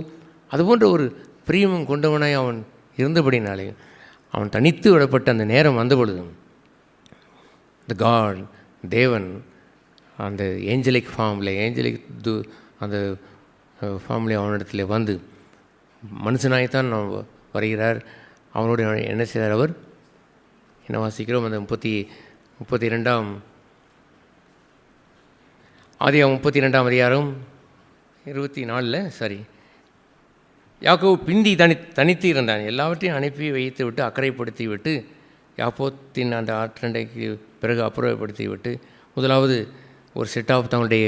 அதுபோன்ற ஒரு பிரியமும் கொண்டவனாய் அவன் இருந்தபடினாலே அவன் தனித்து விடப்பட்ட அந்த நேரம் வந்த பொழுதும் த காட், தேவன், அந்த ஏஞ்சலிக் ஃபார்மில் அந்த ஃபார்மில் அவனிடத்தில் வந்து மனுஷனாய்த்தான் வருகிறார். அவனோடு என்ன செய்தார்? அவர் என்ன வாசிக்கிறோம்? அந்த 32ஆம் அதிகாரம் 24 சரி, யாக்கோபு பிந்தி தனித்து இருந்தான். எல்லாவற்றையும் அனுப்பி வைத்து விட்டு அக்கறைப்படுத்தி விட்டு யாப்போத்தின் அந்த ஆற்றண்டைக்கு பிறகு அப்புறப்படுத்தி விட்டு முதலாவது ஒரு செட் ஆஃப் தன்னுடைய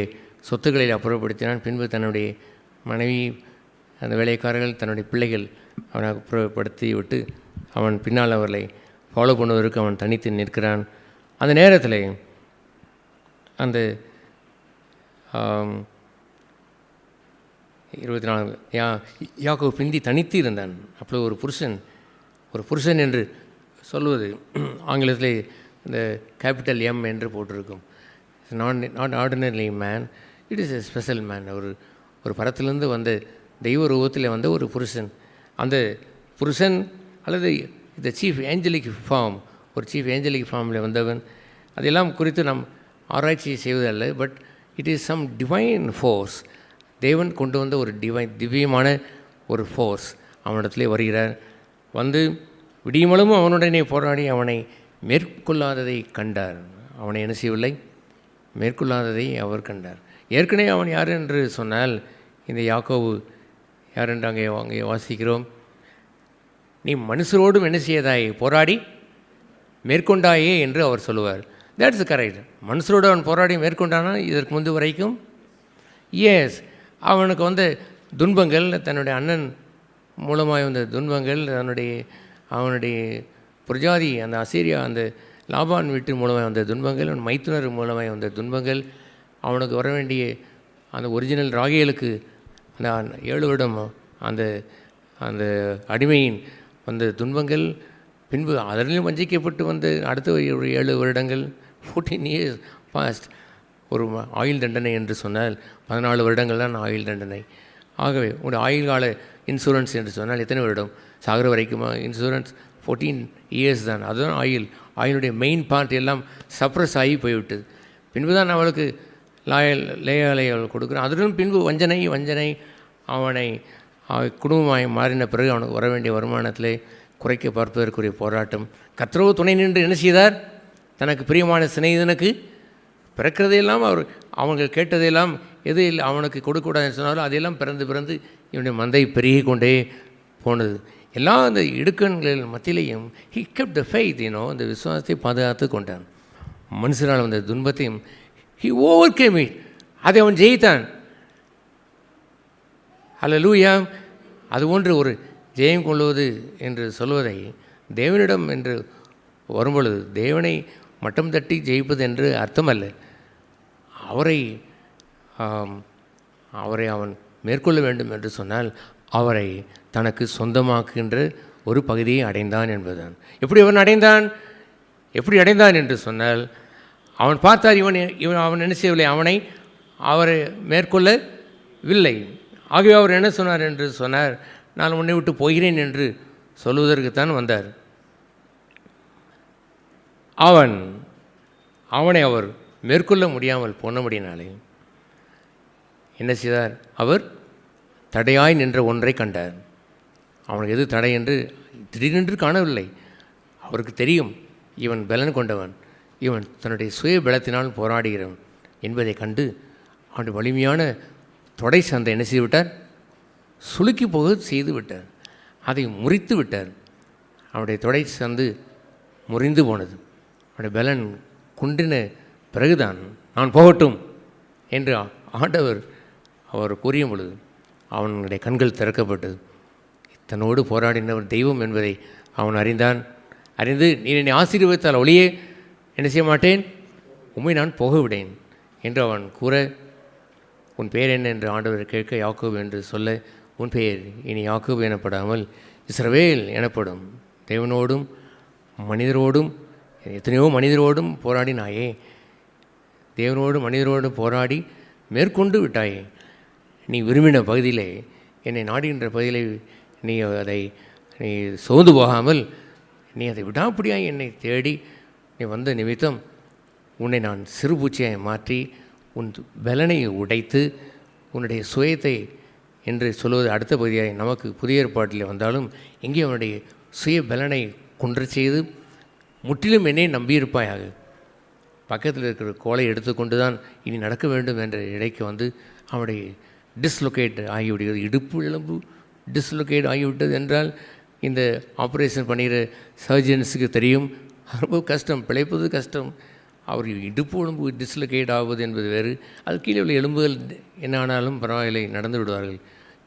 சொத்துக்களை அப்புறப்படுத்தினான். பின்பு தன்னுடைய மனைவி, அந்த வேலைக்காரர்கள், தன்னுடைய பிள்ளைகள் அவனை அப்புறப்படுத்தி விட்டு அவன் பின்னால் அவர்களை ஃபாலோ பண்ணுவதற்கு அவன் தனித்து நிற்கிறான். அந்த நேரத்தில் அந்த 24 யாக்கோபு பிந்தி தனித்து இருந்தான். அப்போ ஒரு புருஷன் என்று சொல்வது ஆங்கிலத்தில் இந்த கேபிட்டல் எம் என்று போட்டிருக்கும். Not ordinary man, it is a special man. ஒரு பரத்திலிருந்து வந்த தெய்வ ரூபத்தில் வந்த ஒரு புருஷன். அந்த புருஷன் அல்லது இந்த சீஃப் ஏஞ்சலிக் ஃபார்ம், ஒரு சீஃப் ஏஞ்சலிக் ஃபார்மில் வந்தவன். அதெல்லாம் குறித்து நாம் ஆராய்ச்சி செய்வதல்ல, but it is some divine force. தேவன் கொண்டு வந்த ஒரு திவ்யமான ஒரு ஃபோர்ஸ் அவனிடத்திலே வருகிறார். வந்து விடியுமளவும் அவனுடனே போராடி அவனை மேற்கொள்ளாததை கண்டார். அவனை என்ன செய்யவில்லை? மேற்கொள்ளாததை அவர் கண்டார். ஏற்கனவே அவன் யார் என்று சொன்னால், இந்த யாக்கோபு யார் என்று அங்கே வாசிக்கிறோம். நீ மனுஷரோடும் என்ன செய்யதாய் போராடி மேற்கொண்டாயே என்று அவர் சொல்லுவார். That's correct. மனுஷரோடு அவன் போராடி மேற்கொண்டானா இதற்கு முன்பு வரைக்கும்? எஸ். அவனுக்கு வந்த துன்பங்கள், தன்னுடைய அண்ணன் மூலமாக வந்த துன்பங்கள், அவனுடைய புரஜாதி அந்த அசீரியா அந்த லாபான் வீட்டு மூலமாக வந்த துன்பங்கள், அவன் மைத்துனர் மூலமாக வந்த துன்பங்கள், அவனுக்கு வர வேண்டிய அந்த ஒரிஜினல் ராகேலுக்கு அந்த 7 வருடம் அந்த அடிமையின் வந்த துன்பங்கள், பின்பு அதனிலும் வஞ்சிக்கப்பட்டு வந்து அடுத்த ஒரு 7 வருடங்கள் 14 years பாஸ்ட். ஒரு ஆயுள் தண்டனை என்று சொன்னால் 14 வருடங்கள் தான் ஆயுள் தண்டனை. ஆகவே உங்களுடைய ஆயுள் கால இன்சூரன்ஸ் என்று சொன்னால் எத்தனை வருடம்? சாகர வரைக்குமா இன்சூரன்ஸ்? 14 years தான். அதுதான் ஆயுளுடைய மெயின் பார்ட் எல்லாம் சப்ரஸ் ஆகி போய்விட்டது. பின்பு தான் அவளுக்கு லேயாலை அவள் கொடுக்குறான். அதுடன் பின்பு வஞ்சனை அவனை குடும்பமாய் மாறின பிறகு அவனுக்கு வர வேண்டிய வருமானத்திலே குறைக்க பார்ப்பதற்குரிய போராட்டம். கர்த்தரோ துணை நின்று என்ன செய்தார்? தனக்கு பிரியமான சிநேகிதனுக்கு பிறக்கிறதையெல்லாம் அவங்க கேட்டதையெல்லாம் எது இல்லை அவனுக்கு கொடுக்கக்கூடாதுன்னு சொன்னாலும் அதையெல்லாம் பிறந்து இவனுடைய மந்தை பெருகி கொண்டே போனது. எல்லா அந்த இடுக்கண்கள் மத்தியிலையும் ஹி கெப்ட் த ஃபெய்த், அந்த விசுவாசத்தை பாதுகாத்து கொண்டான். மனுஷனால் வந்த துன்பத்தையும் ஹி ஓவர் கேம் இட், அதை அவன் ஜெயித்தான். அல்லேலூயா. அதுபோன்று ஒரு ஜெயம் கொள்வது என்று சொல்வதை தேவனிடம் என்று வரும்பொழுது தேவனை மட்டம் தட்டி ஜெயிப்பது என்று அர்த்தமல்ல. அவரை அவன் மேற்கொள்ள வேண்டும் என்று சொன்னால் அவரை தனக்கு சொந்தமாக்குகின்ற ஒரு பகுதியை அடைந்தான் என்பதுதான். எப்படி அடைந்தான் என்று சொன்னால், அவன் பார்த்தார் அவன் என்ன செய்யவில்லை, அவரை மேற்கொள்ளவில்லை. ஆகவே அவர் என்ன சொன்னார் என்று சொன்னார், நான் உன்னை விட்டு போகிறேன் என்று சொல்வதற்குத்தான் வந்தார். அவனை அவர் மேற்கொள்ள முடியாமல் போனபடினாலே என்ன செய்தார்? அவர் தடையாய் நின்ற ஒன்றை கண்டார். அவனுக்கு எது தடை என்று திடீரென்று காணவில்லை. அவருக்கு தெரியும், இவன் பலன் கொண்டவன், இவன் தன்னுடைய சுய பலத்தினால் போராடுகிறவன் என்பதை கண்டு அவனுடைய வலிமையான தொடை சந்தை என்ன செய்து விட்டார்? சுளுக்கி போக செய்து விட்டார். அதை முறித்து விட்டார். அவனுடைய தொடை சந்து முறிந்து போனது. அவனுடைய பலன் குன்றின பிறகுதான் நான் போகட்டும் என்று ஆண்டவர் அவர் கூறிய பொழுது அவனுடைய கண்கள் திறக்கப்பட்டது. தன்னோடு போராடினவர் தெய்வம் என்பதை அவன் அறிந்து நீ என்னை ஆசீர்வதித்தால் ஒளியே என்ன செய்ய மாட்டேன், உம்மை நான் போக விடேன் என்று அவன் கூற, உன் பெயர் என்ன என்று ஆண்டவர் கேட்க, யாக்கோபு என்று சொல்ல, உன் பெயர் இனி யாக்கோபு எனப்படாமல் இஸ்ரவேல் எனப்படும். தேவனோடும் மனிதரோடும் எத்தனையோ மனிதரோடும் போராடினாயே, தேவனோடும் மனிதரோடும் போராடி மேற்கொண்டு விட்டாயே. நீ விரும்பின பகுதியிலே, என்னை நாடுகின்ற பகுதியிலே நீ சோர்ந்து போகாமல் நீ அதை விடாப்பிடியாய் என்னை தேடி நீ வந்த நிமித்தம் உன்னை நான் சிறுபூச்சியாய் மாற்றி உன் பலனை உடைத்து உன்னுடைய சுயத்தை என்று சொல்வது அடுத்த பகுதியாய் நமக்கு புதிய ஏற்பாட்டில் வந்தாலும் இங்கே அவனுடைய சுய பலனை குன்ற செய்து முற்றிலும் என்னை நம்பியிருப்பாயாக. பக்கத்தில் இருக்கிற கோலை எடுத்துக்கொண்டு தான் இனி நடக்க வேண்டும் என்ற இடைக்கு வந்து அவனுடைய டிஸ்லொகேட் ஆகிவிடுகிறது. இடுப்பு எலும்பு டிஸ்லொகேட் ஆகிவிட்டது என்றால் இந்த ஆப்ரேஷன் பண்ணுகிற சர்ஜன்ஸுக்கு தெரியும், ரொம்ப கஷ்டம், பிழைப்பது கஷ்டம். அவர் இடுப்பு எலும்பு டிஸ்லொகேட் ஆகுவது என்பது வேறு. அது கீழே உள்ள எலும்புகள் என்ன ஆனாலும் பரவாயில்லை, நடந்து விடுவார்கள்.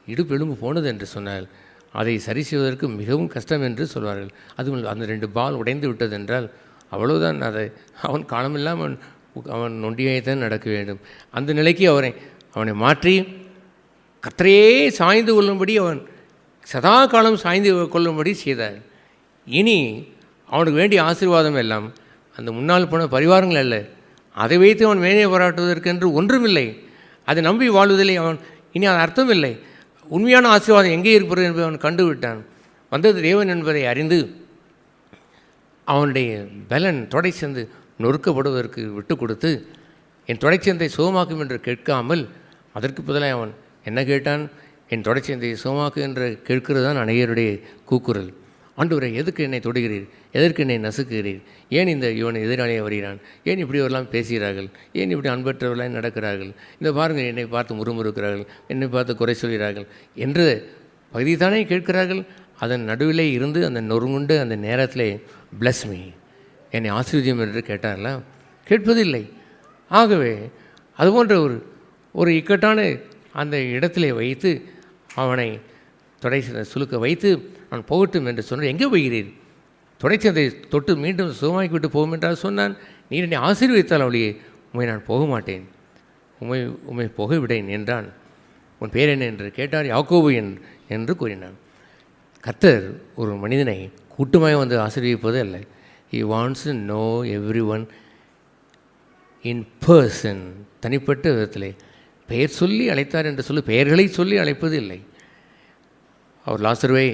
இடுப்பு எலும்பு போனது என்று சொன்னால் அதை சரி செய்வதற்கு மிகவும் கஷ்டம் என்று சொல்வார்கள். அதுவும் அந்த 2 பால் உடைந்து விட்டது என்றால் அவ்வளவுதான். அதை அவன் காலமில்லாமல் அவன் நொண்டியாய்த்தான் நடக்க வேண்டும். அந்த நிலைக்கு அவனை மாற்றி கர்த்தரையே சாய்ந்து கொள்ளும்படி அவன் சதா காலம் சாய்ந்து கொள்ளும்படி செய்தார். இனி அவனுக்கு வேண்டிய ஆசீர்வாதம் எல்லாம் அந்த முன்னால் போன பரிவாரங்கள் அல்ல, அதை வைத்து அவன் மேலே பாராட்டுவதற்கென்று ஒன்றுமில்லை. அதை நம்பி வாழ்வதில்லை. அவன் இனி அது அர்த்தம் இல்லை. உண்மையான ஆசீர்வாதம் எங்கே இருப்பது என்பதை அவன் கண்டுவிட்டான். வந்தது தேவன் என்பதை அறிந்து அவனுடைய பலன் தொடைச்சந்து நொறுக்கப்படுவதற்கு விட்டு கொடுத்து என் தொடைச்சந்தை சுகமாக்கும் என்று கேட்காமல் அதற்கு பதிலாக அவன் என்ன கேட்டான்? என் தொடைச்சந்தையை சுகமாக்கு என்று கேட்கிறது தான் அநேகருடைய கூக்குரல். ஆண்டவரே, எதுக்கு என்னை தொடுகிறீர்? எதற்கு என்னை நசுக்குகிறீர்? ஏன் இவன் எதிராளியாக வருகிறான்? ஏன் இப்படி எல்லாம் பேசுகிறார்கள்? ஏன் இப்படி அன்பற்றவர்களாக நடக்கிறார்கள்? இந்த பாருங்கள், என்னை பார்த்து முறுமுறுக்கிறார்கள், என்னை பார்த்து குறை சொல்கிறார்கள் என்று பகுதி தானே கேட்கிறார்கள். அதன் நடுவிலே இருந்து அந்த நொறுங்குண்டு அந்த நேரத்திலே பிளஸ் மீ, என்னை ஆசீர்வதியும் என்று கேட்டார்களா? கேட்பதில்லை. ஆகவே அதுபோன்ற ஒரு இக்கட்டான அந்த இடத்திலே வைத்து அவனை சுலுக்க வைத்து நான் போகட்டும் என்று சொன்னார். எங்கே போகிறீர்? தொடைச்சந்தை தொட்டு மீண்டும் சுகமாக்கி விட்டு போகும் என்றால் சொன்னான். நீ என்னை ஆசீர்வதித்தால் அவளியே உண்மை நான் போக மாட்டேன், உண்மை போக விடேன் என்றான். உன் பேர் என்ன என்று கேட்டார். யாக்கோபு என்று கூறினான். கர்த்தர் ஒரு மனிதனை கூட்டமாக வந்து ஆசீர்வதிப்பது அல்ல. He wants to know everyone in person. தனிப்பட்ட விதத்திலே பெயர் சொல்லி அழைத்தார் என்று சொல்லி பெயர்களை சொல்லி அழைப்பது இல்லை. அவர் லாசருவே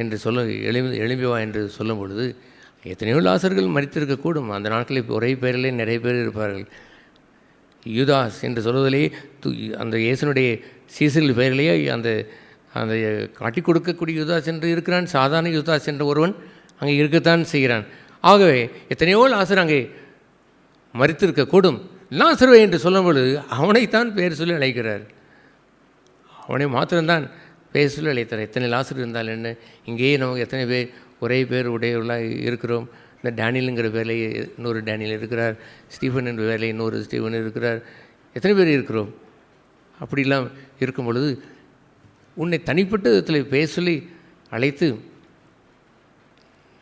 என்று எழும்பி வா என்று சொல்லும் பொழுது எத்தனையோ லாசர்கள் மரித்திருக்கக்கூடும். அந்த நாட்களில் ஒரே பெயரிலே நிறைய பேர் இருப்பார்கள். யூதாஸ் என்று சொல்வதிலே அந்த இயேசுனுடைய சீசர்கள் பெயரிலேயே அந்த அந்த காட்டி கொடுக்கக்கூடிய யூதாஸ் என்று இருக்கிறான். சாதாரண யூதாஸ் என்ற ஒருவன் அங்கே இருக்கத்தான் செய்கிறான். ஆகவே எத்தனையோ லாசர் அங்கே மரித்திருக்கக்கூடும். லாசருவே என்று சொல்லும் பொழுது அவனைத்தான் பெயர் சொல்லி அழைக்கிறார். அவனை மாத்திரம்தான் பெயர் சொல்லி அழைத்தார். எத்தனை லாசர் இருந்தால் என்ன? இங்கேயே நமக்கு எத்தனை பேர் ஒரே பேர் உடையவர்களாக இருக்கிறோம். இந்த டேனியலுங்கிற பேரிலேயே இன்னொரு டேனியல் இருக்கிறார். ஸ்டீஃபன் என்ற பேரில் இன்னொரு ஸ்டீஃபன் இருக்கிறார். எத்தனை பேர் இருக்கிறோம்? அப்படிலாம் இருக்கும் பொழுது உன்னை தனிப்பட்ட விதத்தில் பெயர் சொல்லி அழைத்து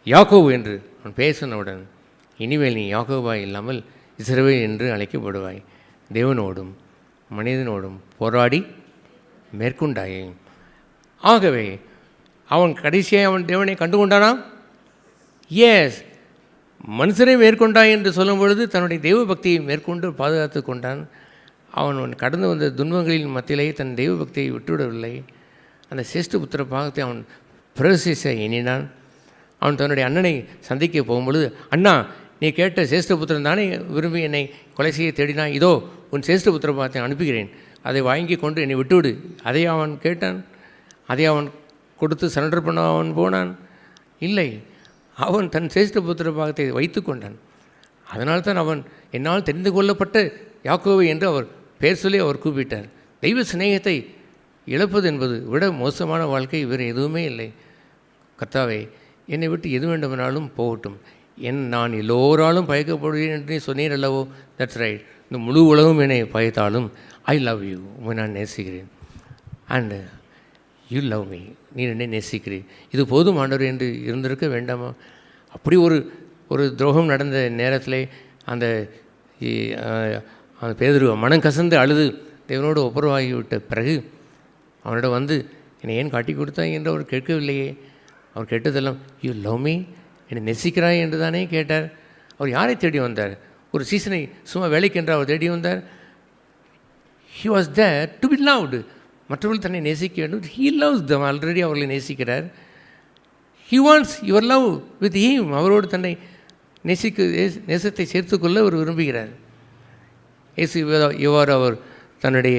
யாக்கோபு என்று அவன் பேசினவுடன் இனிமேல் நீ யாக்கோபாய் இல்லாமல் இஸ்ரவேல் என்று அழைக்கப்படுவாய். தேவனோடும் மனிதனோடும் போராடி மேற்கொண்டாயே. ஆகவே அவன் கடைசியாக அவன் தேவனை கண்டுகொண்டானா? எஸ், மனுஷனை மேற்கொண்டாய் என்று சொல்லும் பொழுது தன்னுடைய தெய்வ பக்தியை மேற்கொண்டு பாதுகாத்து கொண்டான். அவன் கடந்து வந்த துன்பங்களின் மத்தியிலேயே தன் தெய்வ பக்தியை விட்டுவிடவில்லை. அந்த சேஷ்ட புத்திர பாகத்தை அவன் பிரவேசிக்க எண்ணினான். அவன் தன்னுடைய அண்ணனை சந்திக்க போகும்பொழுது, அண்ணா, நீ கேட்ட சேஷ்டபுத்திரன் தானே விரும்பி என்னை கொலை செய்ய தேடினான், இதோ உன் சேஷ்டபுத்திர பாகத்தை அனுப்புகிறேன், அதை வாங்கி கொண்டு என்னை விட்டுவிடு. அதை அவன் கேட்டான். அதை அவன் கொடுத்து சரண்டர் பண்ண அவன் போனான். இல்லை, அவன் தன் சேஷ்டபுத்திர பாகத்தை வைத்து கொண்டான். அதனால்தான் அவன் என்னால் தெரிந்து கொள்ளப்பட்ட யாக்கோபு என்று அவர் பெயர் சொல்லி அவர் கூப்பிட்டார். தெய்வ சிநேகத்தை இழப்பது என்பது விட மோசமான வாழ்க்கை வேறு எதுவுமே இல்லை. கர்த்தாவே, என்னை விட்டு எது வேண்டுமானாலும் போகட்டும், நான் எல்லோராலும் பயக்கப்படுவேன் என்று சொன்னீர் அல்லவோ? That's right. இந்த முழு உலகம் என்னை பயத்தாலும் ஐ லவ் யூ, உண்மை நான் நேசிக்கிறேன். அண்டு யூ லவ் மீ, நீ என்னை நேசிக்கிறேன். இது போதும் ஆண்டவர் என்று இருந்திருக்க வேண்டாமா? அப்படி ஒரு துரோகம் நடந்த நேரத்தில் அந்த பேதுரு மனம் கசந்து அழுது தேவனோடு ஒப்புரவாகிவிட்ட பிறகு அவனிடம் வந்து என்னை ஏன் காட்டி கொடுத்தாய் என்று அவர் கேட்கவில்லையே. அவர் கேட்டதெல்லாம் யூ லவ் மீ, என்னை நெசிக்கிறாய் என்று தானே கேட்டார். அவர் யாரை தேடி வந்தார்? ஒரு சீசனை சும்மா வேலைக்கென்று அவர் தேடி வந்தார். He was there to be loved. மற்றவர்கள் தன்னை நேசிக்க வேண்டும். ஹீ லவ்ஸ் தம், ஆல்ரெடி அவர்களை நேசிக்கிறார். He wants your love with him. அவரோடு தன்னை நேசத்தை சேர்த்துக்கொள்ள அவர் விரும்புகிறார். இயேசு இவ்வாறு அவர் தன்னுடைய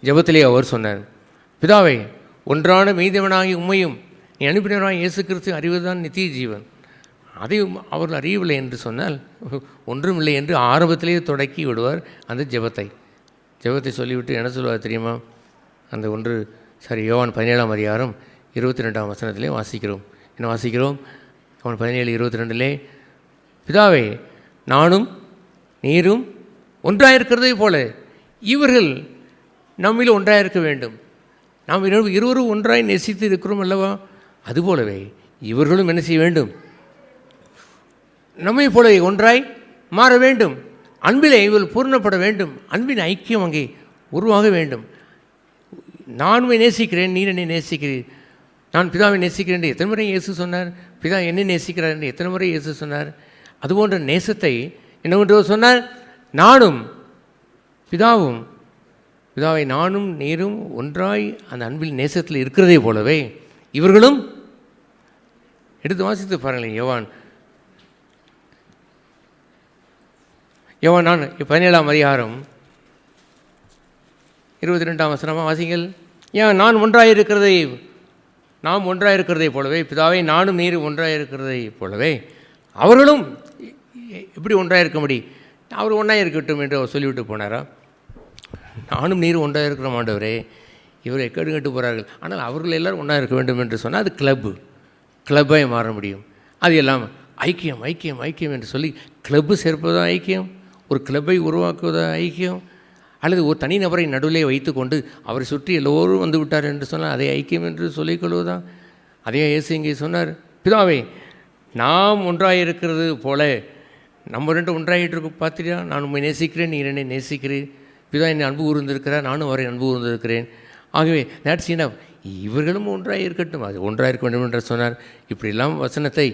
ஜெபத்திலே அவர் சொன்னார், பிதாவை, ஒன்றான மெய்தேவனாகி உம்மையும் நீ அனுப்பினவராக இயேசு கிறிஸ்து அறிவதுதான் நித்திய ஜீவன். அதையும் அவர்கள் அறியவில்லை என்று சொன்னால் ஒன்றுமில்லை என்று ஆரம்பத்திலேயே தொடக்கி விடுவார் அந்த ஜெபத்தை. ஜெபத்தை சொல்லிவிட்டு என்ன சொல்லுவார் தெரியுமா? அந்த யோவான் 17ஆம் அதிகாரம் 22ஆம் வசனத்திலே வாசிக்கிறோம். என்ன வாசிக்கிறோம்? யோவான் 17:22 பிதாவே, நானும் நீரும் ஒன்றாயிருக்கிறதை போல இவர்கள் நம்மில் ஒன்றாயிருக்க வேண்டும். நாம் இருவரும் ஒன்றாய் நேசித்து இருக்கிறோம் அல்லவா? அதுபோலவே இவர்களும் என்ன செய்ய வேண்டும்? நம்மை போல ஒன்றாய் மாற வேண்டும். அன்பிலே இவர்கள் பூர்ணப்பட வேண்டும். அன்பின் ஐக்கியம் அங்கே உருவாக வேண்டும். நான் உன்னை நேசிக்கிறேன், நீ என்னை நேசிக்கிறீர். நான் பிதாவை நேசிக்கிறேன் என்று எத்தனை முறை இயேசு சொன்னார்? பிதா என்னை நேசிக்கிறார் என்று எத்தனை முறை இயேசு சொன்னார்? அதுபோன்ற நேசத்தை என்னவென்று சொன்னார்? நானும் பிதாவும், பிதாவை நானும் நீரும் ஒன்றாய் அந்த அன்பில் நேசத்தில் இருக்கிறதே போலவே இவர்களும். எடுத்து வாசித்து பாருங்களேன். யோவான் 17ஆம் அதிகாரம் 22ஆம் வசனமாக வாசிங்கள். நாம் ஒன்றாயிருக்கிறதை போலவே பிதாவை நானும் நீரும் ஒன்றாயிருக்கிறதை போலவே அவர்களும் எப்படி ஒன்றாயிருக்க முடியும்? அவர் ஒன்றாக இருக்கட்டும் என்று அவர் சொல்லிவிட்டு போனாரா? நானும் நீரும் ஒன்றாக இருக்கிற ஆண்டவரே, இவரை கேடு கேட்டு போகிறார்கள், ஆனால் அவர்கள் எல்லோரும் ஒன்றாக இருக்க வேண்டும் என்று சொன்னால் அது கிளப்பாக மாற முடியும். அது எல்லாம் ஐக்கியம் ஐக்கியம் ஐக்கியம் என்று சொல்லி கிளப்பு சேர்ப்பதா ஐக்கியம்? ஒரு கிளப்பை உருவாக்குவதா ஐக்கியம்? அல்லது ஒரு தனிநபரை நடுவிலே வைத்து கொண்டு அவரை சுற்றி எல்லோரும் வந்து விட்டார் என்று சொன்னால் அதை ஐக்கியம் என்று சொல்லிக்கொள்வதா? அதே இயேசு இங்கே சொன்னார், பிதாவே நாம் ஒன்றாயிருக்கிறது போல நம்ம ரெண்டு ஒன்றாகிட்டு இருக்க பார்த்தியா? நான் உண்மை நேசிக்கிறேன், நீ என்னை நேசிக்கிறேன். பிதா என்னை அன்பு கூர்ந்திருக்கிறார், நானும் அவரை அன்பு கூர்ந்திருக்கிறேன். ஆகவே தட்ஸ் இனஃப். இவர்களும் ஒன்றாக இருக்கட்டும், அது ஒன்றாக இருக்க வேண்டும் என்று சொன்னார். இப்படியெல்லாம் வசனத்தை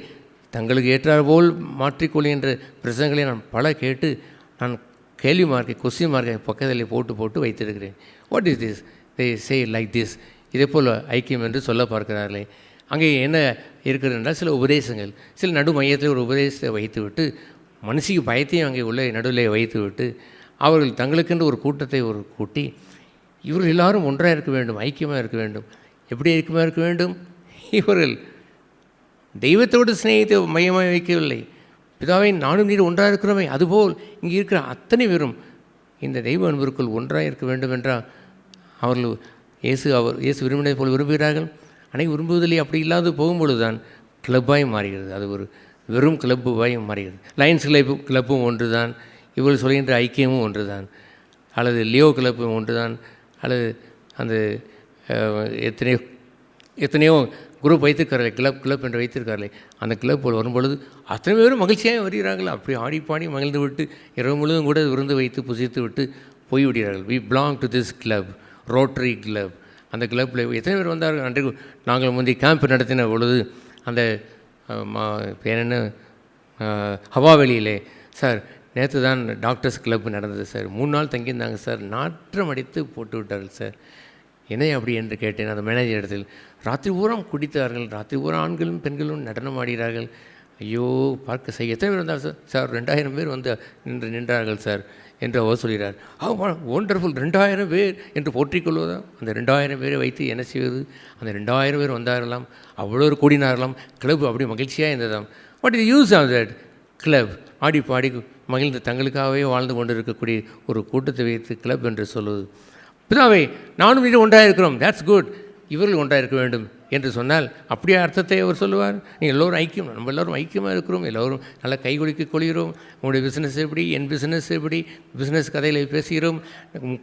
தங்களுக்கு ஏற்றார் போல் மாற்றிக்கொள்கின்ற பிரசங்களை நான் பல கேட்டு நான் கேள்வி மார்க்கை கொஸ்டின் மார்க்கை பக்கத்தில் போட்டு வைத்திருக்கிறேன். What is this? They say like this. இதே போல் ஐக்கியம் என்று சொல்ல பார்க்கிறார்களே. அங்கே என்ன இருக்கிறது என்றால் சில உபதேசங்கள், சில நடு மையத்தில் ஒரு உபதேசத்தை வைத்துவிட்டு மனுஷிக்கு பயத்தையும் அங்கே உள்ள நடுவில் வைத்துவிட்டு அவர்கள் தங்களுக்கென்று ஒரு கூட்டத்தை கூட்டி இவர்கள் எல்லாரும் ஒன்றாக இருக்க வேண்டும், ஐக்கியமாக இருக்க வேண்டும். எப்படி ஐக்கியமாக இருக்க வேண்டும்? இவர்கள் தெய்வத்தோடு சிநேகத்தை மையமாக வைக்கவில்லை. பிதாவை நானும் நீர் ஒன்றாக இருக்கிறோமே, அதுபோல் இங்கே இருக்கிற அத்தனை பேரும் இந்த தெய்வ அன்பிற்குள் ஒன்றாக இருக்க வேண்டும் என்றால் அவர்கள் இயேசு விரும்பினதை போல் விரும்புகிறார்கள். அனைவரும் விரும்புவதில்லை. அப்படி இல்லாது போகும்பொழுது தான் கிளப்பாய் மாறுகிறது. அது ஒரு வெறும் கிளப்பாய் மாறுகிறது. லைன்ஸ் கிளப்பும் ஒன்று தான், இவர்கள் சொல்கின்ற ஐக்கியமும் ஒன்று தான், அல்லது லியோ கிளப்பும் ஒன்று தான், அல்லது அந்த எத்தனையோ குரூப் வைத்திருக்கார்கள், கிளப் என்று வைத்திருக்கார்களே, அந்த கிளப் போல் வரும்பொழுது அத்தனை பேரும் மகிழ்ச்சியாக வருகிறார்கள். அப்படி ஆடிப்பாடி மகிழ்ந்து விட்டு இரவு முழுவதும் கூட விருந்து வைத்து புசித்து விட்டு போய்விடுகிறார்கள். We belong to this club, rotary club. அந்த கிளப்பில் எத்தனை பேர் வந்தார்கள்? அன்றைக்கு நாங்கள் முந்தைய கேம்ப் நடத்தின பொழுது அந்த பேர் என்ன ஹவாவெளியிலே, சார் நேற்று தான் டாக்டர்ஸ் கிளப் நடந்தது சார், 3 நாள் தங்கியிருந்தாங்க சார், நாற்றம் அடித்து போட்டு விட்டார்கள் சார். என்ன அப்படி என்று கேட்டேன் அந்த மேனேஜர் இடத்தில். ராத்திரி பூரம் குடித்தார்கள், ராத்திரி பூரா ஆண்களும் பெண்களும் நடனம் ஆடுகிறார்கள். ஐயோ பார்க்க செய்ய எத்தனை பேர் வந்தார் சார்? சார் 2000 பேர் வந்து நின்றார்கள் சார் என்று அவர் சொல்கிறார். ஒண்டர்ஃபுல், 2000 பேர் என்று போற்றிக்கொள்வதா? அந்த 2000 பேரை வைத்து என்ன செய்வது? அந்த 2000 பேர் வந்தார்களாம், அவ்வளோ கூடினார்களாம், கிளப் அப்படி மகிழ்ச்சியாக இருந்ததாம். What is use of that club? ஆடி பாடி மகிழ்ந்து தங்களுக்காகவே வாழ்ந்து கொண்டு இருக்கக்கூடிய ஒரு கூட்டத்தை வைத்து கிளப் என்று சொல்வது. பிதாவை நானும் நீர் ஒன்றாக இருக்கிறோம், தேட்ஸ் குட், இவர்கள் ஒன்றாக இருக்க வேண்டும் என்று சொன்னால் அப்படியே அர்த்தத்தை அவர் சொல்லுவார். நீங்கள் எல்லோரும் ஐக்கியம், நம்ம எல்லோரும் ஐக்கியமாக இருக்கிறோம், எல்லோரும் நல்லா கை குலுக்கி கொள்கிறோம். உங்களுடைய பிஸ்னஸ் எப்படி, என் பிஸ்னஸ் எப்படி, பிஸ்னஸ் கதையில் பேசுகிறோம்.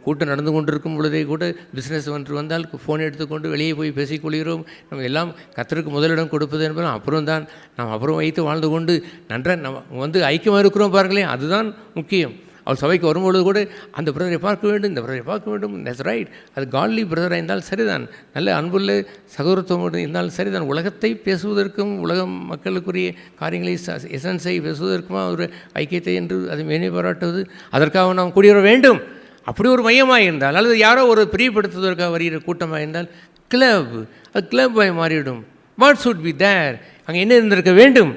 கூட்டம் நடந்து கொண்டு இருக்கும் பொழுதே கூட பிஸ்னஸ் ஒன்று வந்தால் ஃபோன் எடுத்துக்கொண்டு வெளியே போய் பேசிக்கொள்கிறோம். நம்ம எல்லாம் கர்த்தருக்கு முதலிடம் கொடுப்பது என்பது அப்புறம் தான், நாம் அப்புறம் வைத்து வாழ்ந்து கொண்டு நன்றாக நம்ம ஐக்கியமாக இருக்கிறோம் பாருங்களேன், அதுதான் முக்கியம். அவர் சபைக்கு வரும்பொழுது கூட அந்த பிரதரை பார்க்க வேண்டும், இந்த பிரதரை பார்க்க வேண்டும், தட்ஸ் ரைட். அது காட்லி பிரதராக இருந்தால் சரிதான், நல்ல அன்புள்ள சகோதரத்துவம் இருந்தால் சரிதான். உலகத்தை பேசுவதற்கும் உலக மக்களுக்குரிய காரியங்களை எசன்ஸை பேசுவதற்குமா ஒரு ஐக்கியத்தை என்று அதை மேன்மை பாராட்டுவது, அதற்காக நாம் கூடிய வேண்டும். அப்படி ஒரு மையமாக இருந்தால், அல்லது யாரோ ஒரு பிரியப்படுத்துவதற்காக வருகிற கூட்டமாக இருந்தால் கிளப், அது கிளப்பாய் மாறிவிடும். What should be there? அங்கே என்ன இருந்திருக்க வேண்டும்?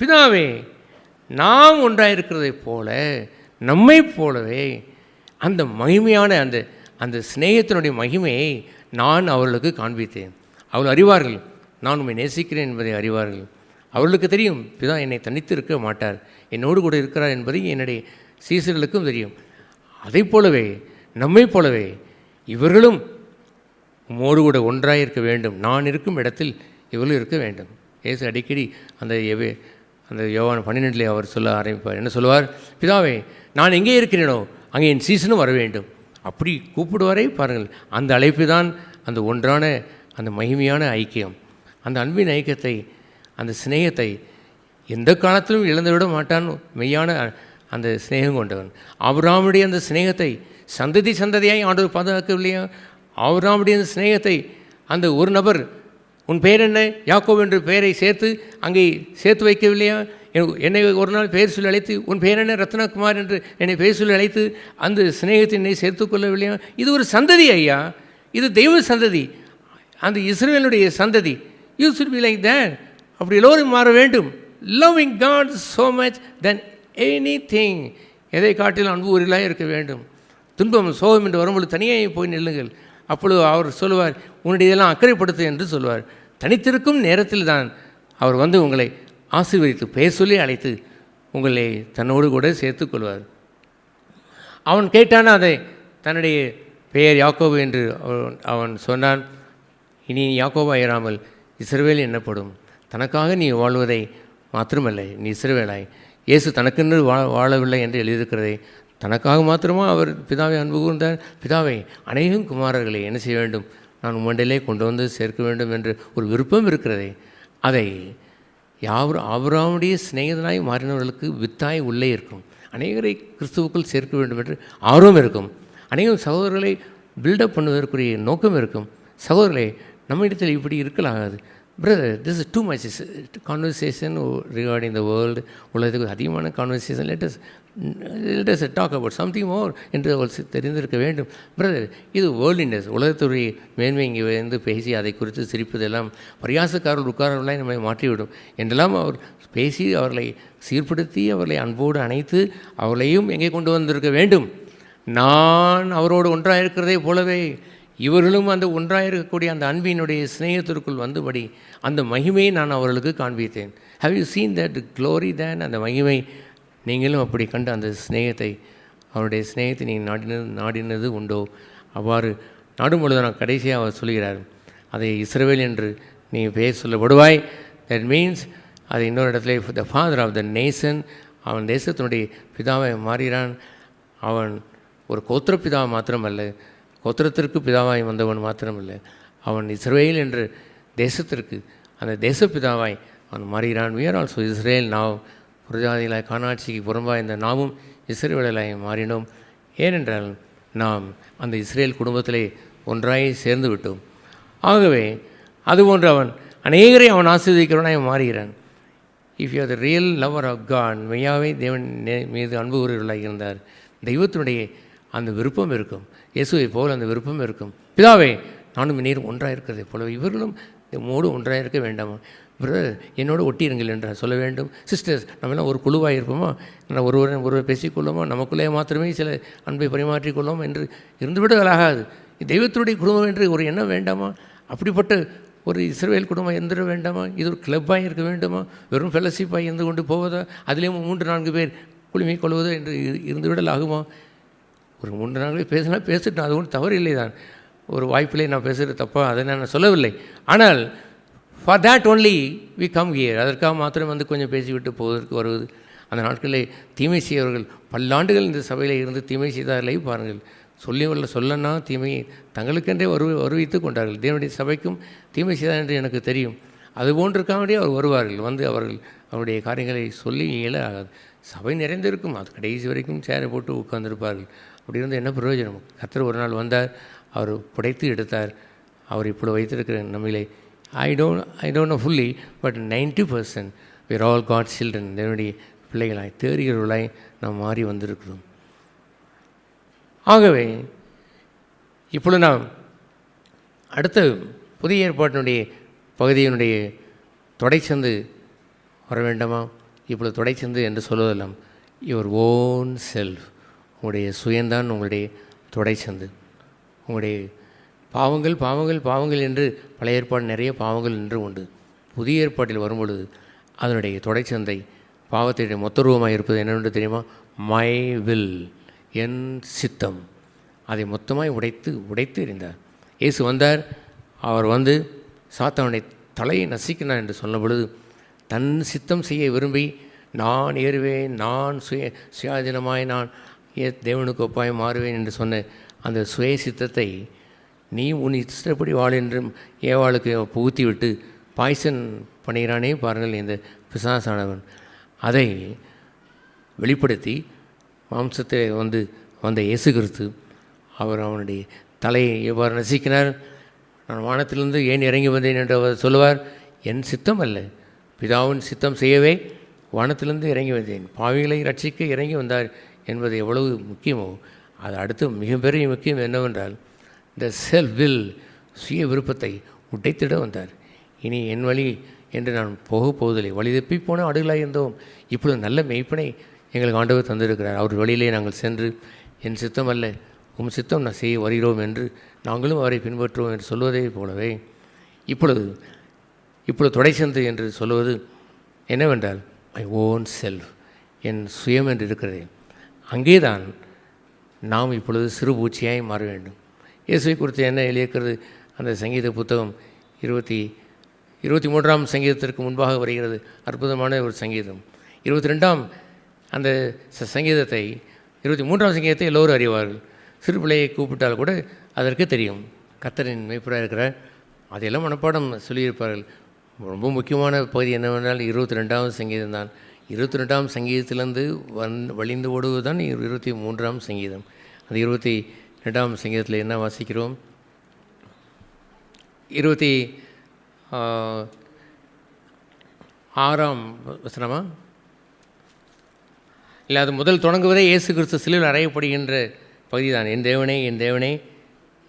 பிதாவே நாம் ஒன்றாக இருக்கிறதை போல, நம்மை போலவே அந்த மகிமையான அந்த சிநேகத்தினுடைய மகிமையை நான் அவர்களுக்கு காண்பித்தேன். அவர்கள் அறிவார்கள் நான் உண்மை நேசிக்கிறேன் என்பதை அறிவார்கள். அவர்களுக்கு தெரியும் பிதா என்னை தனித்து இருக்க மாட்டார், என்னோடு கூட இருக்கிறார் என்பதை என்னுடைய சீசர்களுக்கும் தெரியும். அதை போலவே நம்மை போலவே இவர்களும் உம்மோடு கூட ஒன்றாக இருக்க வேண்டும். நான் இருக்கும் இடத்தில் இவர்களும் இருக்க வேண்டும். இயேசு அடிக்கடி அந்த யோவான் 12 அவர் சொல்ல ஆரம்பிப்பார். என்ன சொல்லுவார்? பிதாவே, நான் எங்கே இருக்கிறேனோ அங்கே என் சீசனும் வர வேண்டும். அப்படி கூப்பிடுவாரே பாருங்கள். அந்த அழைப்பு தான் அந்த ஒன்றான அந்த மகிமையான ஐக்கியம். அந்த அன்பின் ஐக்கியத்தை, அந்த சிநேகத்தை எந்த காலத்திலும் இழந்துவிட மாட்டான் மெய்யான அந்த சிநேகம் கொண்டவன். ஆபிரகாமுடைய அந்த சிநேகத்தை சந்ததி சந்ததியாய் ஆண்டவர் பாதுகாக்கவில்லையா? ஆபிரகாமுடைய அந்த சிநேகத்தை அந்த ஒரு நபர், உன் பெயர் என்ன, யாக்கோபு என்ற பெயரை சேர்த்து அங்கே சேர்த்து வைக்கவில்லையா? என்னை ஒரு நாள் பெயர் சொல்லி அழைத்து, உன் பெயர் என்ன, ரத்னகுமார் என்று என்னை பெயர் சொல்லி அழைத்து அந்த சிநேகத்தை என்னை சேர்த்து கொள்ளவில்லையா? இது ஒரு சந்ததி ஐயா, இது தெய்வ சந்ததி, அந்த இஸ்ரவேலுடைய சந்ததி. You should be like that. அப்படி எல்லோரும் மாற வேண்டும். Loving God so much then anything. எதை காட்டிலும் அன்பு உரிலாக இருக்க வேண்டும். துன்பம் சோகம் என்று வரும்பொழுது தனியாக போய் நில்லுங்கள். அப்பொழுது அவர் சொல்லுவார், உன்னுடைய இதெல்லாம் அக்கறைப்படுத்து என்று சொல்லுவார். தனித்திருக்கும் நேரத்தில் தான் அவர் வந்து உங்களை ஆசீர்வதித்து பெயர் சொல்லி அழைத்து உங்களை தன்னோடு கூட சேர்த்து கொள்வார். அவன் கேட்டானா அதை தன்னுடைய பெயர் யாக்கோபு என்று அவன் சொன்னான். இனி யாக்கோபாயிராமல் இஸ்ரவேல் என்னப்படும். தனக்காக நீ வாழ்வதை மாத்திரமல்ல, நீ இஸ்ரவேலாய். இயேசு தனக்கென்று வாழவில்லை என்று எழுதியிருக்கிறதை தனக்காக மாத்திரமா அவர் பிதாவை அன்பு கூர்ந்தார். பிதாவை, அநேகம் குமாரர்களை என்ன செய்ய வேண்டும், நான் உம்மண்டிலே கொண்டு வந்து சேர்க்க வேண்டும் என்று ஒரு விருப்பம் இருக்கிறதே, அதை ஆபிரகாமுடைய சிநேகிதனாய் மாறினவர்களுக்கு வித்தாய் உள்ளே இருக்கும். அநேகரை கிறிஸ்துவுக்குள் சேர்க்க வேண்டும் என்று ஆர்வம் இருக்கும். அநேகம் சகோதரர்களை பில்டப் பண்ணுவதற்குரிய நோக்கம் இருக்கும். சகோதரர்களே, நம்ம இடத்தில் இப்படி இருக்கலாகாது. Brother, this is too much conversation regarding the world. உலகத்துக்கு அதிகமான conversation. Let us talk about something more என்று அவள் தெரிந்திருக்க வேண்டும். பிரதர், இது வேர்ல்டினஸ், உலகத்துடைய மேன்மை இங்கே வந்து பேசி அதை குறித்து சிரிப்பதெல்லாம் பரியாசக்காரர்கள் உட்காரவர்களாய் நம்மை மாற்றிவிடும் என்றெல்லாம் அவர் பேசி அவர்களை சீர்படுத்தி அவர்களை அன்போடு அணைத்து அவர்களையும் எங்கே கொண்டு வந்திருக்க வேண்டும். நான் அவரோடு ஒன்றாக இருக்கிறதே போலவே இவர்களும் அந்த ஒன்றாக இருக்கக்கூடிய அந்த அன்பினுடைய சிநேகத்திற்குள் வந்தபடி அந்த மகிமையை நான் அவர்களுக்கு காண்பித்தேன். Have you seen that glory then? அந்த மகிமை நீங்களும் அப்படி கண்டு அந்த சிநேகத்தை, அவருடைய சிநேகத்தை நீங்கள் நாடினது உண்டோ? அவ்வாறு நாடும் பொழுது நான் கடைசியாக அவர் சொல்கிறார், அதை இஸ்ரவேல் என்று நீ பெயர் சொல்லப்படுவாய். தட் மீன்ஸ் அது இன்னொரு இடத்துல the father of the nation. அவன் தேசத்தினுடைய பிதாவை மாறுகிறான். அவன் ஒரு கோத்திர பிதாவை மாத்திரமல்ல, கோத்திரத்திற்கு பிதாவாய் வந்தவன் மாத்திரமல்ல, அவன் இஸ்ரவேல் என்று தேசத்திற்கு அந்த தேசப்பிதாவாய் அவன் மாறுகிறான். we are also Israel now. புரஜாதிகளாய் காணாட்சிக்கு புறம்பாய் இந்த நாமும் இஸ்ரவேலாய் மாறினோம். ஏனென்றால் நாம் அந்த இஸ்ரேல் குடும்பத்திலே ஒன்றாய் சேர்ந்து விட்டோம். ஆகவே அதுபோன்று அவன் அநேகரை அவன் ஆசீர்வதிக்கிறவனாய் மாறுகிறான். If you are the real lover of God, மெய்யாவே தேவன் மீது அன்பு கூறுவர்களாக இருந்தார், தெய்வத்தினுடைய அந்த விருப்பம் இருக்கும். இயேசுவை போல் அந்த விருப்பம் இருக்கும். பிதாவே, நானும் நீரும் ஒன்றாக இருக்கிறதை போல இவர்களும் மோடு ஒன்றாக இருக்க வேண்டாமா? பிரதர், என்னோடு ஒட்டியிருங்கள் என்று சொல்ல வேண்டும். சிஸ்டர்ஸ், நம்மெல்லாம் ஒரு குழுவாக இருப்போமா? ஒருவர் பேசிக்கொள்ளுமா? நமக்குள்ளே மாத்திரமே சில அன்பை பரிமாற்றிக்கொள்ளும் என்று இருந்துவிடலாகாது. தெய்வத்தினுடைய குடும்பம் என்று ஒரு எண்ணம் வேண்டாமா? அப்படிப்பட்ட ஒரு இஸ்ரவேல் குடும்பம் இருந்துட வேண்டாமா? இது ஒரு கிளப்பாக இருக்க வேண்டுமா? வெறும் ஃபெலோஷிப்பாக இருந்து கொண்டு போவதா? அதுலேயும் 3-4 பேர் குழுமை கொள்வதோ என்று இருந்துவிடல் ஆகுமா? ஒரு 3-4 பேர் பேசினா பேசிட்டோம், அது ஒன்றும் தவறு இல்லை தான். ஒரு வாய்ப்பிலே நான் பேசுகிறது தப்பாக அதை நான் சொல்லவில்லை. ஆனால் for that only we come here. அதற்காக மாத்திரம் வந்து கொஞ்சம் பேசிவிட்டு போவதற்கு வருவது. அந்த நாட்களில் தீமை செய்தவர்கள் பல்லாண்டுகள் இந்த சபையில் இருந்து தீமை செய்தார்களை பாருங்கள். சொல்லனா தீமையை தங்களுக்கென்றே வருவித்து கொண்டார்கள். தேவனுடைய சபைக்கும் தீமை செய்தார் என்று எனக்கு தெரியும். அதுபோன்று இருக்காமலே அவர் வருவார்கள். வந்து அவருடைய காரியங்களை சொல்லி இயல ஆகாது. சபை நிறைந்திருக்கும், அது கடைசி வரைக்கும் சேரை போட்டு உட்கார்ந்துருப்பார்கள். அப்படி இருந்து என்ன பிரயோஜனம்? கர்த்தர் ஒரு நாள் வந்தார், அவர் புடைத்து எடுத்தார். அவர் இப்படி வைத்திருக்கிற நம்மளே I don't know fully, but 90% we are all God's children. தேவனுடைய பிள்ளைகளாய் தேறியவர்களாய் நாம் மாறி வந்திருக்கிறோம். ஆகவே இப்பொழுது நாம் அடுத்த புதிய ஏற்பாட்டினுடைய பகுதியினுடைய தொடைச்சந்து வர வேண்டாமா? இப்பொழுது தொடைச்சந்து என்று சொல்வதெல்லாம் யுவர் ஓன் செல்ஃப். உங்களுடைய சுயந்தான் உங்களுடைய தொடைச்சந்து. உங்களுடைய பாவங்கள் என்று பழைய ஏற்பாடு நிறைய பாவங்கள் என்று உண்டு. புதிய ஏற்பாட்டில் வரும்பொழுது அதனுடைய தொடைச்சந்தை பாவத்தினுடைய மொத்தரூபமாக இருப்பது என்னென்று தெரியுமா? மை வில், என் சித்தம். அதை மொத்தமாய் உடைத்து எறிந்தார். இயேசு வந்தார். அவர் வந்து சாத்தானுடைய தலையை நசிக்கினார் என்று சொன்ன பொழுது, தன் சித்தம் செய்ய விரும்பி நான் ஏறுவேன், நான் சுயாதீனமாய் நான் தேவனுக்கு ஒப்பாய் மாறுவேன் என்று சொன்ன அந்த சுய சித்தத்தை நீ உன் இஷ்டப்படி வாழ் என்றும் ஏவாளுக்கு புகுத்தி விட்டு பாய்சன் பண்ணுகிறானே பாருங்கள் இந்த பிசாசானவன். அதை வெளிப்படுத்தி மாம்சத்தை வந்த இயேசு கிறிஸ்து அவர் அவனுடைய தலையை எவ்வாறு நசிக்கினார். நான் வானத்திலிருந்து ஏன் இறங்கி வந்தேன் என்று அவர் சொல்லுவார். என் சித்தம் அல்ல, பிதாவின் சித்தம் செய்யவே வானத்திலிருந்து இறங்கி வந்தேன். பாவிகளை ரட்சிக்க இறங்கி வந்தார் என்பது எவ்வளவு முக்கியமோ அது அடுத்து மிகப்பெரிய முக்கியம் என்னவென்றால் இந்த செல்ஃப் வில், சுய விருப்பத்தை உடைத்திட வந்தார். இனி என் வழி என்று நான் போவதில்லை. வழி தப்பி போன ஆடுகளாக இருந்தோம், இப்பொழுது நல்ல மெய்ப்பனை எங்களுக்கு ஆண்டவர் தந்திருக்கிறார். அவர் வழியிலே நாங்கள் சென்று என் சித்தம் அல்ல உம் சித்தம் நான் செய்ய வருகிறோம் என்று நாங்களும் அவரை பின்பற்றுவோம் என்று சொல்வதே போலவே இப்பொழுது தொடை சென்று என்று சொல்வது என்னவென்றால் மை ஓன் செல்ஃப், என் சுயம் என்று இருக்கிறது. அங்கேதான் நாம் இப்பொழுது சிறு பூச்சியாய் மாற வேண்டும். இயேசுவை குறித்து என்ன எழுதியிருக்கிறது? அந்த சங்கீத புத்தகம் 23ஆம் சங்கீதத்திற்கு முன்பாக வருகிறது. அற்புதமான ஒரு சங்கீதம். 22ஆம் அந்த சங்கீதத்தை 23ஆம் சங்கீதத்தை எல்லோரும் அறிவார்கள். சிறு பிள்ளையை கூப்பிட்டால் கூட அதற்கு தெரியும் கர்த்தரின் மேய்ப்பராக இருக்கிறார். அதையெல்லாம் மனப்பாடம் சொல்லியிருப்பார்கள். ரொம்ப முக்கியமான பகுதி என்னவென்றால் 22ஆம் சங்கீதம் தான். 22ஆம் சங்கீதத்திலிருந்து வழிந்து ஓடுவது தான் 23ஆம் சங்கீதம். அந்த 22ஆம் சங்கீதத்தில் என்ன வாசிக்கிறோம்? 26ஆம் வசனமா இல்லை, அது முதல் தொடங்குவதே இயேசு கிறிஸ்து சிலுவையில் அறையப்படுகின்ற பகுதி தான். என் தேவனே என் தேவனே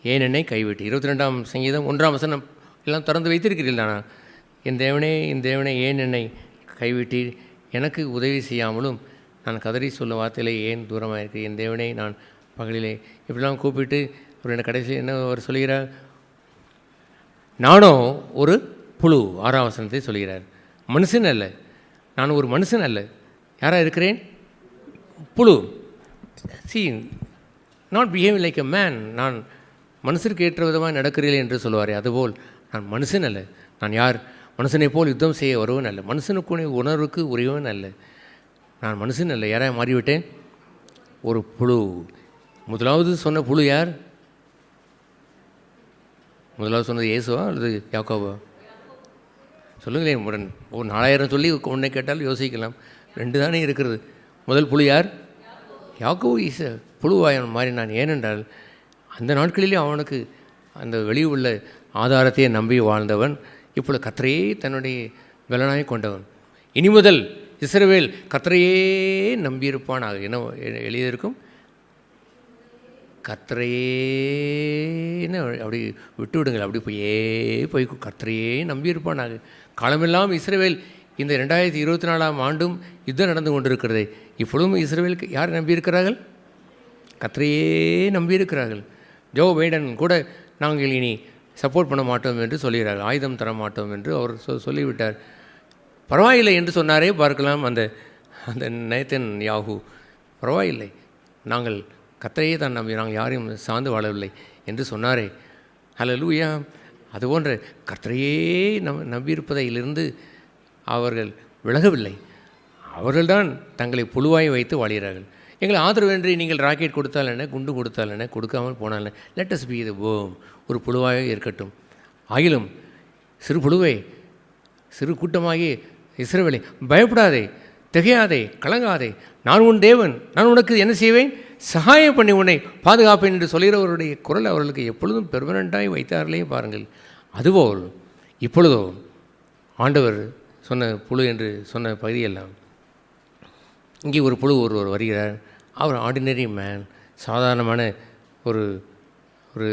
ஏன் என்னை கைவிட்டு. 22ஆம் சங்கீதம் 1ஆம் வசனம் எல்லாம் திறந்து வைத்திருக்கிறீர்கள் தானா? என் தேவனே ஏன் என்னை கைவிட்டீர், எனக்கு உதவி செய்யாமலும் நான் கதறி சொல்லும் வார்த்தையிலே ஏன் தூரமாக இருக்குது. என் தேவனே நான் பகலிலே இப்படிலாம் கூப்பிட்டு அவர் என்ன கடைசியில் என்ன அவர் சொல்கிறார்? நானும் ஒரு புழு. 6ஆம் வசனத்தை சொல்கிறார். மனுஷன் அல்ல, நான் ஒரு மனுஷன் அல்ல. யாராக இருக்கிறேன்? புழு. C not behaving like a man. நான் மனுஷருக்கு ஏற்ற விதமாக நடக்கிறீர்கள் என்று சொல்லுவார். அதுபோல் நான் மனுஷன் அல்ல. நான் யார்? மனுஷனை போல் யுத்தம் செய்ய வருவன் அல்ல, மனுஷனுக்கு உணர்வுக்கு உரியவன் அல்ல. நான் மனுஷன் அல்ல, யாராக மாறிவிட்டேன்? ஒரு புழு. முதலாவது சொன்ன புழு யார்? முதலாவது சொன்னது இயேசுவா அல்லது யாக்கோபா? சொல்லுங்களேன். ஒரு 4000 சொல்லி ஒன்றை கேட்டால் யோசிக்கலாம். 2 தானே இருக்கிறது. முதல் புழு யார்? யாக்கோபு. புழுவாயன் மாறினான். ஏனென்றால் அந்த நாட்களிலே அவனுக்கு அந்த வெளியே உள்ள ஆதாரத்தையே நம்பி வாழ்ந்தவன் இப்பொழுது கர்த்தரையே தன்னுடைய பலனாய் கொண்டவன். இனி முதல் இஸ்ரவேல் கர்த்தரையே நம்பியிருப்பானாக. என்ன எழுதியிருக்கும்? கர்த்தரையேன்னு அப்படி விட்டு விடுங்கள். அப்படி போய் கர்த்தரையே நம்பியிருப்பானாக. காலமெல்லாம் இஸ்ரவேல் இந்த 2024ஆம் ஆண்டும் யுத்தம் நடந்து கொண்டிருக்கிறது. இப்பொழுதும் இஸ்ரவேலுக்கு யார் நம்பியிருக்கிறார்கள்? கர்த்தரையே நம்பியிருக்கிறார்கள். ஜோ பைடன் கூட நாங்கள் இனி சப்போர்ட் பண்ண மாட்டோம் என்று சொல்கிறார்கள். ஆயுதம் தர மாட்டோம் என்று அவர் சொல்லிவிட்டார். பரவாயில்லை என்று சொன்னாரே பார்க்கலாம். அந்த நேத்தன் யாகு பரவாயில்லை, நாங்கள் கர்த்தரையே தான் நம்பி, நாங்கள் யாரையும் சார்ந்து வாழவில்லை என்று சொன்னாரே. ஹல்லேலூயா. அதுபோன்ற கர்த்தரையே நம்பியிருப்பதிலிருந்து அவர்கள் விலகவில்லை. அவர்கள்தான் தங்களை புழுவாய் வைத்து வாழ்கிறார்கள். எங்களை ஆதரவென்று நீங்கள் ராக்கெட் கொடுத்தால் என்ன, குண்டு கொடுத்தால் என்ன, கொடுக்காமல் போனால் என்ன, let us be the worm. ஒரு புழுவாக இருக்கட்டும். ஆகிலும் சிறு புழுவே, சிறு கூட்டமாகி இஸ்ரவேலே, பயப்படாதே, திகையாதே, கலங்காதே, நான் உன் தேவன், நான் உனக்கு என்ன செய்வேன், சகாயம் பண்ணி உன்னை பாதுகாப்பேன் என்று சொல்கிறவருடைய குரல் அவர்களுக்கு எப்பொழுதும் பெர்மனண்ட்டாய் வைத்தார்களே பாருங்கள். அதுபோல் இப்பொழுதோ ஆண்டவர் சொன்ன புழு என்று சொன்ன பகுதியெல்லாம் இங்கே ஒரு புழு ஒருவர் வருகிறார். அவர் ஆர்டினரி மேன், சாதாரணமான ஒரு ஒரு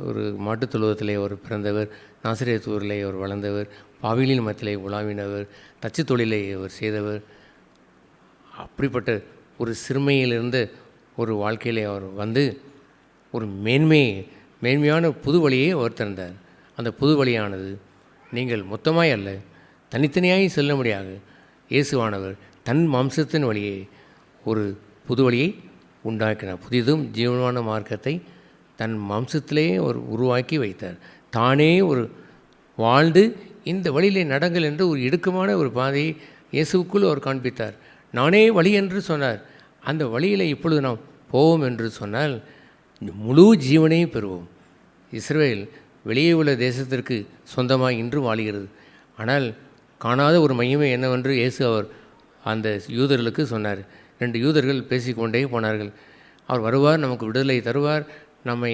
ஒரு மாட்டுத் தொழுவத்திலே அவர் பிறந்தவர், நாசரேத்தூரிலே அவர் வளர்ந்தவர், பாவிலின் மத்திலே உலாவினவர், தச்சு தொழிலை அவர் செய்தவர். அப்படிப்பட்ட ஒரு சிறுமையிலிருந்து ஒரு வாழ்க்கையிலே அவர் வந்து ஒரு மேன்மையான புது வழியை அவர் திறந்தார். அந்த புது வழியானது நீங்கள் மொத்தமாய் அல்ல, தனித்தனியாய் செல்ல முடியாது. இயேசுவானவர் தன் மாம்சத்தின் வழியை ஒரு புது வழியை உண்டாக்கினார். புதிதும் ஜீவனமான மார்க்கத்தை தன் மாம்சத்திலே ஒரு உருவாக்கி வைத்தார். தானே ஒரு வாழ்ந்து இந்த வழியிலே நடங்கள் என்று ஒரு இடுக்கமான ஒரு பாதையை இயேசுவுக்குள் அவர் காண்பித்தார். நானே வழி என்று சொன்னார். அந்த வழியில் இப்பொழுது நாம் போவோம் என்று சொன்னால் முழு ஜீவனையும் பெறுவோம். இஸ்ரவேல் வெளியே உள்ள தேசத்திற்கு சொந்தமாக இன்று வாழுகிறது. ஆனால் காணாத ஒரு மையமே என்னவென்று இயேசு அவர் அந்த யூதர்களுக்கு சொன்னார். 2 யூதர்கள் பேசிக்கொண்டே போனார்கள். அவர் வருவார், நமக்கு விடுதலை தருவார், நம்மை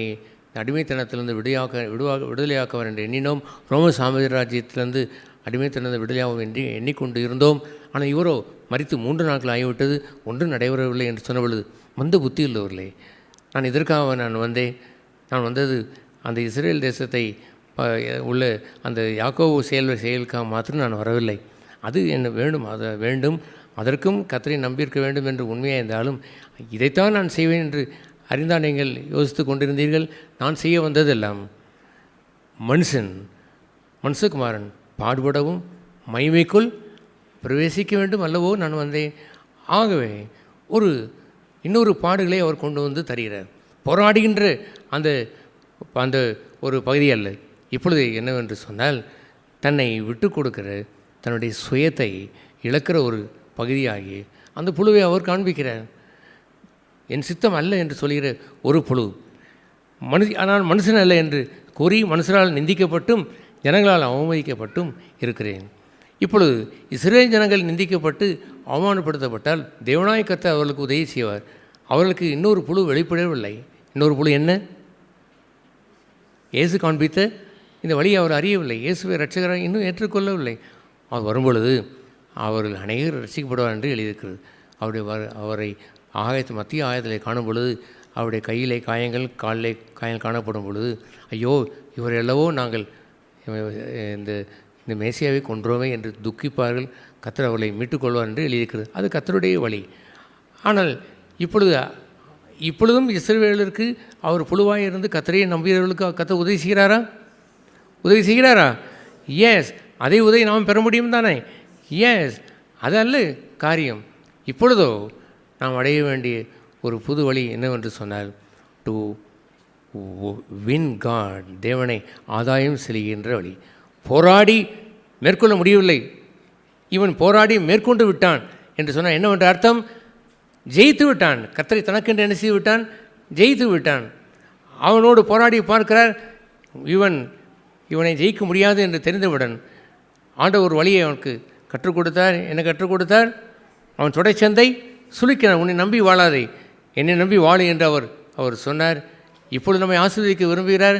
அடிமைத்தனத்திலிருந்து விடுதலையாக்குவார் என்று எண்ணினோம். ரோம சாம்ராஜ்யத்திலிருந்து அடிமைத்தனத்தை விடுதலையாகும் என்று எண்ணிக்கொண்டு இருந்தோம். ஆனால் இவரோ மரித்து 3 நாட்கள் ஆகிவிட்டது, ஒன்றும் நடைபெறவில்லை என்று சொன்ன பொழுது மந்த புத்தி உள்ளவர்களே, நான் இதற்காக நான் வந்தது அந்த இஸ்ரேல் தேசத்தை உள்ள அந்த யாக்கோபு செயலுக்காக மாத்திரம் நான் வரவில்லை. அது என்ன வேண்டும், அதற்கும் கர்த்தரை நம்பியிருக்க வேண்டும் என்று உண்மையாக இருந்தாலும் இதைத்தான் நான் செய்வேன் என்று அறிந்தால் நீங்கள் யோசித்து கொண்டிருந்தீர்கள். நான் செய்ய வந்ததெல்லாம் மனுஷகுமாரன் பாடுபடவும் மகிமைக்குள் பிரவேசிக்க வேண்டும் அல்லவோ நான் வந்தேன். ஆகவே இன்னொரு பாடுகளை அவர் கொண்டு வந்து தருகிறார். போராடுகின்ற அந்த ஒரு பகுதி அல்ல. இப்பொழுது என்னவென்று சொன்னால், தன்னை விட்டு கொடுக்கிற, தன்னுடைய சுயத்தை இழக்கிற ஒரு பகுதியாகி அந்த புழுவை அவர் காண்பிக்கிறார். என் சித்தம் அல்ல என்று சொல்கிற ஒரு புழு, ஆனால் மனுஷன் அல்ல என்று கூறி மனுஷரால் நிந்திக்கப்பட்டும் ஜனங்களால் அவமதிக்கப்பட்டும் இருக்கிறேன். இப்பொழுது இஸ்ரேல் ஜனங்கள் நிந்திக்கப்பட்டு அவமானப்படுத்தப்பட்டால் தேவனாய கர்த்தர் அவர்களுக்கு உதவி செய்வார். அவர்களுக்கு இன்னொரு புழு வெளிப்படவில்லை. இன்னொரு புழு என்ன? இயேசு காண்பித்த இந்த வழியை அவர் அறியவில்லை. இயேசுவை இரட்சகராக இன்னும் ஏற்றுக்கொள்ளவில்லை. அவர் வரும்பொழுது அவர்கள் அநேகர் ரட்சிக்கப்படுவார் என்று எழுதியிருக்கிறது. அவரை மத்திய ஆயத்தில் காணும் பொழுது அவருடைய கையிலே காயங்கள், காலிலே காயங்கள் காணப்படும் பொழுது, ஐயோ இவர் எல்லவோ நாங்கள் இந்த மேசியாவை கொன்றோமே என்று துக்கிப்பார்கள். கர்த்தர் அவர்களை மீட்டுக்கொள்வார் என்று எழுதியிருக்கிறது. அது கர்த்தருடைய வழி. ஆனால் இப்பொழுதும் இஸ்ரவேலருக்கு அவர் புழுவாய் இருந்து கர்த்தரையை நம்பியவர்களுக்கு கர்த்தர் உதவி செய்கிறாரா? எஸ், அதே உதவி நாம் பெற முடியும் தானே? எஸ், அது அல்ல காரியம். இப்பொழுதோ நாம் அடைய வேண்டிய ஒரு புது வழி என்னவென்று சொன்னால், டு வின் காட், தேவனை ஆதாயம் செல்கின்ற வழி. போராடி மேற்கொள்ள முடியவில்லை, இவன் போராடி மேற்கொண்டு விட்டான் என்று சொன்னால் என்னவென்ற அர்த்தம்? ஜெயித்து விட்டான். கர்த்தரை தனக்கென்று என்ன செய்து விட்டான்? ஜெயித்து விட்டான். அவனோடு போராடி பார்க்கிறார். இவனை ஜெயிக்க முடியாது என்று தெரிந்தவுடன் ஆண்டவர் ஒரு வழியை அவனுக்கு கற்றுக் கொடுத்தார். என்ன கற்றுக் கொடுத்தார்? அவன் தொடைச்சந்தை சுளிக்கிறான். உன்னை நம்பி வாழாதே, என்னை நம்பி வாழு என்று அவர் சொன்னார். இப்பொழுது நம்மை ஆசீர்வதிக்க விரும்புகிறார்.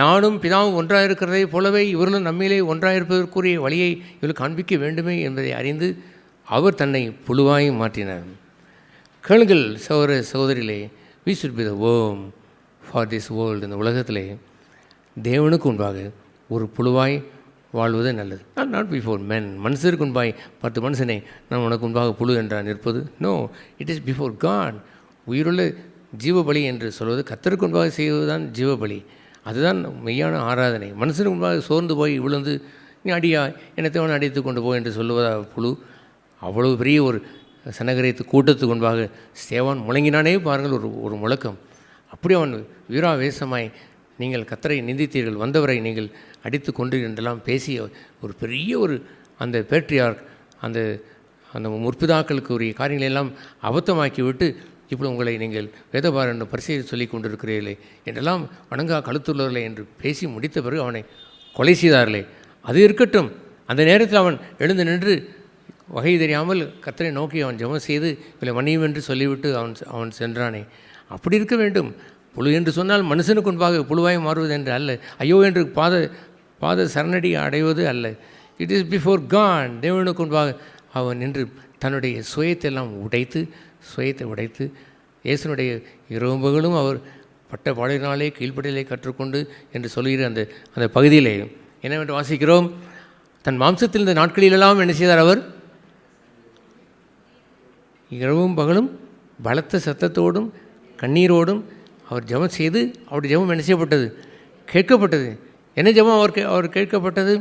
நானும் பிதாவும் ஒன்றாக இருக்கிறதை போலவே இவர்களும் நம்மிலே ஒன்றாக இருப்பதற்குரிய வழியை இவர்கள் காண்பிக்க வேண்டுமே என்பதை அறிந்து அவர் தன்னை புழுவாய் மாற்றினார். கேளுங்கள் சகோதரிகளே, we should be the worm for this world. இந்த உலகத்திலே தேவனுக்கு முன்பாக ஒரு புழுவாய் வாழ்வது நல்லது. Not before men. மனுஷருக்கு முன்பாய் 10 மனுஷனை நான் உனக்கு முன்பாக புழு என்றான் நிற்பது. No, it is before God. உயிருள்ள ஜீவபலி என்று சொல்வது கர்த்தருக்கு முன்பாக செய்வதுதான் ஜீவபலி. அதுதான் மெய்யான ஆராதனை. மனுஷனுக்கு முன்பாக சோர்ந்து போய் விழுந்து நீ அடியா என்னத்தைவன் அடித்து கொண்டு போ என்று சொல்லுவதா புழு? அவ்வளவு பெரிய ஒரு சனகரித்து கூட்டத்துக்கு முன்பாக சேவான் முழங்கினானே பாருங்கள், ஒரு முழக்கம். அப்படி அவன் வீராவேசமாய் நீங்கள் கர்த்தரை நிந்தித்தீர்கள், வந்தவரை நீங்கள் அடித்து கொண்டு என்றெல்லாம் பேசிய ஒரு பெரிய அந்த பேட்ரியார்க் அந்த முற்பிதாக்களுக்கு உரிய காரியங்களெல்லாம் அபத்தமாக்கி விட்டு இப்படி உங்களை நீங்கள் வேதபாரன் பரிசெய்து சொல்லி கொண்டிருக்கிறீர்களே என்றெல்லாம் வணங்கா கழுத்துள்ளவர்களே என்று பேசி முடித்த பிறகு அவனை கொலை செய்தார்களே. அது இருக்கட்டும். அந்த நேரத்தில் அவன் எழுந்து நின்று வகை தெரியாமல் கர்த்தரை நோக்கி அவன் ஜெபம் செய்து இவளை மன்னியும் என்று சொல்லிவிட்டு அவன் சென்றானே. அப்படி இருக்க வேண்டும். புழு என்று சொன்னால் மனுஷனுக்கு முன்பாக புழுவாய் மாறுவது என்று அல்ல. ஐயோ என்று பாத சரணடி அடைவது அல்ல. It is before God. தேவனுக்கு முன்பாக அவன் நின்று தன்னுடைய சுயத்தை உடைத்து இயேசுனுடைய இரவுகளும் அவர் பட்ட பாடினாலே கீழ்ப்படியலை கற்றுக்கொண்டு என்று சொல்கிற அந்த பகுதியிலே என்னவென்று வாசிக்கிறோம்? தன் மாம்சத்தில் இந்த நாட்களிலெல்லாம் என்ன செய்தார்? அவர் இரவும் பகலும் பலத்த சத்தத்தோடும் கண்ணீரோடும் அவர் ஜெபம் செய்து அவருடைய ஜெபம் என்ன செய்யப்பட்டது? கேட்கப்பட்டது. என்ன ஜெபம் அவர் கேட்கப்பட்டது?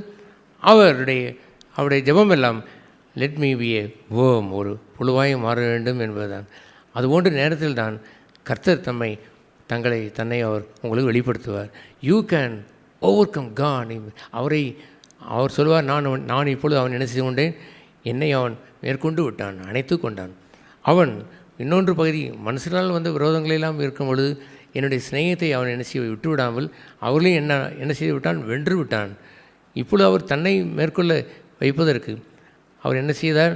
அவருடைய ஜெபம் எல்லாம் let me B A worm, ஒரு புழுவாய் மாற வேண்டும் என்பதுதான். அதுபோன்ற நேரத்தில் தான் கர்த்தர் தம்மை தன்னை அவர் உங்களுக்கு வெளிப்படுத்துவார். You can overcome God. அவர் சொல்வார், நான் இப்பொழுது அவன் என்ன செய்து கொண்டேன், என்னை அவன் மேற்கொண்டு விட்டான், அணைத்து கொண்டான். அவன் இன்னொன்று பகுதி, மனுஷனால் வந்த விரோதங்களெல்லாம் இருக்கும் பொழுது என்னுடைய சிநேகத்தை அவன் என்ன செய்ய விட்டு விடாமல் அவர்களையும் என்ன செய்து விட்டான், வென்று விட்டான். இப்பொழுது அவர் தன்னை மேற்கொள்ள வைப்பதற்கு அவர் என்ன செய்தார்,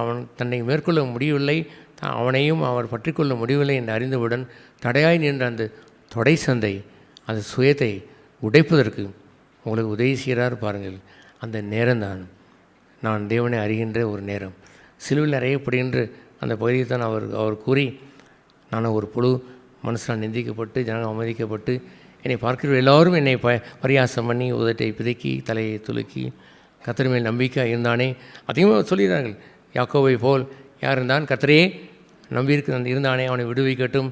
அவன் தன்னை மேற்கொள்ள முடியவில்லை, அவனையும் அவர் பற்றி கொள்ள முடியவில்லை என்று அறிந்தவுடன் தடையாய் நின்ற அந்த தொடை சந்தை அந்த சுயத்தை உடைப்பதற்கு உங்களுக்கு உதவி செய்கிறார் பாருங்கள். அந்த நேரம்தான் நான் தேவனை அறிகின்ற ஒரு நேரம். சிலுவையில் அறையப்படுகின்ற அந்த பகுதியை தான் அவர் கூறி, நான் ஒரு புழு மனுஷனால் நிந்திக்கப்பட்டு ஜனங்கள் அவமதிக்கப்பட்டு என்னை பார்க்கிற எல்லோரும் என்னை பரியாசம் பண்ணி உதட்டை பிதுக்கி தலையை துலுக்கி கர்த்தர் மேல் நம்பிக்கை இருந்தானே. அதிகமாக சொல்கிறார்கள், யாக்கோபை போல் யார் இருந்தான், கர்த்தரையே நம்பியிருக்கு இருந்தானே, அவனை விடுவிக்கட்டும்.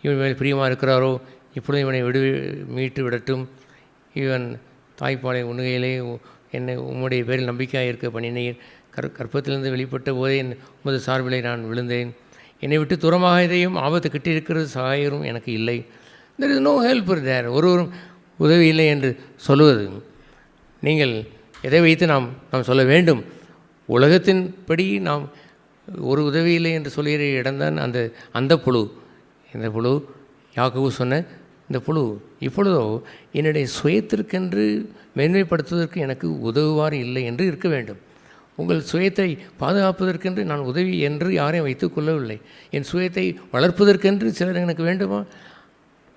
இவன் மேல் பிரியமாக இருக்கிறாரோ இப்பொழுது இவனை மீட்டு விடட்டும். இவன் தாய்ப்பாலை உண்ணுகையிலே என்னை உம்முடைய பேரில் நம்பிக்கையாக இருக்க பண்ணினீர். கற்பத்திலிருந்து வெளிப்பட்ட போதே உமது சார்பிலை நான் விழுந்தேன். என்னை விட்டு தூரமாக இதையும் ஆபத்து கிட்டிருக்கிறது, சகாயரும் எனக்கு இல்லை. தெர் இஸ் நோ ஹெல்ப் தேர். ஒருவரும் உதவி இல்லை என்று சொல்லுவது, நீங்கள் எதை வைத்து நாம் சொல்ல வேண்டும்? உலகத்தின் படி நாம் ஒரு உதவி இல்லை என்று சொல்கிற இடம்தான் அந்த புழு. இந்த புழு யாக்கோபு சொன்ன இந்த புழு இப்பொழுதோ என்னுடைய சுயத்திற்கென்று மேன்மைப்படுத்துவதற்கு எனக்கு உதவுவார் இல்லை என்று இருக்க வேண்டும். உங்கள் சுயத்தை பாதுகாப்பதற்கென்று நான் உதவி என்று யாரையும் வைத்துக் கொள்ளவில்லை. என் சுயத்தை வளர்ப்பதற்கென்று சிலர் எனக்கு வேண்டுமா?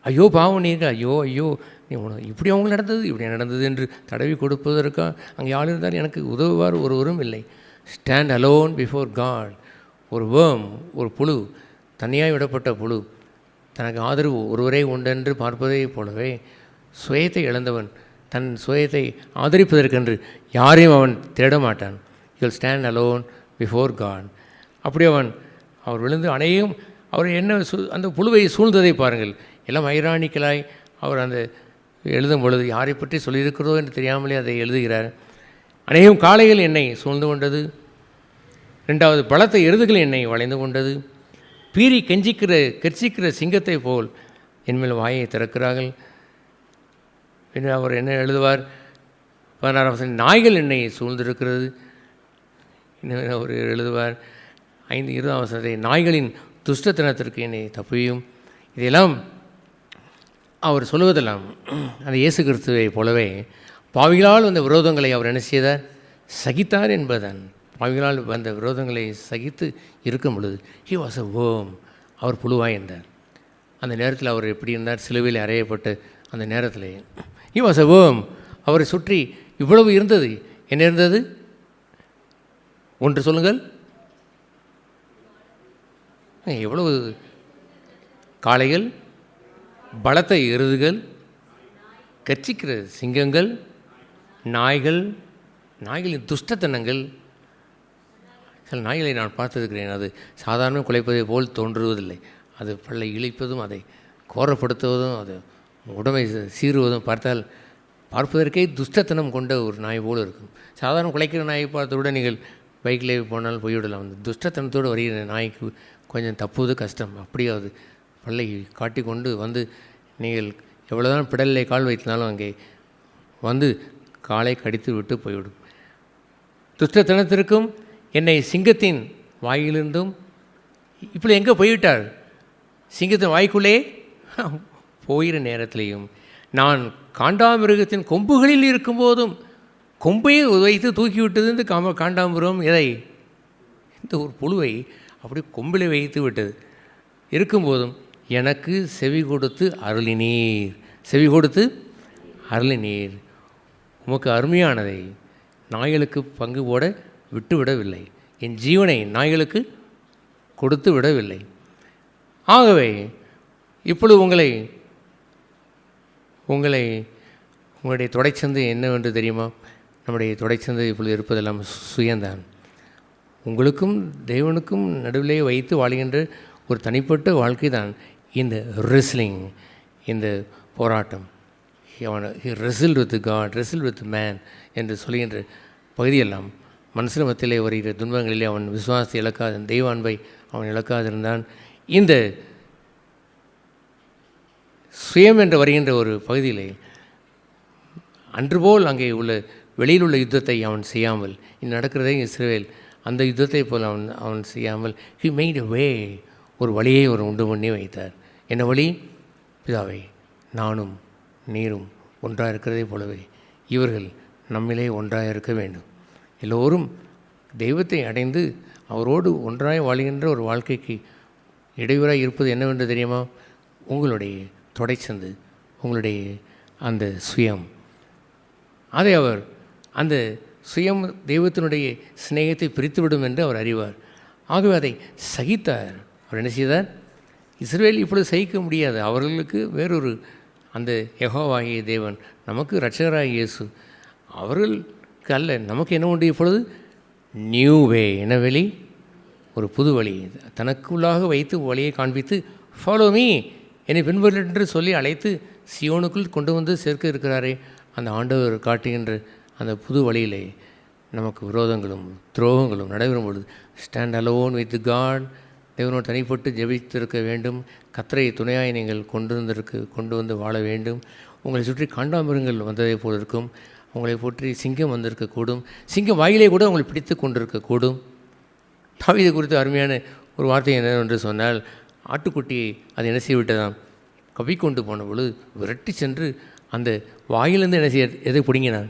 ஐயோ பாவம் நீங்கள், ஐயோ நீ இப்படி அவங்க இப்படி நடந்தது என்று தடவி கொடுப்பதற்காக அங்கே யார் இருந்தால் எனக்கு உதவுவார் ஒருவரும் இல்லை. Stand alone before God. ஒரு வேர்ம், ஒரு புழு, தனியாக விடப்பட்ட புழு, தனக்கு ஆதரவு ஒருவரே உண்டென்று பார்ப்பதை போலவே சுயத்தை இழந்தவன் தன் சுயத்தை ஆதரிப்பதற்கென்று யாரையும் அவன் தேட மாட்டான். You'll stand alone before God. அப்படி அவர் விழுந்து அனையும் அவர் என்ன அந்த புழுவை சூழ்ந்ததை பாருங்கள். எல்லாம் ஐரானிக்கலாய் அவர் அந்த எழுதும் பொழுது யாரை பற்றி சொல்லியிருக்கிறதோ என்று தெரியாமலே அதை எழுதுகிறார். அநேகம் காளைகள் என்னை சூழ்ந்து கொண்டது. 2வது பலத்த எருதுகள் என்னை வளைந்து கொண்டது. பீறி கெர்ச்சிக்கிற சிங்கத்தை போல் என்மேல் வாயை திறக்கிறார்கள். பின்னர் அவர் என்ன எழுதுவார், 16 நாய்கள் என்னை சூழ்ந்திருக்கிறது. இன்னும் அவர் எழுதுவார் 20 நாய்களின் துஷ்டத்தனத்திற்கு என்னை தப்பியும். இதையெல்லாம் அவர் சொல்லுவதெல்லாம் அந்த இயேசு கிறிஸ்துவை போலவே பாவிகளால் வந்த விரோதங்களை அவர் என்ன செய்தார், சகித்தார் என்பதன். பாவிகளால் வந்த விரோதங்களை சகித்து இருக்கும் பொழுது ஹி வாஸ் அ வேர்ம். அவர் புழுவாய் இருந்தார். அந்த நேரத்தில் அவர் எப்படி இருந்தார், சிலுவையில் அறையப்பட்ட அந்த நேரத்தில் ஹி வாஸ் அ வேர்ம். அவரை சுற்றி இவ்வளவு இருந்தது. என்ன இருந்தது? ஒன்று சொல்லுங்கள். எவ்வளவு காளைகள், பலத்த எருதுகள், கர்ச்சிக்கிற சிங்கங்கள், நாய்களின் துஷ்டத்தனங்கள். சில நாய்களை நான் பார்த்திருக்கிறேன். அது சாதாரண குலைப்பதை போல் தோன்றுவதில்லை. அது பல்லை இழிப்பதும், அதை கோரப்படுத்துவதும், அது உடம்பை சீறுவதும் பார்ப்பதற்கே துஷ்டத்தனம் கொண்ட ஒரு நாய் போல் இருக்கும். சாதாரண குலைக்கிற நாயை பார்த்தவுடன் நீங்கள் பைக்கில் போனால் போய்விடலாம். அந்த துஷ்டத்தனத்தோடு வருகிற நாய்க்கு கொஞ்சம் தப்புவது கஷ்டம். அப்படியே அது பல்லை காட்டி கொண்டு வந்து நீங்கள் எவ்வளோதான் பிடலில் கால் வைத்தினாலும் அங்கே வந்து காலை கடித்து விட்டு போய்விடும். துஷ்டத்தனத்திற்கும் என்னை சிங்கத்தின் வாயிலிருந்தும் இப்படி எங்கே போய்விட்டார், சிங்கத்தின் வாய்க்குள்ளே போகிற நேரத்திலையும் நான் காண்டாமிருகத்தின் கொம்புகளில் இருக்கும்போதும் கொம்பையை வைத்து தூக்கிவிட்டது இந்த காண்டாமிருகம். எதை? இந்த ஒரு புழுவை அப்படி கொம்பில் வைத்து விட்டது. இருக்கும்போதும் எனக்கு செவி கொடுத்து அருளினீர். உமக்கு அருமையானதை நாய்களுக்கு பங்கு போட விட்டு விடவில்லை. என் ஜீவனை நாய்களுக்கு கொடுத்து விடவில்லை. ஆகவே இப்பொழுது உங்களுடைய தொடைச்சந்து என்னவென்று தெரியுமா? நம்முடைய தொடைச்சந்து இப்பொழுது இருப்பதெல்லாம் சுயந்தான். உங்களுக்கும் தேவனுக்கும் நடுவிலே வைத்து வாழ்கின்ற ஒரு தனிப்பட்ட வாழ்க்கை தான் இந்த ரெஸ்லிங், இந்த போராட்டம். Wrestle with God, wrestle with man என்று சொல்கின்ற பகுதியெல்லாம் மனுஷன் மத்தியிலே வருகிற துன்பங்களிலே அவன் விசுவாசத்தை இழக்காத, தெய்வ அன்பை அவன் இழக்காதிருந்தான். இந்த சுயம் என்று வருகின்ற ஒரு பகுதியிலே அன்றுபோல் அங்கே உள்ள வெளியில் உள்ள யுத்தத்தை அவன் செய்யாமல் இன்று நடக்கிறதே இஸ்ரவேல் அந்த யுத்தத்தை போல் அவன் செய்யாமல் ஹி மேட் எ வே, ஒரு வழியை ஒரு உண்டு பண்ணி வைத்தார். என்ன வழி? பிதாவே, நானும் நீரும் ஒன்றாக இருக்கிறதே போலவே இவர்கள் நம்மிலே ஒன்றாக இருக்க வேண்டும். எல்லோரும் தெய்வத்தை அடைந்து அவரோடு ஒன்றாய் வாழ்கின்ற ஒரு வாழ்க்கைக்கு இடையூறாக இருப்பது என்னவென்று தெரியுமா? உங்களுடைய தொடைச்சந்து, உங்களுடைய அந்த சுயம். அதை அவர் அந்த சுயம் தெய்வத்தினுடைய சிநேகத்தை பிரித்துவிடும் என்று அவர் அறிவார். ஆகவே அதை சகித்தார். அவர் என்ன செய்தார்? இஸ்ரவேல் இப்பொழுது சகிக்க முடியாது. அவர்களுக்கு வேறொரு அந்த யெகோவாகிய தேவன், நமக்கு இரட்சகராகிய இயேசு, அவர்களுக்கு அல்ல, நமக்கு என்ன உண்டு இப்பொழுது? நியூ வே. என்ன வழி? ஒரு புது வழி. தனக்குள்ளாக வைத்து வழியை காண்பித்து ஃபாலோ மீ, என்னை பின்பற்று என்று சொல்லி அழைத்து சியோனுக்குள் கொண்டு வந்து சேர்க்க இருக்கிறாரே, அந்த ஆண்டவர் காட்டுகின்ற அந்த புது வழியிலே நமக்கு விரோதங்களும் துரோகங்களும் நடைபெறும் பொழுது ஸ்டாண்ட் அலோன் வித் காட், தேவனோடு தனிப்பட்டு ஜெபித்திருக்க வேண்டும். கர்த்தரை துணையாய் நீங்கள் கொண்டு வந்து வாழ வேண்டும். உங்களை சுற்றி காண்டாமிருகங்கள் வந்ததை போல் இருக்கும். உங்களை போற்றி சிங்கம் வந்திருக்கக்கூடும். சிங்கம் வாயிலே கூட உங்களை பிடித்து கொண்டிருக்கக்கூடும். தாவீது குறித்து அருமையான ஒரு வார்த்தை என்னவென்று சொன்னால், ஆட்டுக்குட்டியை அது என்ன செய்ய விட்டதாம்? கவிக்கொண்டு போன பொழுது விரட்டி சென்று அந்த வாயிலிருந்து என்ன செய்ய எதை பிடுங்கினான்?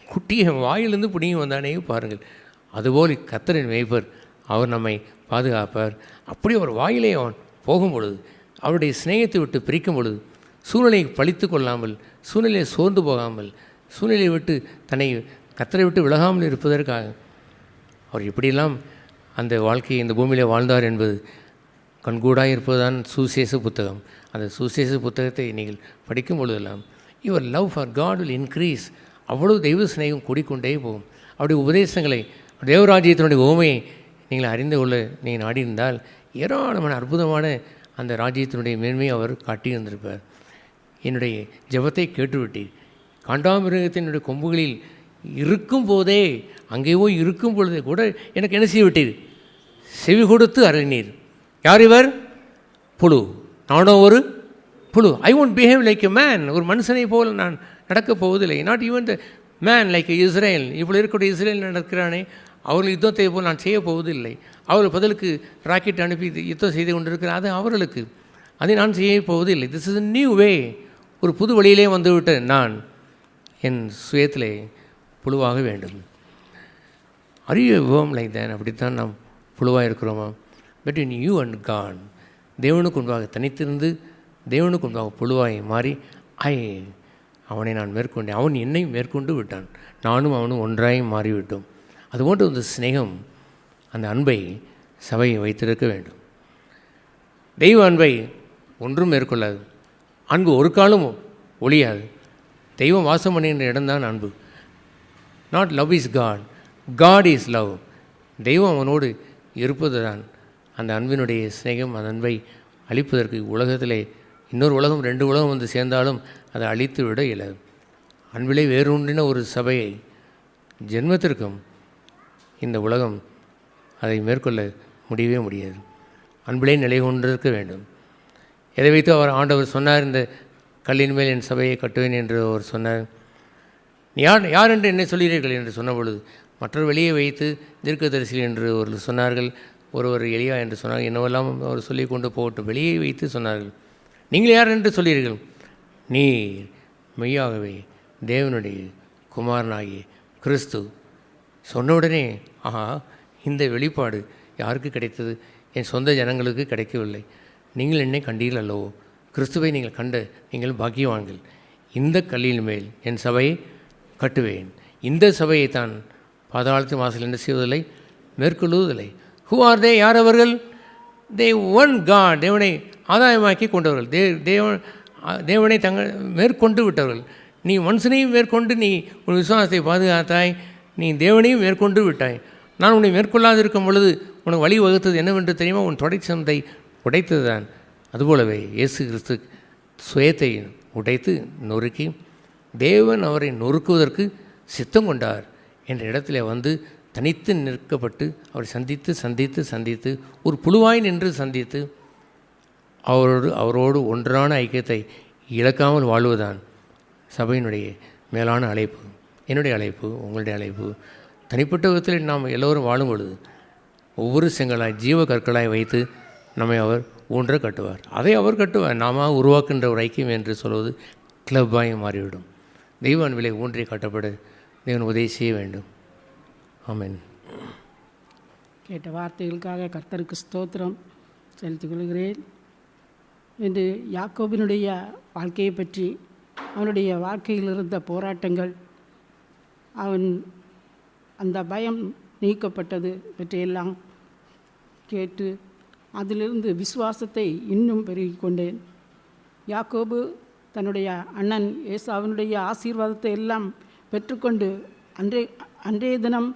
குட்டியை வாயிலிருந்து பிடுங்கி வந்தானே பாருங்கள். அதுபோல் கர்த்தரின் மேய்ப்பர், அவர் நம்மை பாதுகாப்பார். அப்படி அவர் வாயிலே அவன் போகும் பொழுது, அவருடைய சிநேகத்தை விட்டு பிரிக்கும் பொழுது, சூழ்நிலையை பழித்து கொள்ளாமல், சூழ்நிலையை சோர்ந்து போகாமல், சூழ்நிலையை விட்டு தன்னை கர்த்தரை விட்டு விலகாமல் இருப்பதற்காக அவர் எப்படியெல்லாம் அந்த வாழ்க்கையை இந்த பூமியில் வாழ்ந்தார் என்பது கண்கூடாக இருப்பதுதான் சுசேஷ புத்தகம். அந்த சுசேஷ புத்தகத்தை நீங்கள் படிக்கும் பொழுதெல்லாம் your love for God will increase. அவ்வளவு தெய்வ சிநேகம் கூடிக்கொண்டே போகும். அவருடைய உபதேசங்களை, தேவராஜ்யத்தினுடைய ஓமையை நீங்கள் அறிந்து கொள்ள நீங்கள் நாடியிருந்தால் ஏராளமான அற்புதமான அந்த ராஜ்யத்தினுடைய மேன்மையை அவர் காட்டியிருந்திருப்பார். என்னுடைய ஜெபத்தை கேட்டுவிட்டீர். காண்டாமிருகத்தினுடைய கொம்புகளில் இருக்கும் போதே, அங்கேயோ இருக்கும் பொழுதே கூட எனக்கு என்ன செய்ய விட்டீர்? செவி கொடுத்து அருளினீர். யார் இவர்? புழு. நானோ ஒரு புழு. I won't behave like a man. ஒரு மனுஷனை போல் நான் நடக்கப் போவதில்லை. Not even the man like Israel. இப்படி இருக்கக்கூடிய இஸ்ரேல் நடக்கிறானே, அவர்கள் யுத்தத்தை போல் நான் செய்ய போவதில்லை. அவர்கள் பதிலுக்கு ராக்கெட் அனுப்பி யுத்தம் செய்து கொண்டிருக்கிறார், அது அவர்களுக்கு. அதை நான் செய்ய போவதில்லை. திஸ் இஸ் a நியூ வே. ஒரு புது வழியிலே வந்துவிட்ட நான் என் சுயத்திலே புழுவாக வேண்டும். அறிய வேம் லைக் தேன். அப்படித்தான் நாம் புழுவாக இருக்கிறோமா? But in you and God, தேவனுக்கு முன்பாக தனித்திருந்து தேவனுக்கு முன்பாக புழுவாய் மாறி அவனை நான் மேற்கொண்டேன், அவன் என்னை மேற்கொண்டு விட்டான், நானும் அவனும் ஒன்றாய் மாறிவிட்டோம். அதுபோன்று அந்த சிநேகம், அந்த அன்பை சபையை வைத்திருக்க வேண்டும். தெய்வ அன்பை ஒன்றும் மேற்கொள்ளாது. அன்பு ஒரு காலம் ஒழியாது. தெய்வம் வாசம் பண்ணுகின்ற இடம்தான் அன்பு. Not love is God, God is love. தெய்வம் அவனோடு இருப்பது தான் அந்த அன்பினுடைய சிநேகம். அந்த அன்பை அழிப்பதற்கு உலகத்திலே இன்னொரு உலகம், 2 உலகம் வந்து சேர்ந்தாலும் அதை அழித்து விட இயலாது. அன்பிலே வேரூன்றின ஒரு சபையை ஜென்மத்திற்கும் இந்த உலகம் அதை மேற்கொள்ள முடியவே முடியாது. அன்பிலே நிலை கொண்டிருக்க வேண்டும். எதை வைத்து ஆண்டவர் சொன்னார், இந்த கல்லின் மேல் என் சபையை கட்டுவேன் என்று அவர் சொன்னார். யார் என்று என்னை சொல்கிறீர்கள் என்று சொன்ன பொழுது மற்றொரு வெளியே வைத்து தீர்க்கதரிசி என்று ஒரு சொன்னார்கள். ஒருவர் எலியா என்று சொன்னார்கள். என்னவெல்லாம் அவர் சொல்லி கொண்டு போகட்டும். வெளியே வைத்து சொன்னார்கள். நீங்கள் யார் என்று சொல்கிறீர்கள்? நீர் மெய்யாகவே தேவனுடைய குமாரனாகிய கிறிஸ்து. சொன்னவுடனே ஆஹா, இந்த வெளிப்பாடு யாருக்கு கிடைத்தது? என் சொந்த ஜனங்களுக்கு கிடைக்கவில்லை. நீங்கள் என்னை கண்டீர்கள் அல்லவோ? கிறிஸ்துவை நீங்கள் கண்ட நீங்கள் பாக்கியவான்கள். இந்த கல்லின் மேல் என் சபையை கட்டுவேன். இந்த சபையை தான் பாதாளத்தின் வாசல் என்ன செய்வதில்லை, மேற்கொள்வதில்லை. ஹூ ஆர் தே? யார் அவர்கள்? தே ஒன் காட். தேவனை ஆதாயமாக்கி கொண்டவர்கள். தேவனை தங்கள் மேற்கொண்டு விட்டவர்கள். நீ மனுஷனையும் மேற்கொண்டு நீ உன் விசுவாசத்தை பாதுகாத்தாய், நீ தேவனையும் மேற்கொண்டு விட்டாய். நான் உன்னை மேற்கொள்ளாது இருக்கும் பொழுது உனக்கு வழி வகுத்தது என்னவென்று தெரியுமா? உன் தொடைச்சந்தை உடைத்தது தான். அதுபோலவே இயேசு கிறிஸ்து சுயத்தை உடைத்து நொறுக்கி தேவன் அவரை நொறுக்குவதற்கு சித்தம் கொண்டார் என்ற இடத்துல வந்து தனித்து நிற்கப்பட்டு அவரை சந்தித்து ஒரு புழுவாய் நின்று சந்தித்து அவரோடு ஒன்றான ஐக்கியத்தை இழக்காமல் வாழ்வதுதான் சபையினுடைய மேலான அழைப்பு. என்னுடைய அழைப்பு, உங்களுடைய அழைப்பு. தனிப்பட்ட விதத்தில் நாம் எல்லோரும் வாழும் பொழுது ஒவ்வொரு செங்கலாய் ஜீவ கற்களாய் வைத்து நம்மை அவர் ஊன்ற கட்டுவார். அதை அவர் கட்டுவார். நாம உருவாக்குகின்ற ஒரு ஐக்கியம் என்று சொல்வது கிளப்பாய் மாறிவிடும். தெய்வ அன்பிலே ஊன்றி கட்டப்பட தேவன் உதவி செய்ய வேண்டும். ஆமென். கேட்ட வார்த்தைகளுக்காக கர்த்தருக்கு ஸ்தோத்திரம் செலுத்திக் கொள்கிறேன். இன்று யாக்கோபினுடைய வாழ்க்கையை பற்றி, அவனுடைய வாழ்க்கையில் இருந்த போராட்டங்கள், அவன் அந்த பயம் நீக்கப்பட்டது பற்றியெல்லாம் கேட்டு அதிலிருந்து விசுவாசத்தை இன்னும் பெருகிக் கொண்டேன். யாக்கோபு தன்னுடைய அண்ணன் ஏசாவினுடைய ஆசீர்வாதத்தை எல்லாம் பெற்றுக்கொண்டு அன்றைய தினம்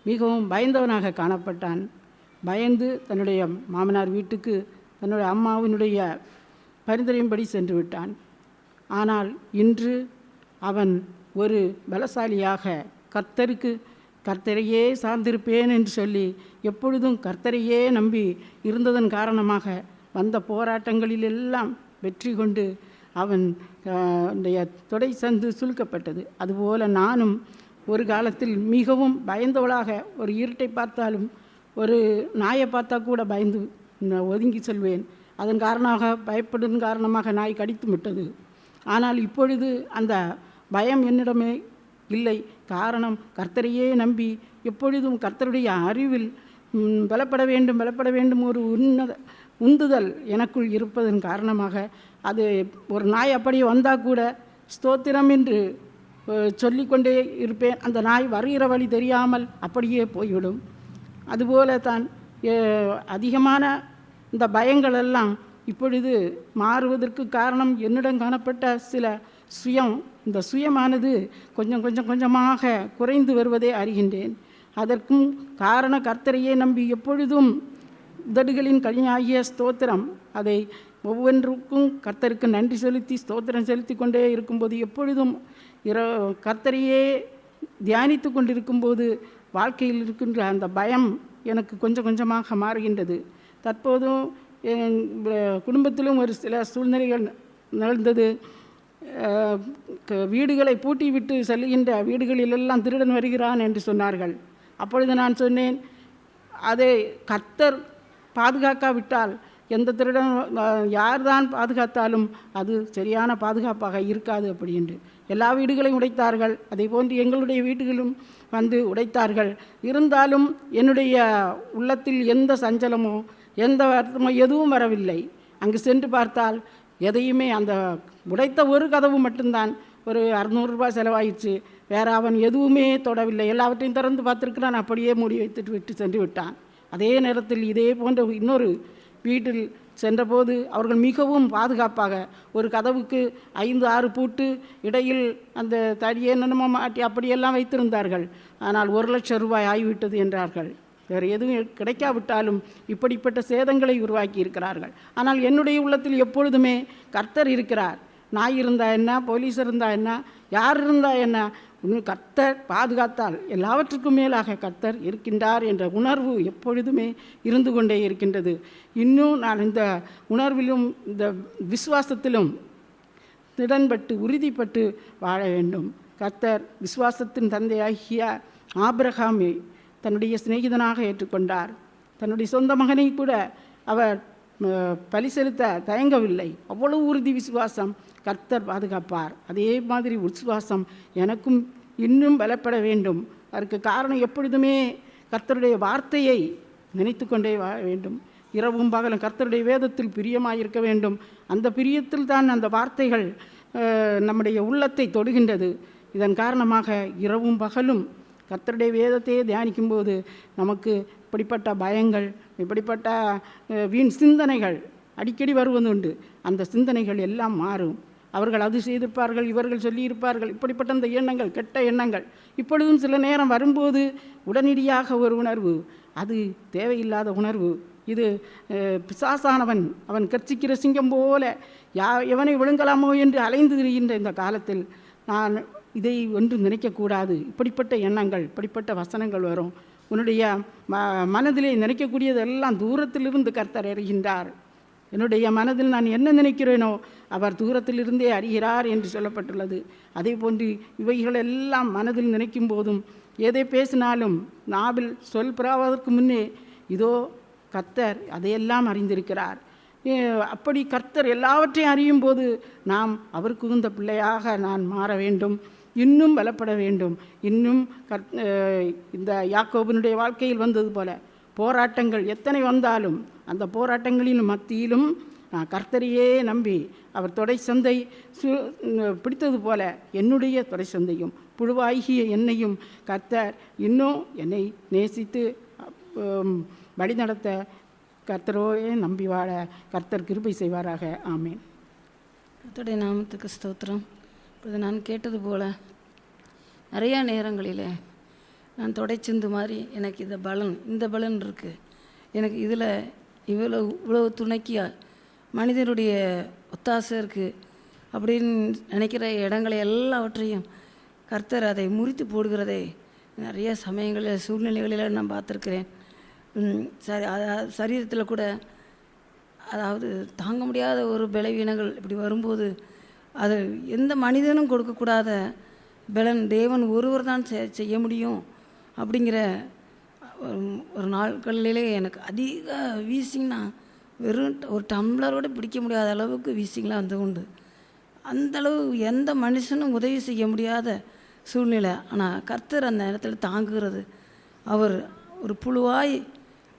மிகவும் பயந்தவனாக காணப்பட்டான். பயந்து தன்னுடைய மாமனார் வீட்டுக்கு தன்னுடைய அம்மாவினுடைய பரிந்துரையின்படி சென்று விட்டான். ஆனால் இன்று அவன் ஒரு பலசாலியாக கர்த்தரையே சார்ந்திருப்பேன் என்று சொல்லி எப்பொழுதும் கர்த்தரையே நம்பி இருந்ததன் காரணமாக வந்த போராட்டங்களிலெல்லாம் வெற்றி கொண்டு அவன் தொடை சந்து சுலுக்கப்பட்டது. அதுபோல் நானும் ஒரு காலத்தில் மிகவும் பயந்தவளாக, ஒரு இருட்டை பார்த்தாலும் ஒரு நாயை பார்த்தா கூட பயந்து ஒதுங்கி செல்வேன். அதன் காரணமாக பயப்படும் காரணமாக நாய் கடித்து விட்டது. ஆனால் இப்பொழுது அந்த பயம் என்னிடமே இல்லை. காரணம், கர்த்தரையே நம்பி எப்பொழுதும் கர்த்தருடைய அறிவில் பலப்பட வேண்டும் ஒரு உந்துதல் எனக்குள் இருப்பதன் காரணமாக அது ஒரு நாய் அப்படியே வந்தால் கூட ஸ்தோத்திரம் என்று சொல்லிக்கொண்டே இருப்பேன். அந்த நாய் வருகிற வழி தெரியாமல் அப்படியே போய்விடும். அதுபோல தான் அதிகமான இந்த பயங்களெல்லாம் இப்பொழுது மாறுவதற்கு காரணம் என்னிடம் காணப்பட்ட சில இந்த சுயமானது கொஞ்சமாக குறைந்து வருவதை அறிகின்றேன். அதற்கும் காரண கர்த்தரையே நம்பி எப்பொழுதும் உதடுகளின் கனியாகிய ஸ்தோத்திரம், அதை ஒவ்வொன்றுக்கும் கர்த்தருக்கு நன்றி செலுத்தி ஸ்தோத்திரம் செலுத்தி கொண்டே இருக்கும்போது, எப்பொழுதும் கர்த்தரையே தியானித்து கொண்டிருக்கும்போது வாழ்க்கையில் இருக்கின்ற அந்த பயம் எனக்கு கொஞ்சமாக மாறுகின்றது. தற்போதும் குடும்பத்திலும் ஒரு சில சூழ்நிலைகள் நிகழ்ந்தது. வீடுகளை பூட்டி விட்டு செல்கின்ற வீடுகளிலெல்லாம் திருடன் வருகிறான் என்று சொன்னார்கள். அப்பொழுது நான் சொன்னேன், அதை கர்த்தர் பாதுகாக்காவிட்டால் எந்த திருடன் யார்தான் பாதுகாத்தாலும் அது சரியான பாதுகாப்பாக இருக்காது அப்படி என்று எல்லா வீடுகளையும் உடைத்தார்கள். அதை போன்று எங்களுடைய வீடுகளும் வந்து உடைத்தார்கள். இருந்தாலும் என்னுடைய உள்ளத்தில் எந்த சஞ்சலமோ எந்த வருத்தமோ எதுவும் வரவில்லை. அங்கு சென்று பார்த்தால் எதையுமே, அந்த உடைத்த ஒரு கதவு மட்டும்தான் ஒரு 600 ரூபாய் செலவாயிடுச்சு. வேற அவன் எதுவுமே தொடவில்லை. எல்லாவற்றையும் திறந்து பார்த்துருக்கிறான், அப்படியே மூடி விட்டு சென்று விட்டான். அதே நேரத்தில் இதே போன்ற இன்னொரு வீட்டில் சென்றபோது அவர்கள் மிகவும் பாதுகாப்பாக ஒரு கதவுக்கு 5-6 பூட்டு, இடையில் அந்த தடியை என்னமோ மாட்டி அப்படியெல்லாம் வைத்திருந்தார்கள். ஆனால் 1 லட்சம் ரூபாய் ஆகிவிட்டது என்றார்கள். வேறு எதுவும் கிடைக்காவிட்டாலும் இப்படிப்பட்ட சேதங்களை உருவாக்கி இருக்கிறார்கள். ஆனால் என்னுடைய உள்ளத்தில் எப்பொழுதுமே கர்த்தர் இருக்கிறார். நாய் இருந்தா என்ன, போலீஸ் இருந்தா என்ன, யார் இருந்தா என்ன, கர்த்தர் பாதுகாத்தால் எல்லாவற்றுக்கும் மேலாக கர்த்தர் இருக்கின்றார் என்ற உணர்வு எப்பொழுதுமே இருந்து கொண்டே இருக்கின்றது. இன்னும் நான் இந்த உணர்விலும் இந்த விசுவாசத்திலும் திடன்பட்டு உறுதிப்பட்டு வாழ வேண்டும். கர்த்தர் விசுவாசத்தின் தந்தையாகிய ஆபிரகாமை தன்னுடைய சிநேகிதனாக ஏற்றுக்கொண்டார். தன்னுடைய சொந்த மகனை கூட அவர் பலி செலுத்த தயங்கவில்லை. அவ்வளவு உறுதி விசுவாசம். கர்த்தர் பாதுகாப்பார். அதே மாதிரி விசுவாசம் எனக்கும் இன்னும் பலப்பட வேண்டும். அதற்கு காரணம் எப்பொழுதுமே கர்த்தருடைய வார்த்தையை நினைத்து கொண்டே வாழ வேண்டும். இரவும் பகலும் கர்த்தருடைய வேதத்தில் பிரியமாயிருக்க வேண்டும். அந்த பிரியத்தில் தான் அந்த வார்த்தைகள் நம்முடைய உள்ளத்தை தொடுகின்றது. இதன் காரணமாக இரவும் பகலும் கர்த்தருடைய வேதத்தையே தியானிக்கும்போது நமக்கு இப்படிப்பட்ட பயங்கள், இப்படிப்பட்ட வீண் சிந்தனைகள் அடிக்கடி வருவதுண்டு. அந்த சிந்தனைகள் எல்லாம் மாறும். அவர்கள் அது செய்திருப்பார்கள், இவர்கள் சொல்லியிருப்பார்கள், இப்படிப்பட்ட அந்த எண்ணங்கள், கெட்ட எண்ணங்கள் இப்பொழுதும் சில நேரம் வரும்போது உடனடியாக ஒரு உணர்வு, அது தேவையில்லாத உணர்வு. இது பிசாசானவன், அவன் கர்ச்சிக்கிற சிங்கம் போல எவனை விழுங்கலாமோ என்று அலைந்து திரிகின்ற இந்த காலத்தில் நான் இதை ஒன்று நினைக்கக்கூடாது. இப்படிப்பட்ட எண்ணங்கள், இப்படிப்பட்ட வசனங்கள் வரும். உன்னுடைய மனதிலே நினைக்கக்கூடியதெல்லாம் தூரத்திலிருந்து கர்த்தர் அறிகின்றார். என்னுடைய மனதில் நான் என்ன நினைக்கிறேனோ அவர் தூரத்திலிருந்தே அறிகிறார் என்று சொல்லப்பட்டுள்ளது. அதே போன்று இவைகளெல்லாம் மனதில் நினைக்கும் போதும் எதை பேசினாலும் நாவில் சொல் பெறாவதற்கு முன்னே இதோ கர்த்தர் அதையெல்லாம் அறிந்திருக்கிறார். அப்படி கர்த்தர் எல்லாவற்றையும் அறியும் போது நாம் அவருக்கு உகந்த பிள்ளையாக நான் மாற வேண்டும், இன்னும் பலப்பட வேண்டும். இன்னும் இந்த யாக்கோபினுடைய வாழ்க்கையில் வந்தது போல போராட்டங்கள் எத்தனை வந்தாலும் அந்த போராட்டங்களின் மத்தியிலும் நான் கர்த்தரையே நம்பி அவர் தொடை சந்தை பிடித்தது போல என்னுடைய தொடை சந்தையும் புழுவாகிய என்னையும் கர்த்தர் இன்னும் என்னை நேசித்து வழிநடத்த கர்த்தரோயே நம்பி வாழ கர்த்தர் கிருபை செய்வாராக. ஆமேன். கர்த்தருடைய நாமத்துக்கு ஸ்தோத்திரம். இப்போது நான் கேட்டது போல் நிறையா நேரங்களில் நான் தொடைச்சிந்து மாதிரி எனக்கு இந்த பலன் இருக்குது, எனக்கு இதில் இவ்வளவு துணைக்கியா மனிதனுடைய ஒத்தாசை இருக்குது அப்படின்னு நினைக்கிற இடங்களை எல்லாவற்றையும் கர்த்தர் அதை முறித்து போடுகிறதை நிறைய சமயங்களில் சூழ்நிலைகளில் நான் பார்த்துருக்கிறேன். சரீரத்தில் கூட அதாவது தாங்க முடியாத ஒரு பலவீனங்கள் இப்படி வரும்போது அது எந்த மனிதனும் கொடுக்கக்கூடாத பலன் தேவன் ஒருவர் தான் செய்ய முடியும் அப்படிங்கிற ஒரு நாட்களிலே எனக்கு அதிக வீசிங்னா வெறும் ஒரு டம்ளரோடு பிடிக்க முடியாத அளவுக்கு வீசிங்லாம் வந்து உண்டு. அந்தளவு எந்த மனுஷனும் உதவி செய்ய முடியாத சூழ்நிலை. ஆனால் கர்த்தர் அந்த இடத்துல தாங்குகிறது. அவர் ஒரு புழுவாய்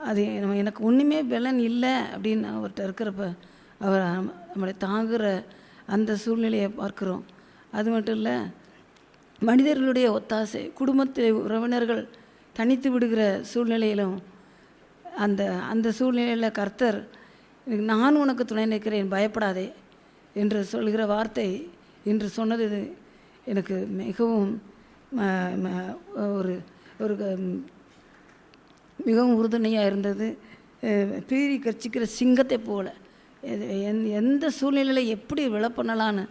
அது எனக்கு ஒன்றுமே பலன் இல்லை அப்படின்னு அவர்கிட்ட இருக்கிறப்ப அவர் நம்மளை தாங்குகிற அந்த சூழ்நிலையை பார்க்குறோம். அது மட்டும் இல்லை, மனிதர்களுடைய ஒத்தாசை, குடும்பத்தில் உறவினர்கள் தனித்து விடுகிற சூழ்நிலையிலும் அந்த சூழ்நிலையில் கர்த்தர் நான் உனக்கு துணை நிற்கிறேன் பயப்படாதே என்று சொல்கிற வார்த்தை என்று சொன்னது எனக்கு மிகவும் ஒரு ஒரு மிகவும் உறுதுணையாக இருந்தது. பீறி கர்ச்சிக்கிற சிங்கத்தை போல் எந்த சூழ்நிலையில் எப்படி விளப்பண்ணலான்னு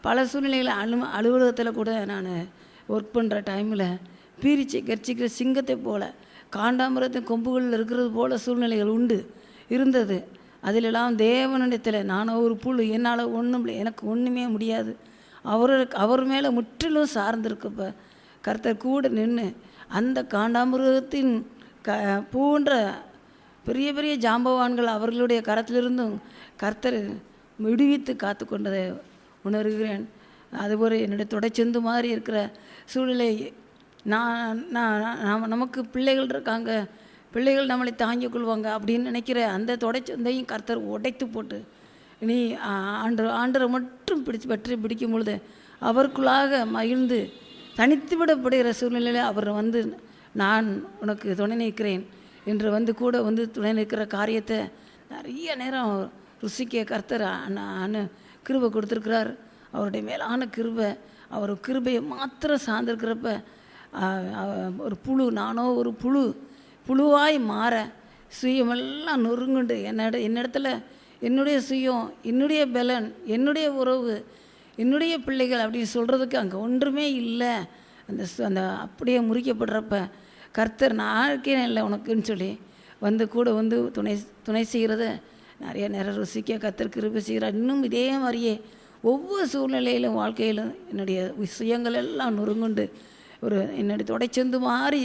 பல சூழ்நிலைகளில் அலுவலகத்தில் கூட நான் ஒர்க் பண்ணுற டைமில் பீரிச்சு கர்ச்சிக்கிற சிங்கத்தை போல் காண்டாமிரத்தின் கொம்புகளில் இருக்கிறது போல் சூழ்நிலைகள் இருந்தது. அதிலெல்லாம் தேவனிடத்தில் நான் ஒரு புழு, என்னால் ஒன்றும் இல்லை, எனக்கு ஒன்றுமே முடியாது, அவர் மேலே முற்றிலும் சார்ந்திருக்கப்ப கர்த்தர் கூட நின்று அந்த காண்டாமிருகத்தின் போன்ற பெரிய பெரிய ஜாம்பவான்கள் அவர்களுடைய கரத்திலிருந்தும் கர்த்தர் விடுவித்து காத்து கொண்டதை உணர்கிறேன். அதுபோல் என்னுடைய தொடைச்செந்து மாதிரி இருக்கிற சூழ்நிலை நமக்கு பிள்ளைகள் இருக்காங்க, பிள்ளைகள் நம்மளை தாங்கிக் கொள்வாங்க அப்படின்னு நினைக்கிற அந்த தொடைச்சந்தையும் கர்த்தர் உடைத்து போட்டு நீ ஆண்டரை மட்டும் பற்றி பிடிக்கும் பொழுது அவருக்குள்ளாக மகிழ்ந்து தனித்து விடப்படுகிற சூழ்நிலையில் அவர் வந்து நான் உனக்கு துணை நிற்கிறேன் என்று கூட துணை நிற்கிற காரியத்தை நிறைய நேரம் ருசிக்க கர்த்தர் கிருபை கொடுத்துருக்கிறார். அவருடைய மேலான கிருபை, அவர் கிருபையை மாத்திரம் சார்ந்திருக்கிறப்ப ஒரு புழு, நானோ ஒரு புழுவாய் மாற சுயமெல்லாம் நொறுங்குண்டு என்னிடத்துல என்னுடைய சுயம், என்னுடைய பலன், என்னுடைய உறவு, என்னுடைய பிள்ளைகள் அப்படின்னு சொல்கிறதுக்கு அங்கே ஒன்றுமே இல்லை. அந்த அப்படியே முறிக்கப்படுறப்ப கர்த்தர் நான் இருக்கேன் இல்லை உனக்குன்னு சொல்லி கூட துணை செய்கிறத நிறைய நேரம் ருசிக்க கர்த்தர் கிருபை செய்கிறார். இன்னும் இதே மாதிரியே ஒவ்வொரு சூழ்நிலையிலும் வாழ்க்கையிலும் என்னுடைய சுயங்கள் எல்லாம் நொறுங்குண்டு என்னுடைய தொடைச்செந்து மாதிரி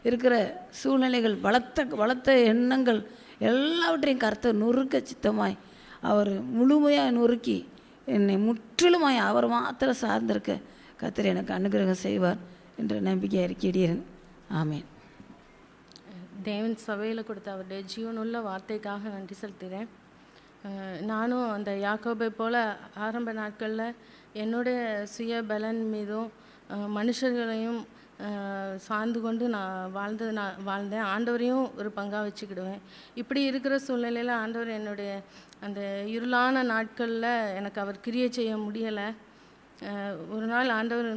இருக்கிற சூழ்நிலைகள், பலத்த எண்ணங்கள் எல்லாவற்றையும் கர்த்தர் நொறுக்க சித்தமாய் அவர் முழுமையாக நொறுக்கி என்னை முற்றிலுமாய் அவர் மாத்திரம் சார்ந்திருக்க கர்த்தர் எனக்கு அனுகிரகம் செய்வார் என்ற நம்பிக்கை அறிக்கையிடுகிறேன். ஆமேன். தேவன் சபையில் கொடுத்த அவருடைய ஜீவனுள்ள வார்த்தைக்காக நன்றி செலுத்துகிறேன். நானும் அந்த யாக்கோபை போல் ஆரம்ப நாட்களில் என்னுடைய சுய பலன் மீதும் மனுஷர்களையும் சார்ந்து கொண்டு நான் வாழ்ந்தேன். ஆண்டவரையும் ஒரு பங்காக வச்சுக்கிடுவேன். இப்படி இருக்கிற சூழ்நிலையில் ஆண்டவர் என்னுடைய அந்த இருளான நாட்களில் எனக்கு அவர் கிரியை செய்ய முடியலை. ஒரு நாள் ஆண்டவர்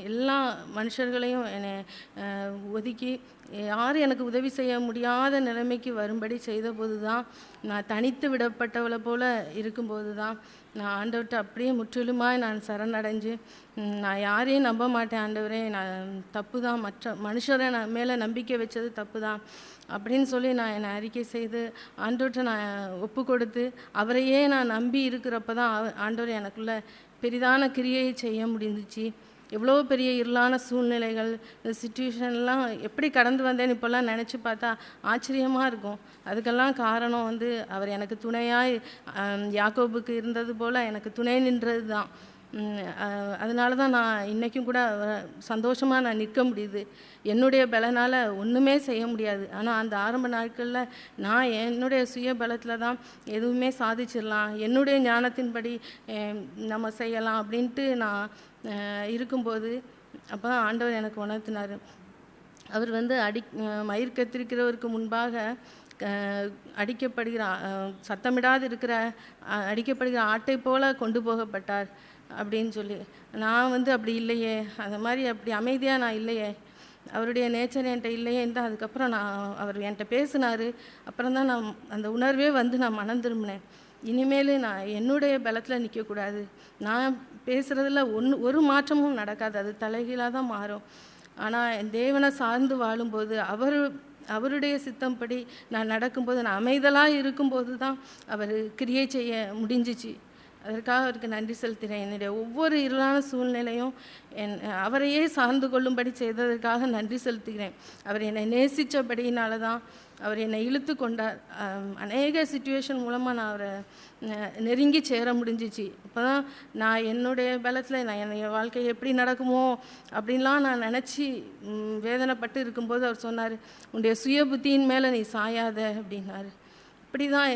எல்லா மனுஷர்களையும் என்னை ஒதுக்கி யாரும் எனக்கு உதவி செய்ய முடியாத நிலைமைக்கு வரும்படி செய்தபோது தான், நான் தனித்து விடப்பட்டவளை போல் இருக்கும்போது தான் நான் ஆண்டவர்கிட்ட அப்படியே முற்றிலுமாய் நான் சரணடைஞ்சு, நான் யாரையும் நம்ப மாட்டேன் ஆண்டவரே, நான் தப்பு தான், மற்ற மனுஷரை நான் மேலே நம்பிக்கை வச்சது தப்பு தான், அப்படின்னு சொல்லி நான் என்னை அறிக்கை செய்து ஆண்டவர்கிட்ட நான் ஒப்பு கொடுத்து அவரையே நான் நம்பி இருக்கிறப்ப தான் ஆண்டவர் எனக்குள்ள பெரிதான கிரியையை செய்ய முடிஞ்சிச்சு. எவ்வளோ பெரிய இருளான சூழ்நிலைகள், இந்த சுச்சுவேஷன்லாம் எப்படி கடந்து வந்தேன்னு இப்போல்லாம் நினச்சி பார்த்தா ஆச்சரியமாக இருக்கும். அதுக்கெல்லாம் காரணம் அவர் எனக்கு துணையாய் யாக்கோபுக்கு இருந்தது போல் எனக்கு துணை நின்றது தான். அதனால தான் நான் இன்றைக்கும் கூட சந்தோஷமாக நான் நிற்க முடியுது. என்னுடைய பலனால் ஒன்றுமே செய்ய முடியாது. ஆனால் அந்த ஆரம்ப நாட்களில் நான் என்னுடைய சுய பலத்தில் தான் எதுவுமே சாதிச்சிடலாம், என்னுடைய ஞானத்தின்படி நம்ம செய்யலாம் அப்படின்ட்டு நான் இருக்கும்போது அப்போ தான் ஆண்டவர் எனக்கு உணர்த்தினார். அவர் மயிர் கத்திருக்கிறவருக்கு முன்பாக அடிக்கப்படுகிற சத்தமிடாது இருக்கிற அடிக்கப்படுகிற ஆட்டை போல கொண்டு போகப்பட்டார் அப்படின்னு சொல்லி. நான் அப்படி இல்லையே, அந்த மாதிரி அப்படி அமைதியாக நான் இல்லையே, அவருடைய நேச்சர் என்கிட்ட இல்லையேன்னு தான் அதுக்கப்புறம் அவர் என்கிட்ட பேசினார். அப்புறம் தான் நான் அந்த உணர்வே நான் மனம் திரும்பினேன். இனிமேல் நான் என்னுடைய பலத்தில் நிற்கக்கூடாது. நான் பேசுகிறதுல ஒரு மாற்றமும் நடக்காது, அது தலைகீழாக தான் மாறும். ஆனால் என் தேவனை சார்ந்து வாழும்போது அவருடைய சித்தம்படி நான் நடக்கும்போது, நான் அமைதலாக இருக்கும்போது தான் அவர் கிரியை செய்ய முடிஞ்சிச்சு. அதற்காக அவருக்கு நன்றி செலுத்துகிறேன். என்னுடைய ஒவ்வொரு இருளான சூழ்நிலையும் அவரையே சார்ந்து கொள்ளும்படி செய்ததற்காக நன்றி செலுத்துகிறேன். அவர் என்னை நேசித்தபடியினால தான் அவர் என்னை இழுத்து கொண்டார். அநேக சிச்சுவேஷன் மூலமாக நான் அவரை நெருங்கி சேர முடிஞ்சிச்சு. அப்போ தான் நான் என்னுடைய பலத்தில் என் வாழ்க்கை எப்படி நடக்குமோ அப்படின்லாம் நான் நினச்சி வேதனைப்பட்டு இருக்கும்போது அவர் சொன்னார், உன்னுடைய சுய புத்தியின் மேலே நீ சாயாத அப்படின்னாரு. இப்படி தான்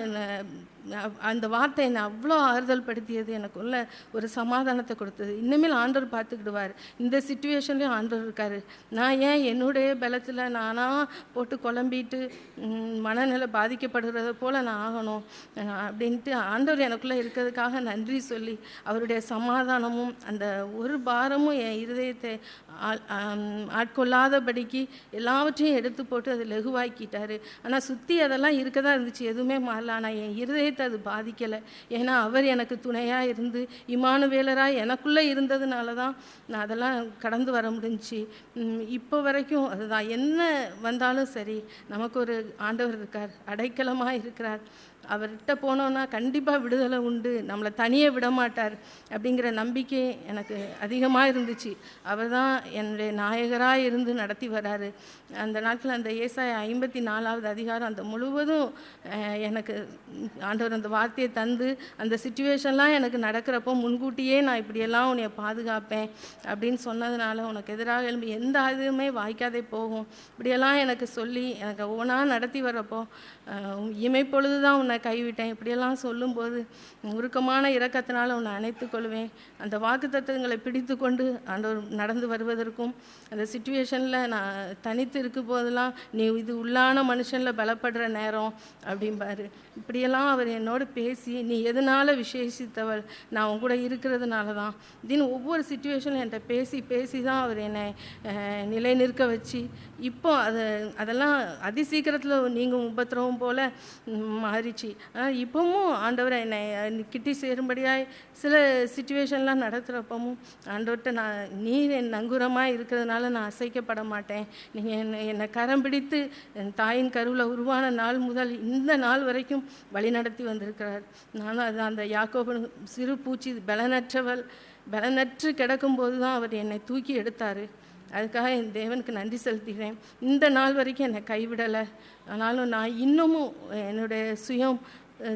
அந்த வார்த்தை என்னை அவ்வளோ ஆறுதல் படுத்தியது, எனக்குள்ள ஒரு சமாதானத்தை கொடுத்தது. இனிமேல் ஆண்டவர் பார்த்துக்கிடுவார், இந்த சிச்சுவேஷன்லேயும் ஆண்டவர் இருக்கார். நான் ஏன் என்னுடைய பலத்தில் நானாக போட்டு குழம்பிட்டு மனநிலை பாதிக்கப்படுகிறத போல் நான் ஆகணும் அப்படின்ட்டு ஆண்டவர் எனக்குள்ளே இருக்கிறதுக்காக நன்றி சொல்லி அவருடைய சமாதானமும் அந்த ஒரு பாரமும் என் இருதயத்தை ஆட்கொள்ளாதபடிக்கு எல்லாவற்றையும் எடுத்து போட்டு அதை லகுவாக்கிட்டார். ஆனால் சுற்றி அதெல்லாம் இருக்க தான் இருந்துச்சு, எதுவுமே மாறல. ஆனால் என் இருதயத்தை அது பாதிக்கலை. ஏன்னா அவர் எனக்கு துணையாக இருந்து இமானுவேலராக எனக்குள்ளே இருந்ததுனால தான் நான் அதெல்லாம் கடந்து வர முடிஞ்சிச்சு. இப்போ வரைக்கும் அதுதான், என்ன வந்தாலும் சரி நமக்கு ஒரு ஆண்டவர் இருக்கார், அடைக்கலமாக இருக்கிறார். அவர்கிட்ட போனோன்னா கண்டிப்பாக விடுதலை உண்டு, நம்மளை தனியே விட மாட்டார் அப்படிங்கிற நம்பிக்கை எனக்கு அதிகமாக இருந்துச்சு. அவர் தான் என்னுடைய நாயகராக இருந்து நடத்தி வராரு. அந்த நாட்கள் அந்த ஏசாயா 54வது அதிகாரம் அந்த முழுவதும் எனக்கு ஆண்டவர் அந்த வார்த்தையை தந்து அந்த சிச்சுவேஷன்லாம் எனக்கு நடக்கிறப்போ முன்கூட்டியே நான் இப்படியெல்லாம் உன்னை பாதுகாப்பேன் அப்படின்னு சொன்னதுனால உனக்கு எதிராக எழும்பி எந்த இதுவுமே வாய்க்காதே போகும் இப்படியெல்லாம் எனக்கு சொல்லி எனக்கு ஒவ்வொன்றா நடத்தி வர்றப்போ இமைப்பொழுது தான் உன்னை கைவிட்டேன் இப்படியெல்லாம் சொல்லும்போது உருக்கமான இரக்கத்தினால் உன்னை அணைத்துக் கொள்வேன். அந்த வாக்குத்தத்தங்களை பிடித்து கொண்டு ஆண்டவர் நடந்து வருவதற்கும் அந்த சிச்சுவேஷனில் நான் தனித்து இருக்கும் போதெல்லாம் நீ இது உள்ளான மனுஷனில் பலப்படுற நேரம் அப்படிம்பாரு. இப்படியெல்லாம் அவர் என்னோடு பேசி நீ எதனால் விசேஷித்தவள், நான் உன் கூட இருக்கிறதுனால தான் தின்னு ஒவ்வொரு சிச்சுவேஷனில் என்கிட்ட பேசி பேசி தான் அவர் என்னை நிலை நிற்க வச்சு இப்போ அதெல்லாம் அதிசீக்கிரத்தில் நீங்கள் உபத்திரவம் போல் மாறிச்சு. ஆனால் இப்போவும் ஆண்டவரை என்னை கிட்டி சேரும்படியாய் சில சிச்சுவேஷன்லாம் நடத்துகிறப்பவும் ஆண்டவர்கிட்ட நீர் என் நங்குரமாக இருக்கிறதுனால நான் அசைக்கப்பட மாட்டேன், நீங்கள் என்னை கரம் பிடித்து என் தாயின் கருவில் உருவான நாள் முதல் இந்த நாள் வரைக்கும் வழி நடத்தி வந்திருக்கிறார். நானும் அது அந்த யாக்கோபு சிறு பூச்சி பலனற்று கிடக்கும்போது தான் அவர் என்னை தூக்கி எடுத்தார். அதுக்காக என் தேவனுக்கு நன்றி செலுத்துகிறேன். இந்த நாள் வரைக்கும் என்னை கைவிடலை. ஆனாலும் நான் இன்னமும் என்னுடைய சுயம்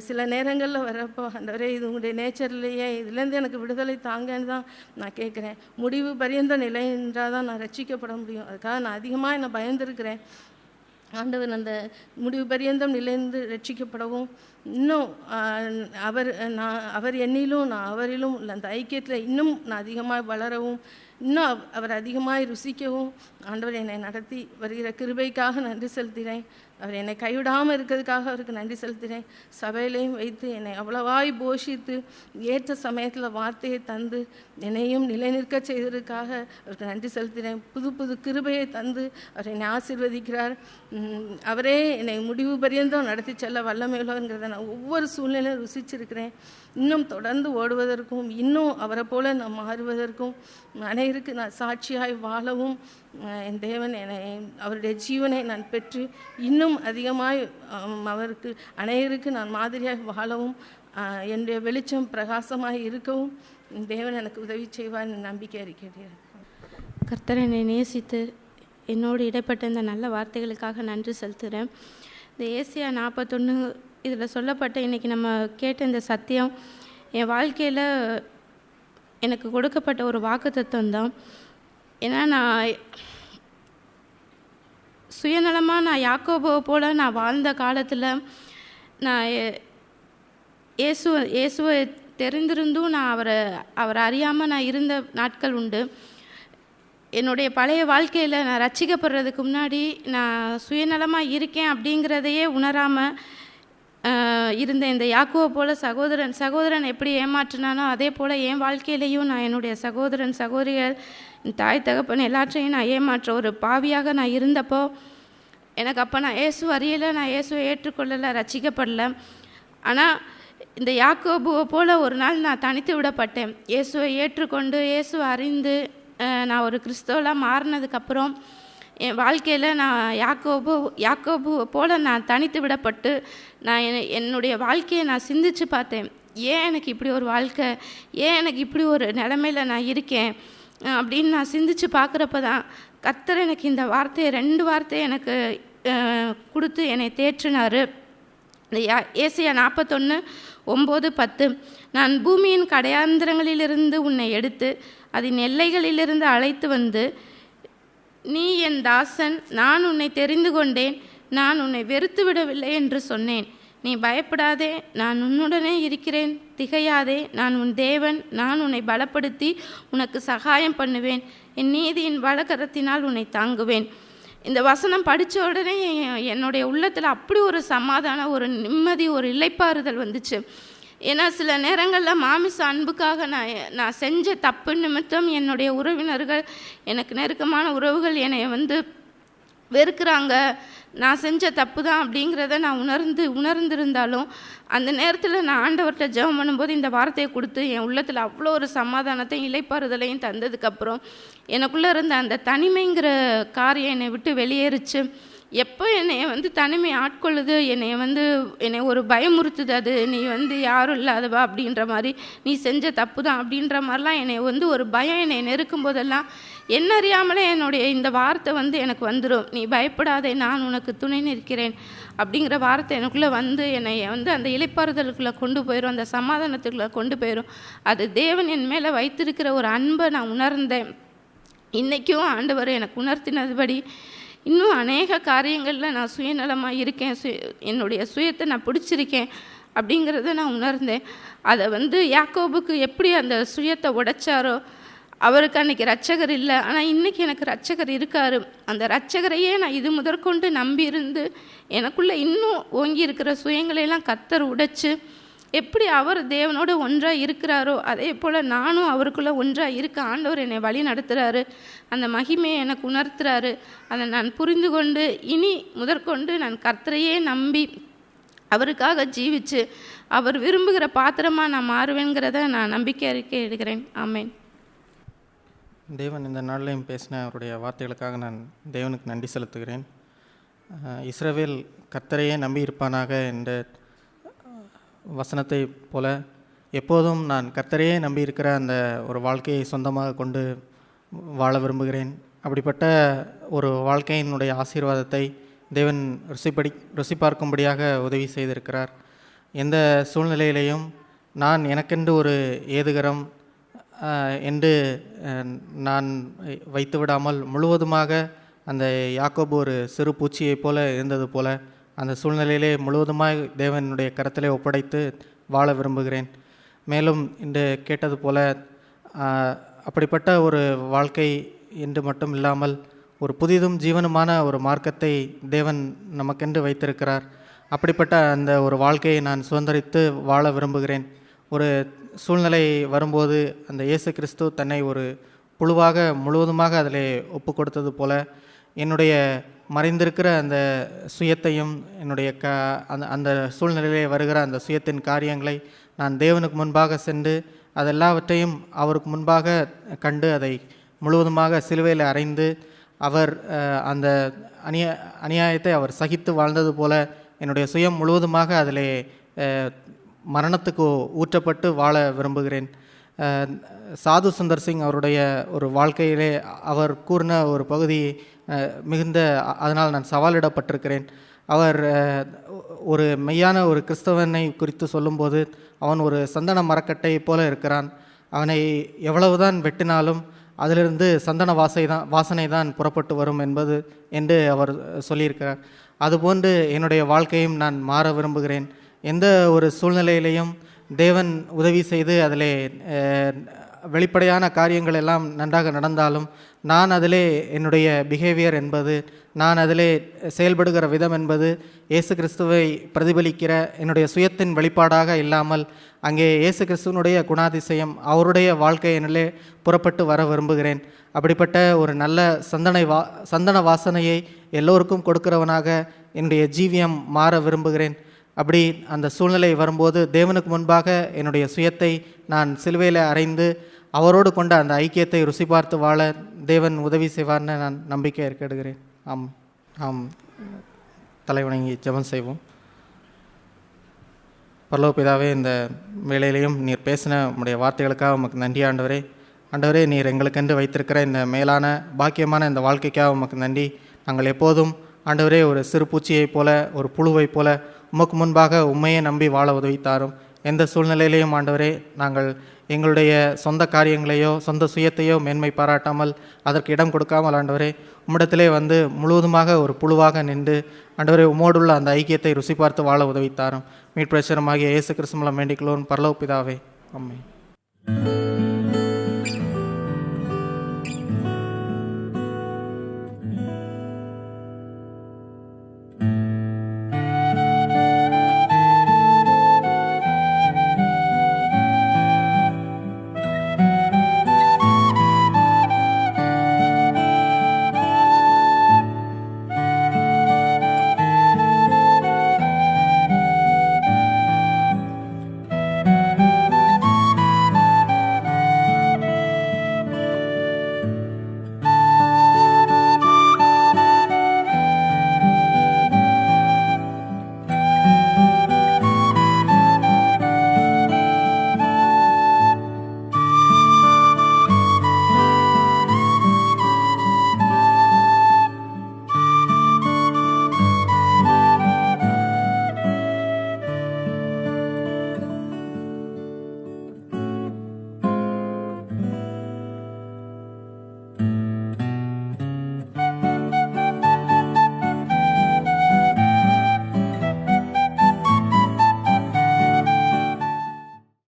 சில நேரங்களில் வரப்போ ஆண்டவரே இது உங்களுடைய நேச்சர்லேயே இதுலேருந்து எனக்கு விடுதலை தாங்கன்னு தான் நான் கேட்குறேன். முடிவு பரியந்த நிலை என்றால் தான் நான் ரட்சிக்கப்பட முடியும். அதுக்காக நான் அதிகமாக என்னை பயந்துருக்கிறேன். ஆண்டவர் அந்த முடிவு பரியந்தம் நிலைந்து ரட்சிக்கப்படவும் இன்னும் அவர் என்னிலும் நான் அவரிலும் அந்த ஐக்கியத்தில் இன்னும் நான் அதிகமாக வளரவும் இன்னும் அவர் அதிகமாக ருசிக்கவும் ஆண்டவர் என்னை நடத்தி வருகிற கிருபைக்காக நன்றி செலுத்துகிறேன். அவர் என்னை கைவிடாமல் இருக்கிறதுக்காக அவருக்கு நன்றி செலுத்துகிறேன். சபையிலையும் வைத்து என்னை அவ்வளவாய் போஷித்து ஏற்ற சமயத்தில் வார்த்தையை தந்து என்னையும் நிலைநிற்க செய்ததுக்காக அவருக்கு நன்றி செலுத்துகிறேன். புது புது கிருபையை தந்து அவர் என்னை ஆசீர்வதிக்கிறார். அவரே என்னை முடிவு பரியந்தம் நடத்தி செல்ல வல்லமையுள்ளவங்கிறத நான் ஒவ்வொரு சூழ்நிலையும் ருசிச்சிருக்கிறேன். இன்னும் தொடர்ந்து ஓடுவதற்கும் இன்னும் அவரை போல நான் மாறுவதற்கும் அனைவருக்கு நான் சாட்சியாய் வாழவும் என் தேவன் என்னை அவருடைய ஜீவனை நான் பெற்று இன்னும் அதிகமாய் அவருக்கு அநேகருக்கு நான் மாதிரியாக வாழவும் என்னுடைய வெளிச்சம் பிரகாசமாக இருக்கவும் தேவன் எனக்கு உதவி செய்வார் நம்பிக்கை இருக்கிறேன். கர்த்தர் என்னை நேசித்து என்னோடு இடைப்பட்ட இந்த நல்ல வார்த்தைகளுக்காக நன்றி செலுத்துகிறேன். இந்த ஏசியா 41 இதில் சொல்லப்பட்ட இன்றைக்கி நம்ம கேட்ட இந்த சத்தியம் என் வாழ்க்கையில் எனக்கு கொடுக்கப்பட்ட ஒரு வாக்குத்தத்தம் தான். ஏன்னா நான் சுயநலமாக நான் யாக்கோபோ போல் நான் வாழ்ந்த காலத்தில் நான் இயேசுவை தெரிந்திருந்தும் நான் அவரை அறியாமல் நான் இருந்த நாட்கள் உண்டு. என்னுடைய பழைய வாழ்க்கையில் நான் ரட்சிக்கப்படுறதுக்கு முன்னாடி நான் சுயநலமாக இருக்கேன் அப்படிங்கிறதையே உணராமல் இருந்த இந்த யாக்கோவை போல் சகோதரன் எப்படி ஏமாற்றினானோ அதே போல் என் வாழ்க்கையிலையும் நான் என்னுடைய சகோதரன் சகோதரிகள் தாய் தகப்பன் எல்லாற்றையும் நான் ஏமாற்ற ஒரு பாவியாக நான் இருந்தப்போ எனக்கு அப்போ நான் இயேசு அறியலை, நான் இயேசுவை ஏற்றுக்கொள்ளலை, ரட்சிக்கப்படலை. ஆனால் இந்த யாக்கோபுவை போல் ஒரு நாள் நான் தனித்து விடப்பட்டேன். இயேசுவை ஏற்றுக்கொண்டு இயேசுவை அறிந்து நான் ஒரு கிறிஸ்தவலாக மாறினதுக்கப்புறம் என் வாழ்க்கையில் நான் யாக்கோபு போல் நான் தனித்து விடப்பட்டு நான் என்னுடைய வாழ்க்கையை நான் சிந்திச்சு பார்த்தேன். ஏன் எனக்கு இப்படி ஒரு வாழ்க்கை, ஏன் எனக்கு இப்படி ஒரு நிலைமையில் நான் இருக்கேன் அப்படின்னு நான் சிந்திச்சு பார்க்குறப்ப தான் கர்த்தர் எனக்கு இந்த வார்த்தையை 2 வார்த்தையை எனக்கு கொடுத்து என்னை தேற்றினார். இந்த ஏசியா 41:9-10 நான் பூமியின் கடையாந்திரங்களிலிருந்து உன்னை எடுத்து அதன் எல்லைகளிலிருந்து அழைத்து வந்து நீ என் தாசன், நான் உன்னை தெரிந்து கொண்டேன், நான் உன்னை வெறுத்து விடவில்லை என்று சொன்னேன். நீ பயப்படாதே, நான் உன்னுடனே இருக்கிறேன், திகையாதே, நான் உன் தேவன், நான் உன்னை பலப்படுத்தி உனக்கு சகாயம் பண்ணுவேன், என் நீதியின் வலக்கரத்தினால் உன்னை தாங்குவேன். இந்த வசனம் படித்த உடனே என்னுடைய உள்ளத்தில் அப்படி ஒரு சமாதானம், ஒரு நிம்மதி, ஒரு இளைப்பாறுதல் வந்துச்சு. ஏன்னா சில நேரங்களில் மாமிச அன்புக்காக நான் செஞ்ச தப்பு நிமித்தம் என்னுடைய உறவினர்கள், எனக்கு நெருக்கமான உறவுகள் என்னை வெறுக்கிறாங்க, நான் செஞ்ச தப்பு தான் அப்படிங்கிறத நான் உணர்ந்திருந்தாலும் அந்த நேரத்தில் நான் ஆண்டவர்கிட்ட ஜெபம் பண்ணும்போது இந்த வார்த்தையை கொடுத்து என் உள்ளத்தில் அவ்வளோ ஒரு சமாதானத்தையும் இளைப்பாறுதலையும் தந்ததுக்கப்புறம் எனக்குள்ளே இருந்த அந்த தனிமைங்கிற காரியம் என்னை விட்டு வெளியேறிச்சு. எப்போ என்னை தனிமை ஆட்கொள்ளுது, என்னை ஒரு பயமுறுத்துது, அது நீ யாரும் இல்லாதவா அப்படின்ற மாதிரி, நீ செஞ்ச தப்பு தான் அப்படின்ற மாதிரிலாம் என்னை ஒரு பயம் என்னை நெருக்கும் போதெல்லாம் என்ன அறியாமலே என்னுடைய இந்த வார்த்தை எனக்கு வந்துடும். நீ பயப்படாதே, நான் உனக்கு துணை நிற்கிறேன் அப்படிங்கிற வார்த்தை எனக்குள்ளே என்னை அந்த இளைப்பாறுதலுக்குள்ளே கொண்டு போயிடும், அந்த சமாதானத்துக்குள்ளே கொண்டு போயிடும். அது தேவன் என் மேலே வைத்திருக்கிற ஒரு அன்பை நான் உணர்ந்தேன். இன்றைக்கும் ஆண்டவர் எனக்கு உணர்த்தினதுபடி இன்னும் அநேக காரியங்களில் நான் சுயநலமாக இருக்கேன், என்னுடைய சுயத்தை நான் பிடிச்சிருக்கேன் அப்படிங்கிறத நான் உணர்ந்தேன். அதை யாக்கோபுக்கு எப்படி அந்த சுயத்தை உடைச்சாரோ, அவருக்கு அன்றைக்கி ரட்சகர் இல்லை, ஆனால் இன்றைக்கி எனக்கு ரட்சகர் இருக்கார். அந்த ரட்சகரையே நான் இது முதற்கொண்டு நம்பி இருந்து எனக்குள்ளே இன்னும் ஓங்கி இருக்கிற சுயங்களையெல்லாம் கர்த்தர் உடைச்சு எப்படி அவர் தேவனோடு ஒன்றாக இருக்கிறாரோ அதே போல் நானும் அவருக்குள்ளே ஒன்றாக இருக்க ஆண்டவர் என்னை வழி நடத்துகிறாரு. அந்த மகிமையை எனக்கு உணர்த்துறாரு. அதை நான் புரிந்து கொண்டு இனி முதற்கொண்டு நான் கர்த்தரையே நம்பி அவருக்காக ஜீவிச்சு அவர் விரும்புகிற பாத்திரமாக நான் மாறுவேங்கிறத நான் நம்பிக்கை அறிக்கை எடுக்கிறேன். ஆமேன். தேவன் இந்த நாளிலையும் பேசின அவருடைய வார்த்தைகளுக்காக நான் தேவனுக்கு நன்றி செலுத்துகிறேன். இஸ்ரவேல் கர்த்தரையே நம்பி இருப்பானாக என்ற வசனத்தை போல எப்போதும் நான் கர்த்தரையே நம்பி இருக்கிற அந்த ஒரு வாழ்க்கையை சொந்தமாக கொண்டு வாழ விரும்புகிறேன். அப்படிப்பட்ட ஒரு வாழ்க்கையினுடைய ஆசீர்வாதத்தை தேவன் ருசி பார்க்கும்படியாக உதவி செய்திருக்கிறார். எந்த சூழ்நிலையிலையும் நான் எனக்கென்று ஒரு ஏதுகரம் என்று நான் வைத்து விடாமல் முழுவதுமாக அந்த யாக்கோபு ஒரு சிறு பூச்சியைப் போல இருந்தது போல அந்த சூழ்நிலையிலே முழுவதுமாய் தேவனுடைய கரத்திலே ஒப்படைத்து வாழ விரும்புகிறேன். மேலும் இன்று கேட்டது போல அப்படிப்பட்ட ஒரு வாழ்க்கை என்று மட்டும் இல்லாமல் ஒரு புதிதும் ஜீவனுமான ஒரு மார்க்கத்தை தேவன் நமக்கென்று வைத்திருக்கிறார். அப்படிப்பட்ட அந்த ஒரு வாழ்க்கையை நான் சுதந்திரித்து வாழ விரும்புகிறேன். ஒரு சூழ்நிலை வரும்போது அந்த இயேசு கிறிஸ்து தன்னை ஒரு புழுவாக முழுவதுமாக அதில் ஒப்பு கொடுத்தது போல என்னுடைய மறைந்திருக்கிற அந்த சுயத்தையும் என்னுடைய அந்த சூழ்நிலையிலே வருகிற அந்த சுயத்தின் காரியங்களை நான் தேவனுக்கு முன்பாக சென்று அதெல்லாவற்றையும் அவருக்கு முன்பாக கண்டு அதை முழுவதுமாக சிலுவையில் அறைந்து அவர் அந்த அநியாயத்தை அவர் சகித்து வாழ்ந்தது போல என்னுடைய சுயம் முழுவதுமாக அதிலே மரணத்துக்கு ஊற்றப்பட்டு வாழ விரும்புகிறேன். சாது சுந்தர் சிங் அவருடைய ஒரு வாழ்க்கையிலே அவர் கூறின ஒரு பகுதி மிகுந்த அதனால் நான் சவாலிடப்பட்டிருக்கிறேன். அவர் ஒரு மெய்யான ஒரு கிறிஸ்தவனை குறித்து சொல்லும்போது, அவன் ஒரு சந்தன மரக்கட்டை போல இருக்கிறான், அவனை எவ்வளவுதான் வெட்டினாலும் அதிலிருந்து சந்தன வாசனை தான் புறப்பட்டு வரும் என்று அவர் சொல்லியிருக்கிறார். அதுபோன்று என்னுடைய வாழ்க்கையும் நான் மாற விரும்புகிறேன். எந்த ஒரு சூழ்நிலையிலையும் தேவன் உதவி செய்து அதிலே வெளிப்படையான காரியங்கள் எல்லாம் நன்றாக நடந்தாலும் நான் அதிலே என்னுடைய பிஹேவியர் என்பது, நான் அதிலே செயல்படுகிற விதம் என்பது இயேசு கிறிஸ்துவை பிரதிபலிக்கிற என்னுடைய சுயத்தின் வெளிப்பாடாக இல்லாமல் அங்கே இயேசு கிறிஸ்துவனுடைய குணாதிசயம் அவருடைய வாழ்க்கையினிலே புறப்பட்டு வர விரும்புகிறேன். அப்படிப்பட்ட ஒரு நல்ல சந்தன வாசனையை எல்லோருக்கும் கொடுக்கிறவனாக என்னுடைய ஜீவியம் மாற விரும்புகிறேன். அப்படி அந்த சூழ்நிலை வரும்போது தேவனுக்கு முன்பாக என்னுடைய சுயத்தை நான் சிலுவையில் அறைந்து அவரோடு கொண்ட அந்த ஐக்கியத்தை ருசி பார்த்து வாழ தேவன் உதவி செய்வார்னு நான் நம்பிக்கை இருக்கிறேன். ஆம், தலைவணங்கி ஜெபம் செய்வோம். பரலோக பிதாவே, இந்த வேளையிலையும் நீர் பேசின உம்முடைய வார்த்தைகளுக்காக உமக்கு நன்றி ஆண்டவரே. ஆண்டவரே, நீர் எங்களுக்கென்று வைத்திருக்கிற இந்த மேலான பாக்கியமான இந்த வாழ்க்கைக்காக உமக்கு நன்றி. நாங்கள் எப்போதும் ஆண்டவரே ஒரு சிறு பூச்சியைப் போல, ஒரு புழுவைப் போல உமக்கு முன்பாக உண்மையை நம்பி வாழ உதவித்தாரும். எந்த சூழ்நிலையிலையும் ஆண்டவரே நாங்கள் எங்களுடைய சொந்த காரியங்களையோ சொந்த சுயத்தையோ மேன்மை பாராட்டாமல் அதற்கு இடம் கொடுக்காமல் ஆண்டவரே உம்மிடத்திலே வந்து முழுவதுமாக ஒரு புழுவாக நின்று ஆண்டவரே உம்மோடுள்ள அந்த ஐக்கியத்தை ருசி பார்த்து வாழ உதவித்தாரும். மீட்பிரச்சனமாகிய இயேசு கிறிஸ்து மூலம் வேண்டிக்கொள்வோம் பரலோக பிதாவே. ஆமென்.